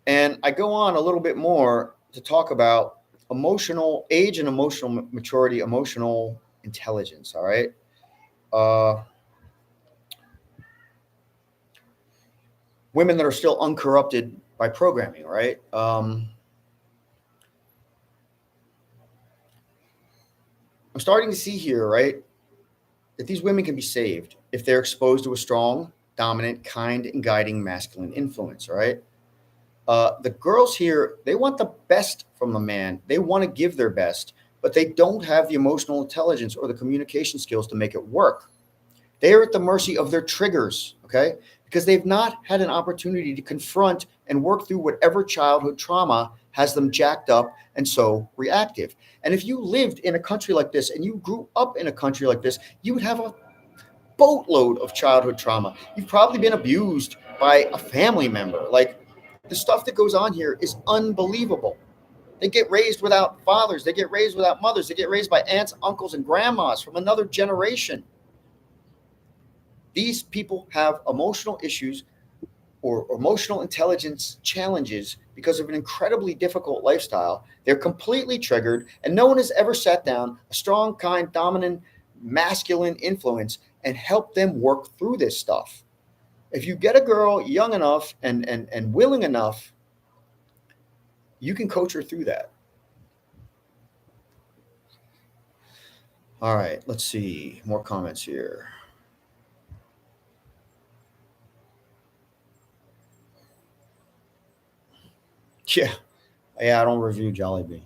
And I go on a little bit more to talk about emotional age and emotional maturity, emotional intelligence, all right? Women that are still uncorrupted by programming, right? I'm starting to see here, right, that these women can be saved if they're exposed to a strong, dominant, kind, and guiding masculine influence, right? The girls here, they want the best from the man. They want to give their best, but they don't have the emotional intelligence or the communication skills to make it work. They are at the mercy of their triggers, okay? Because they've not had an opportunity to confront and work through whatever childhood trauma has them jacked up and so reactive. And if you lived in a country like this and you grew up in a country like this, you would have a boatload of childhood trauma. You've probably been abused by a family member. Like, the stuff that goes on here is unbelievable. They get raised without fathers. They get raised without mothers. They get raised by aunts, uncles, and grandmas from another generation. These people have emotional issues or emotional intelligence challenges because of an incredibly difficult lifestyle. They're completely triggered, and no one has ever sat down, a strong, kind, dominant, masculine influence, and helped them work through this stuff. If you get a girl young enough and willing enough, you can coach her through that. All right, let's see. More comments here. Yeah, I don't review Jollibee.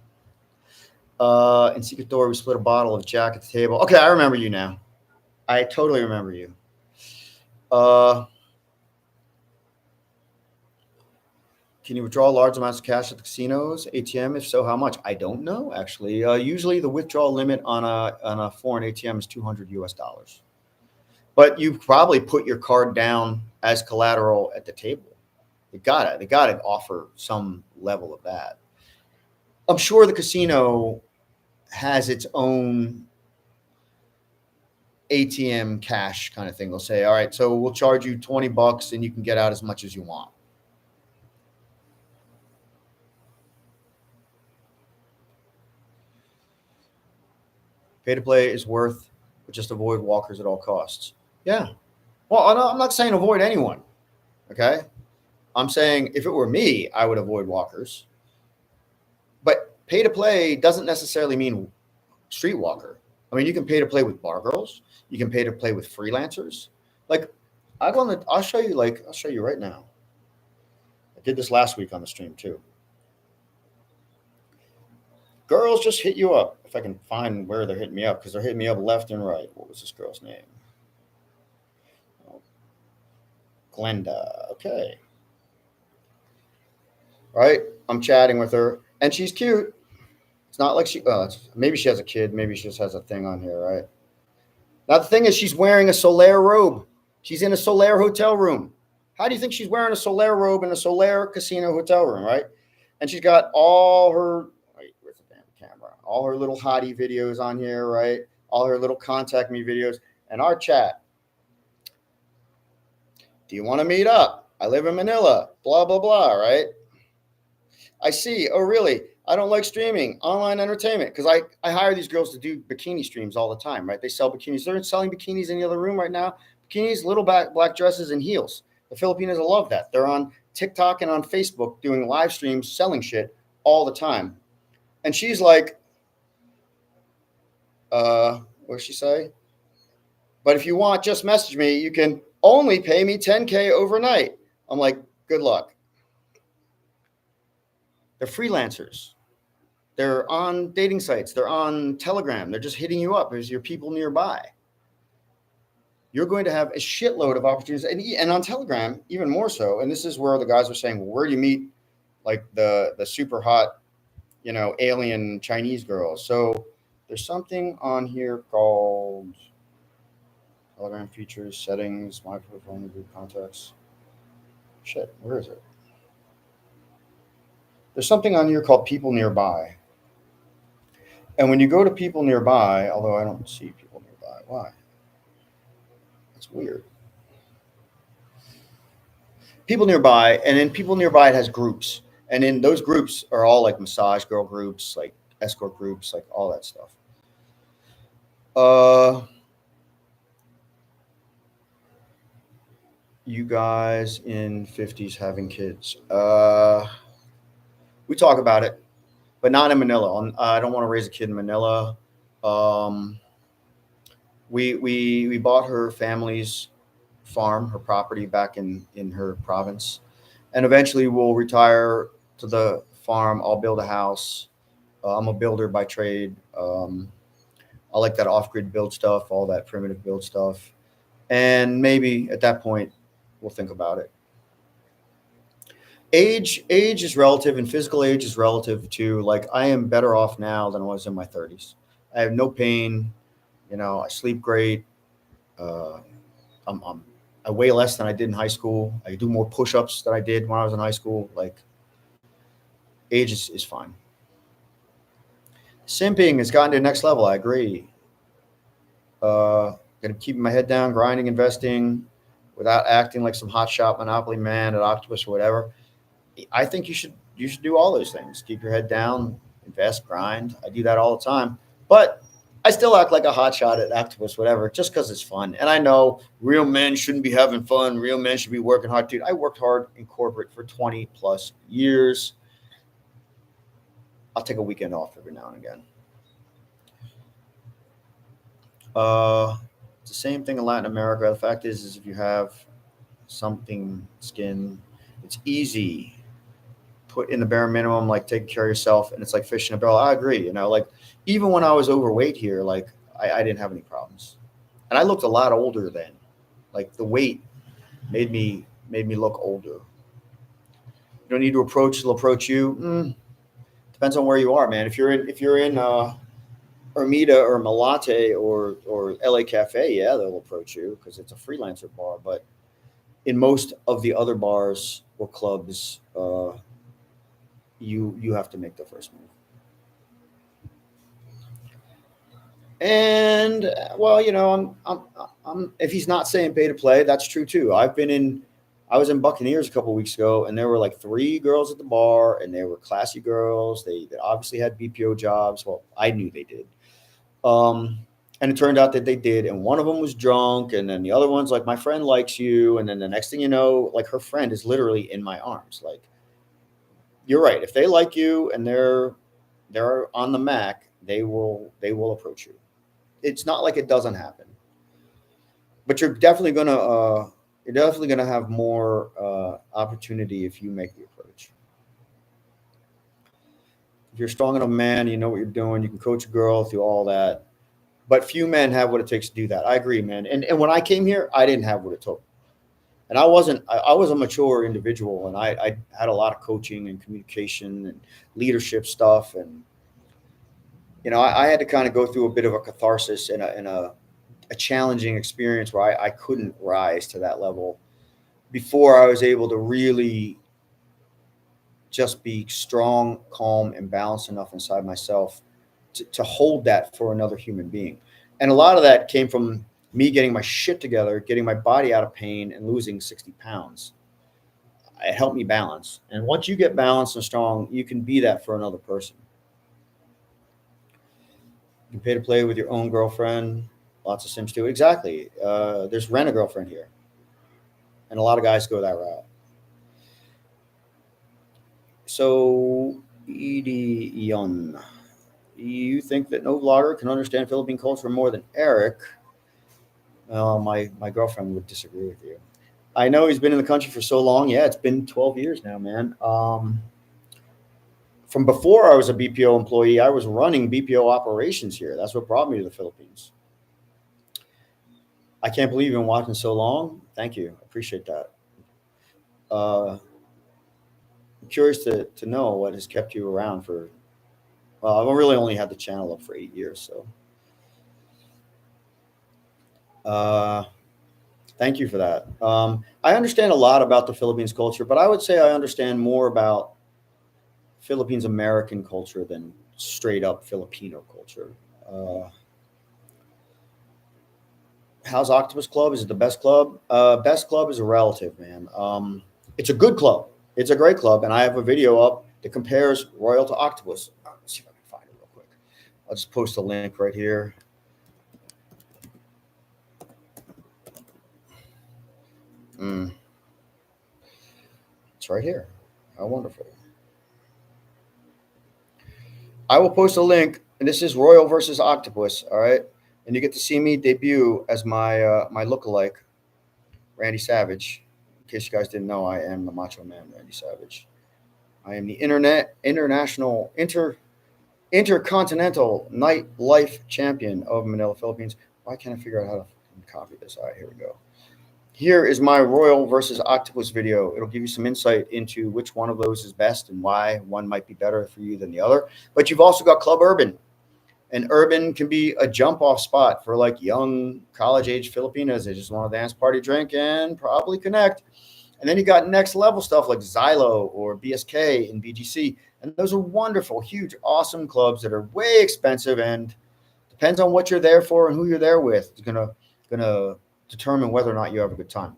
In Secret Door, we split a bottle of Jack at the table. Okay, I remember you now. I totally remember you. Can you withdraw large amounts of cash at the casinos, ATM? If so, how much? I don't know, actually. Usually the withdrawal limit on a foreign ATM is $200 US. But you probably put your card down as collateral at the table. They gotta offer some level of that. I'm sure the casino has its own ATM cash kind of thing. They'll say, all right, so we'll charge you $20 and you can get out as much as you want. Pay to play is worth, but just avoid walkers at all costs. Yeah. Well, I'm not saying avoid anyone. Okay. I'm saying if it were me, I would avoid walkers. But pay to play doesn't necessarily mean streetwalker. I mean, you can pay to play with bargirls. You can pay to play with freelancers. Like, I'll show you. I'll show you right now. I did this last week on the stream too. Girls just hit you up. If I can find where they're hitting me up, because they're hitting me up left and right. What was this girl's name? Oh, Glenda. Okay. Right. I'm chatting with her, and she's cute. It's not like maybe she has a kid. Maybe she just has a thing on here, right? Now, the thing is, she's wearing a Solaire robe. She's in a Solaire hotel room. How do you think she's wearing a Solaire robe in a Solaire casino hotel room, right? And she's got all her, where's the damn camera? All her little hottie videos on here, right? All her little contact me videos and our chat. Do you want to meet up? I live in Manila, blah, blah, blah, right? I see. Oh, really? I don't like streaming, online entertainment, because I hire these girls to do bikini streams all the time, right? They sell bikinis. They're selling bikinis in the other room right now. Bikinis, little black dresses, and heels. The Filipinos love that. They're on TikTok and on Facebook doing live streams, selling shit all the time. And she's like, what'd she say? But if you want, just message me. You can only pay me $10K overnight. I'm like, good luck. They're freelancers. They're on dating sites. They're on Telegram. They're just hitting you up as your people nearby. You're going to have a shitload of opportunities. And on Telegram, even more so. And this is where the guys are saying, well, where do you meet like the super hot, alien Chinese girls? So there's something on here called Telegram features, settings, my profile, group contacts. Shit, where is it? There's something on here called people nearby. And when you go to people nearby, although I don't see people nearby, why? That's weird. People nearby, and in people nearby, it has groups. And in those groups are all like massage girl groups, like escort groups, like all that stuff. You guys in 50s having kids. We talk about it, but not in Manila. I don't want to raise a kid in Manila. We bought her family's farm, her property back in her province, and eventually we'll retire to the farm. I'll build a house. I'm a builder by trade. I like that off-grid build stuff, all that primitive build stuff, and maybe at that point we'll think about it. Age is relative, and physical age is relative to, like, I am better off now than I was in my 30s. I have no pain. I sleep great. I weigh less than I did in high school. I do more push-ups than I did when I was in high school. Like, age is fine. Simping has gotten to the next level. I agree. Gonna keep my head down, grinding, investing, without acting like some hotshot monopoly man at Octopus or whatever. I think you should do all those things. Keep your head down, invest, grind. I do that all the time, but I still act like a hotshot at Octopus, whatever, just because it's fun. And I know real men shouldn't be having fun. Real men should be working hard. Dude, I worked hard in corporate for 20 plus years. I'll take a weekend off every now and again. It's the same thing in Latin America. The fact is if you have something skin, it's easy. Put in the bare minimum, like taking care of yourself, and it's like fishing a barrel. I agree. Like even when I was overweight here, like I didn't have any problems, and I looked a lot older then. Like the weight made me look older. You don't need to approach; they'll approach you. Depends on where you are, man. If you're in Ermita or Malate or LA Cafe, yeah, they'll approach you because it's a freelancer bar. But in most of the other bars or clubs, you have to make the first move. And well, you know, I'm if he's not saying pay to play, that's true too. I was in Buccaneers a couple weeks ago, and there were like three girls at the bar, and they were classy girls. They obviously had BPO jobs. Well, I knew they did. Um, and it turned out that they did. And one of them was drunk, and then the other one's like, my friend likes you. And then the next thing you know, like her friend is literally in my arms. Like, you're right. If they like you and they're on the Mac, they will approach you. It's not like it doesn't happen, but you're definitely gonna have more opportunity if you make the approach. If you're strong enough man, you know what you're doing. You can coach a girl through all that. But few men have what it takes to do that. I agree, man. And when I came here, I didn't have what it took. And I was a mature individual, and I had a lot of coaching and communication and leadership stuff. And, you know, I had to kind of go through a bit of a catharsis and a challenging experience where I couldn't rise to that level before I was able to really just be strong, calm, and balanced enough inside myself to hold that for another human being. And a lot of that came from me getting my shit together, getting my body out of pain, and losing 60 pounds. It helped me balance. And once you get balanced and strong, you can be that for another person. You can pay to play with your own girlfriend. Lots of Sims too. Exactly. There's rent a girlfriend here. And a lot of guys go that route. So, Edion, you think that no vlogger can understand Philippine culture more than Eric? Well, my girlfriend would disagree with you. I know he's been in the country for so long. Yeah, it's been 12 years now, man. From before I was a BPO employee, I was running BPO operations here. That's what brought me to the Philippines. I can't believe you've been watching so long. Thank you. I appreciate that. I'm curious to know what has kept you around for, well, I've really only had the channel up for 8 years. So thank you for that. I understand a lot about the Philippines culture, but I would say I understand more about Philippines American culture than straight up Filipino culture. How's Octopus Club? Is it the best club? Best club is a relative, man. It's a good club. It's a great club, and I have a video up that compares Royal to Octopus. Let's see if I can find it real quick. I'll just post a link right here. It's right here. How wonderful. I will post a link, and this is Royal versus Octopus, all right? And you get to see me debut as my lookalike, Randy Savage. In case you guys didn't know, I am the Macho Man, Randy Savage. I am the intercontinental nightlife champion of Manila, Philippines. Why can't I figure out how to copy this? All right, here we go. Here is my Royal versus Octopus video. It'll give you some insight into which one of those is best and why one might be better for you than the other. But you've also got Club Urban. And Urban can be a jump-off spot for like young college-age Filipinas. They just want to dance, party, drink, and probably connect. And then you got next level stuff like Xylo or BSK and BGC. And those are wonderful, huge, awesome clubs that are way expensive, and depends on what you're there for and who you're there with. It's gonna determine whether or not you have a good time.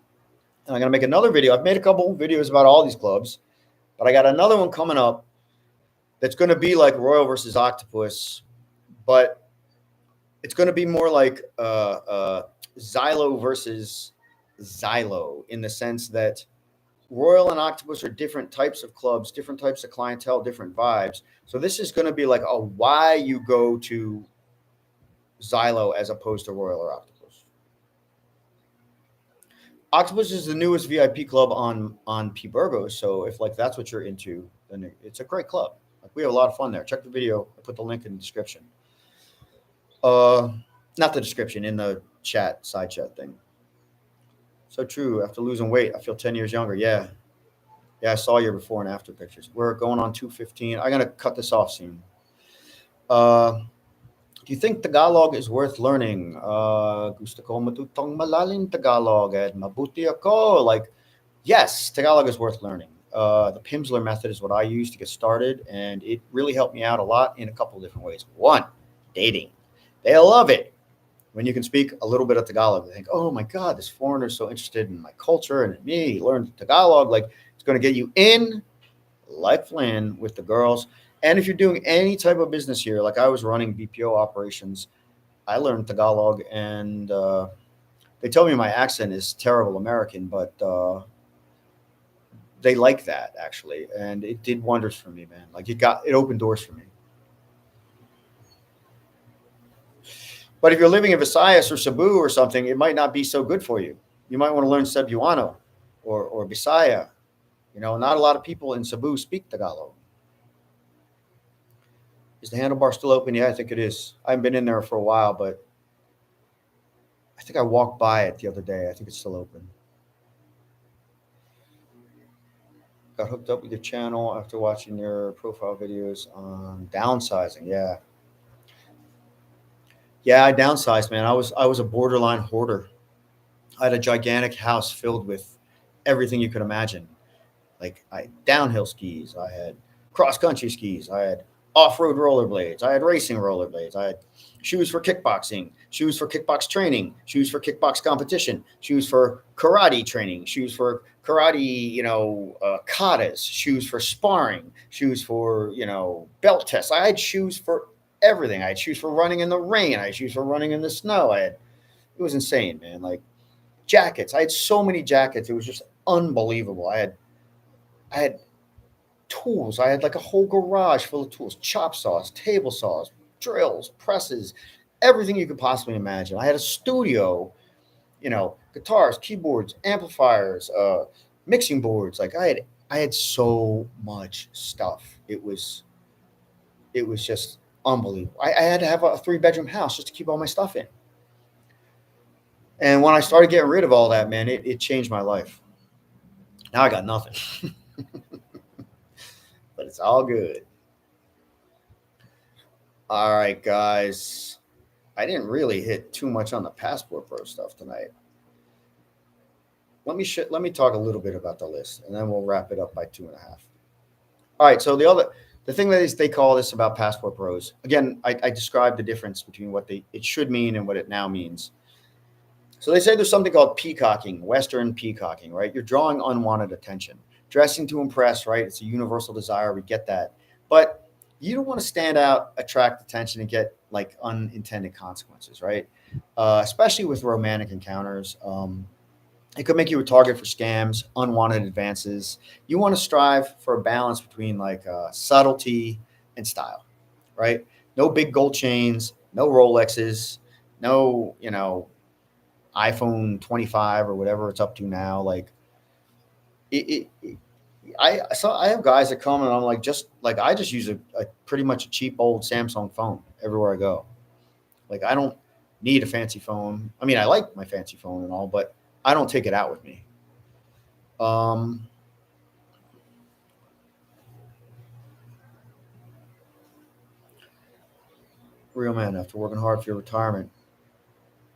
And I'm gonna make another video. I've made a couple videos about all these clubs, but I got another one coming up that's gonna be like Royal versus Octopus, but it's gonna be more like Xylo versus Xylo, in the sense that Royal and Octopus are different types of clubs, different types of clientele, different vibes. So this is going to be like a why you go to Xylo as opposed to Royal or Octopus. Octopus is the newest VIP club on Burgos. So if like that's what you're into, then it's a great club. Like, we have a lot of fun there. Check the video. I put the link in the description. Not the description, in the chat, side chat thing. So true. After losing weight, I feel 10 years younger. Yeah. Yeah, I saw your before and after pictures. We're going on 2:15. I'm going to cut this off soon. Do you think Tagalog is worth learning? Gusto ko matutong malalim Tagalog at mabuti ako. Like, yes, Tagalog is worth learning. The Pimsleur method is what I use to get started, and it really helped me out a lot in a couple of different ways. One, dating. They love it when you can speak a little bit of Tagalog. They think, oh my God, this foreigner is so interested in my culture and me. He learned Tagalog. Like, it's going to get you in like Flynn with the girls. And if you're doing any type of business here, like I was running BPO operations, I learned Tagalog, and they tell me my accent is terrible American, but they like that actually, and it did wonders for me, man. Like it opened doors for me. But if you're living in Visayas or Cebu or something, it might not be so good for you. You might want to learn Cebuano or Bisaya. Not a lot of people in Cebu speak Tagalog. Is the handlebar still open? Yeah, I think it is. I haven't been in there for a while, but I think I walked by it the other day. I think it's still open. Got hooked up with your channel after watching your profile videos on downsizing. Yeah. Yeah, I downsized, man. I was a borderline hoarder. I had a gigantic house filled with everything you could imagine. Like I had downhill skis, I had cross country skis, I had off-road rollerblades, I had racing rollerblades, I had shoes for kickboxing, shoes for kickbox training, shoes for kickbox competition, shoes for karate training, shoes for karate, katas, shoes for sparring, shoes for belt tests. I had shoes for everything. I had shoes for running in the rain. I had shoes for running in the snow. It was insane, man. Like jackets. I had so many jackets. It was just unbelievable. I had tools. I had like a whole garage full of tools, chop saws, table saws, drills, presses, everything you could possibly imagine. I had a studio, guitars, keyboards, amplifiers, mixing boards. Like I had so much stuff. It was just unbelievable. I had to have a 3-bedroom house just to keep all my stuff in. And when I started getting rid of all that, man, it changed my life. Now I got nothing. But it's all good. All right, guys. I didn't really hit too much on the Passport Pro stuff tonight. Let me talk a little bit about the list, and then we'll wrap it up by 2.5. All right. So the thing that they call this about Passport Pros, again, I described the difference between what it should mean and what it now means. So they say there's something called peacocking, Western peacocking, right? You're drawing unwanted attention, dressing to impress, right? It's a universal desire. We get that. But you don't want to stand out, attract attention, and get like unintended consequences, right? Especially with romantic encounters. It could make you a target for scams, unwanted advances. You want to strive for a balance between like subtlety and style, right? No big gold chains, no Rolexes, no, iPhone 25 or whatever it's up to now. Like I have guys that come and I'm like, I just use a pretty much a cheap old Samsung phone everywhere I go. Like I don't need a fancy phone. I mean, I like my fancy phone and all, but I don't take it out with me. Real man, after working hard for your retirement,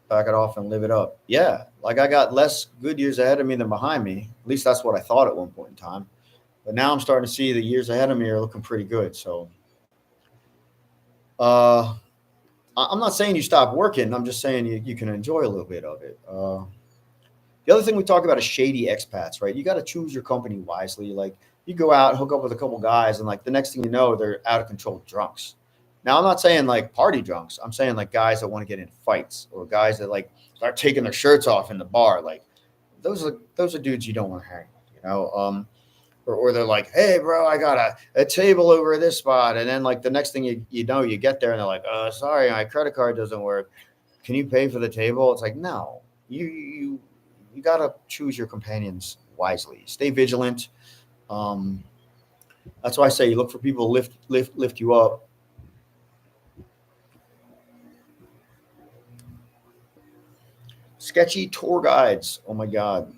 back it off and live it up. Yeah, like I got less good years ahead of me than behind me. At least that's what I thought at one point in time. But now I'm starting to see the years ahead of me are looking pretty good. So I'm not saying you stop working. I'm just saying you can enjoy a little bit of it. The other thing we talk about is shady expats, right? You got to choose your company wisely. Like you go out, hook up with a couple guys, and like the next thing you know, they're out of control drunks. Now I'm not saying like party drunks. I'm saying like guys that want to get in fights or guys that like start taking their shirts off in the bar. Like those are dudes you don't want to hang with, or they're like, hey, bro, I got a table over at this spot. And then like the next thing you know, you get there and they're like, sorry, my credit card doesn't work. Can you pay for the table? It's like, no, you got to choose your companions wisely. Stay vigilant. That's why I say you look for people to lift you up. Sketchy tour guides. Oh my God.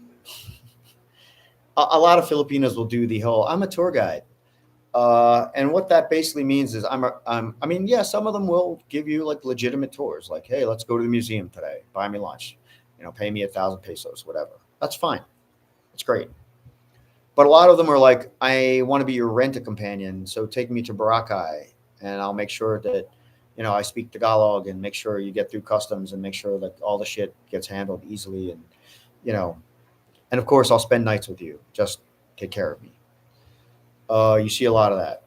A lot of Filipinos will do the whole, I'm a tour guide. And what that basically means is yeah, some of them will give you like legitimate tours. Like, hey, let's go to the museum today. Buy me lunch, pay me 1,000 pesos, whatever. That's fine. It's great. But a lot of them are like, I want to be your rent-a-companion. So take me to Boracay and I'll make sure that, I speak Tagalog and make sure you get through customs and make sure that all the shit gets handled easily. And, you know, and of course I'll spend nights with you. Just take care of me. You see a lot of that.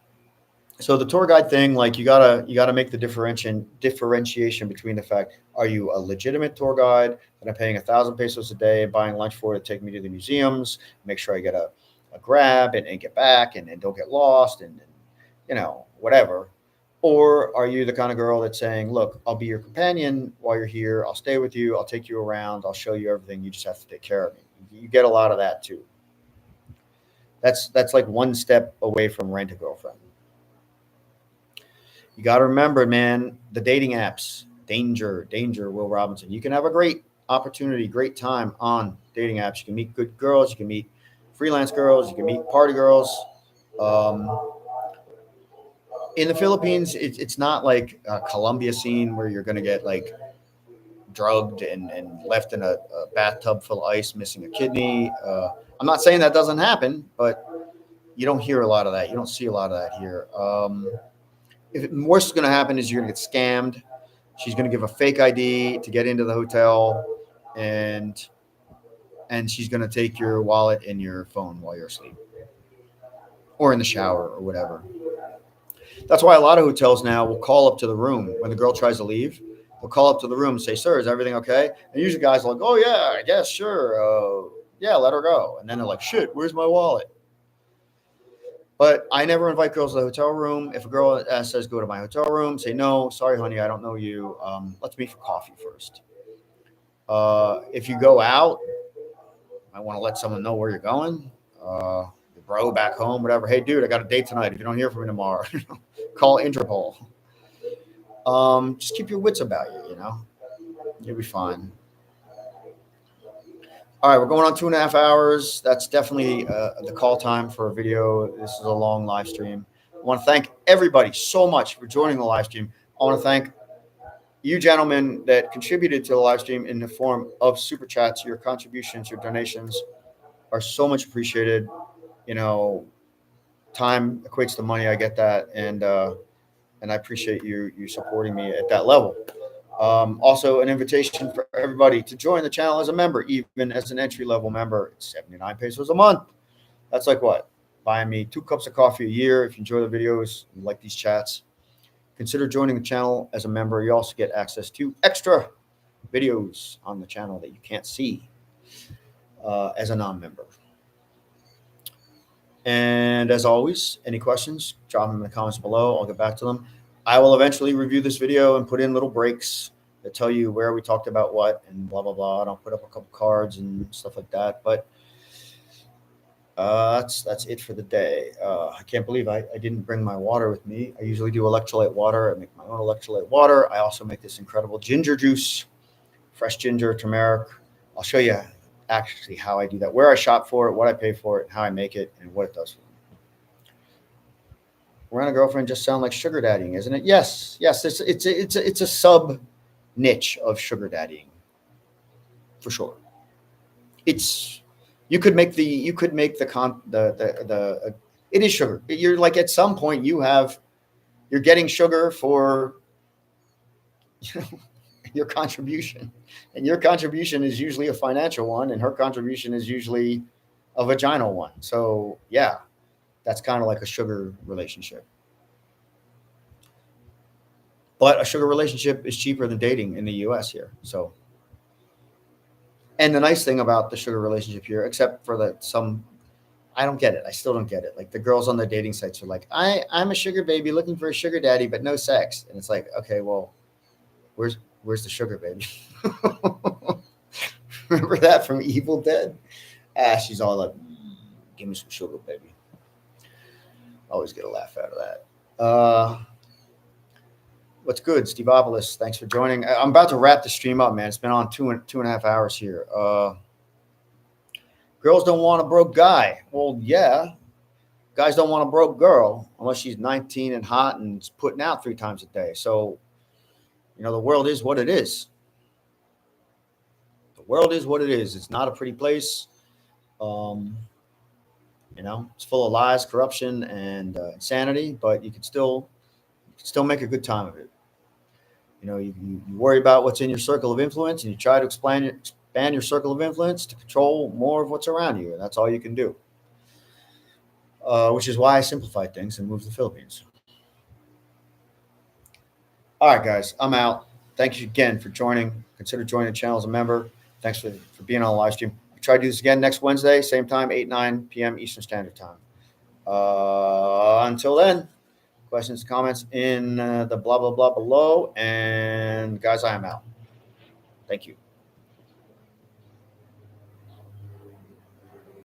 So the tour guide thing, like you gotta make the differentiation between the fact, are you a legitimate tour guide that I'm paying 1,000 pesos a day and buying lunch for to take me to the museums, make sure I get a grab and get back and don't get lost and whatever. Or are you the kind of girl that's saying, look, I'll be your companion while you're here, I'll stay with you, I'll take you around, I'll show you everything, you just have to take care of me. You get a lot of that too. That's like one step away from rent a girlfriend. You got to remember, man, the dating apps, danger, Will Robinson. You can have a great opportunity, great time on dating apps. You can meet good girls, you can meet freelance girls, you can meet party girls. Um, in the Philippines, it's not like a Colombia scene where you're going to get like drugged and left in a bathtub full of ice, missing a kidney. I'm not saying that doesn't happen, but you don't hear a lot of that. You don't see a lot of that here. If worst is going to happen is you're going to get scammed. She's going to give a fake ID to get into the hotel, and she's going to take your wallet and your phone while you're asleep or in the shower or whatever. That's why a lot of hotels now will call up to the room when the girl tries to leave. They'll call up to the room and say, "Sir, is everything okay?" And usually guys are like, "Oh yeah, I guess sure. Yeah, let her go." And then they're like, "Shit, where's my wallet?" But I never invite girls to the hotel room. If a girl says go to my hotel room, say no, sorry, honey, I don't know you. Let's meet for coffee first. If you go out, I want to let someone know where you're going. Your bro back home, whatever. Hey, dude, I got a date tonight. If you don't hear from me tomorrow, call Interpol. Just keep your wits about you. You'll be fine. All right, we're going on 2.5 hours. That's definitely the call time for a video. This is a long live stream. I want to thank everybody so much for joining the live stream. I want to thank you gentlemen that contributed to the live stream in the form of super chats. Your contributions, your donations are so much appreciated. Time equates to money. I get that, and I appreciate you supporting me at that level. Also, an invitation for everybody to join the channel as a member, even as an entry-level member. It's 79 pesos a month. That's like what? Buying me 2 cups of coffee a year. If you enjoy the videos, you like these chats, consider joining the channel as a member. You also get access to extra videos on the channel that you can't see as a non-member. And as always, any questions, drop them in the comments below. I'll get back to them. I will eventually review this video and put in little breaks that tell you where we talked about what and blah, blah, blah. And I'll put up a couple cards and stuff like that. But that's it for the day. I can't believe I didn't bring my water with me. I usually do electrolyte water. I make my own electrolyte water. I also make this incredible ginger juice, fresh ginger, turmeric. I'll show you actually how I do that, where I shop for it, what I pay for it, how I make it, and what it does for me. Rent a girlfriend just sound like sugar daddying, isn't it? Yes. It's a sub niche of sugar daddying, for sure. You could make the it is sugar. You're like at some point you're getting sugar for your contribution, and your contribution is usually a financial one, and her contribution is usually a vaginal one. So yeah, that's kind of like a sugar relationship. But a sugar relationship is cheaper than dating in the US here. So, and the nice thing about the sugar relationship here, except for I don't get it. I still don't get it. Like the girls on the dating sites are like, I'm a sugar baby looking for a sugar daddy, but no sex. And it's like, okay, well, where's the sugar baby? Remember that from Evil Dead? She's all like, give me some sugar, baby. Always get a laugh out of that. What's good, Steveopolis? Thanks for joining. I'm about to wrap the stream up, man. It's been on 2.5 hours here. Girls don't want a broke guy. Well, yeah. Guys don't want a broke girl unless she's 19 and hot and putting out 3 times a day. So, the world is what it is. The world is what it is. It's not a pretty place. It's full of lies, corruption, and insanity, but you can still make a good time of it. You worry about what's in your circle of influence, and you try to expand your circle of influence to control more of what's around you. And that's all you can do. Which is why I simplified things and moved to the Philippines. All right, guys, I'm out. Thank you again for joining. Consider joining the channel as a member. Thanks for being on the live stream. We try to do this again next Wednesday, same time, 9 p.m. Eastern Standard Time. Until then, questions, comments in the blah, blah, blah below. And guys, I am out. Thank you.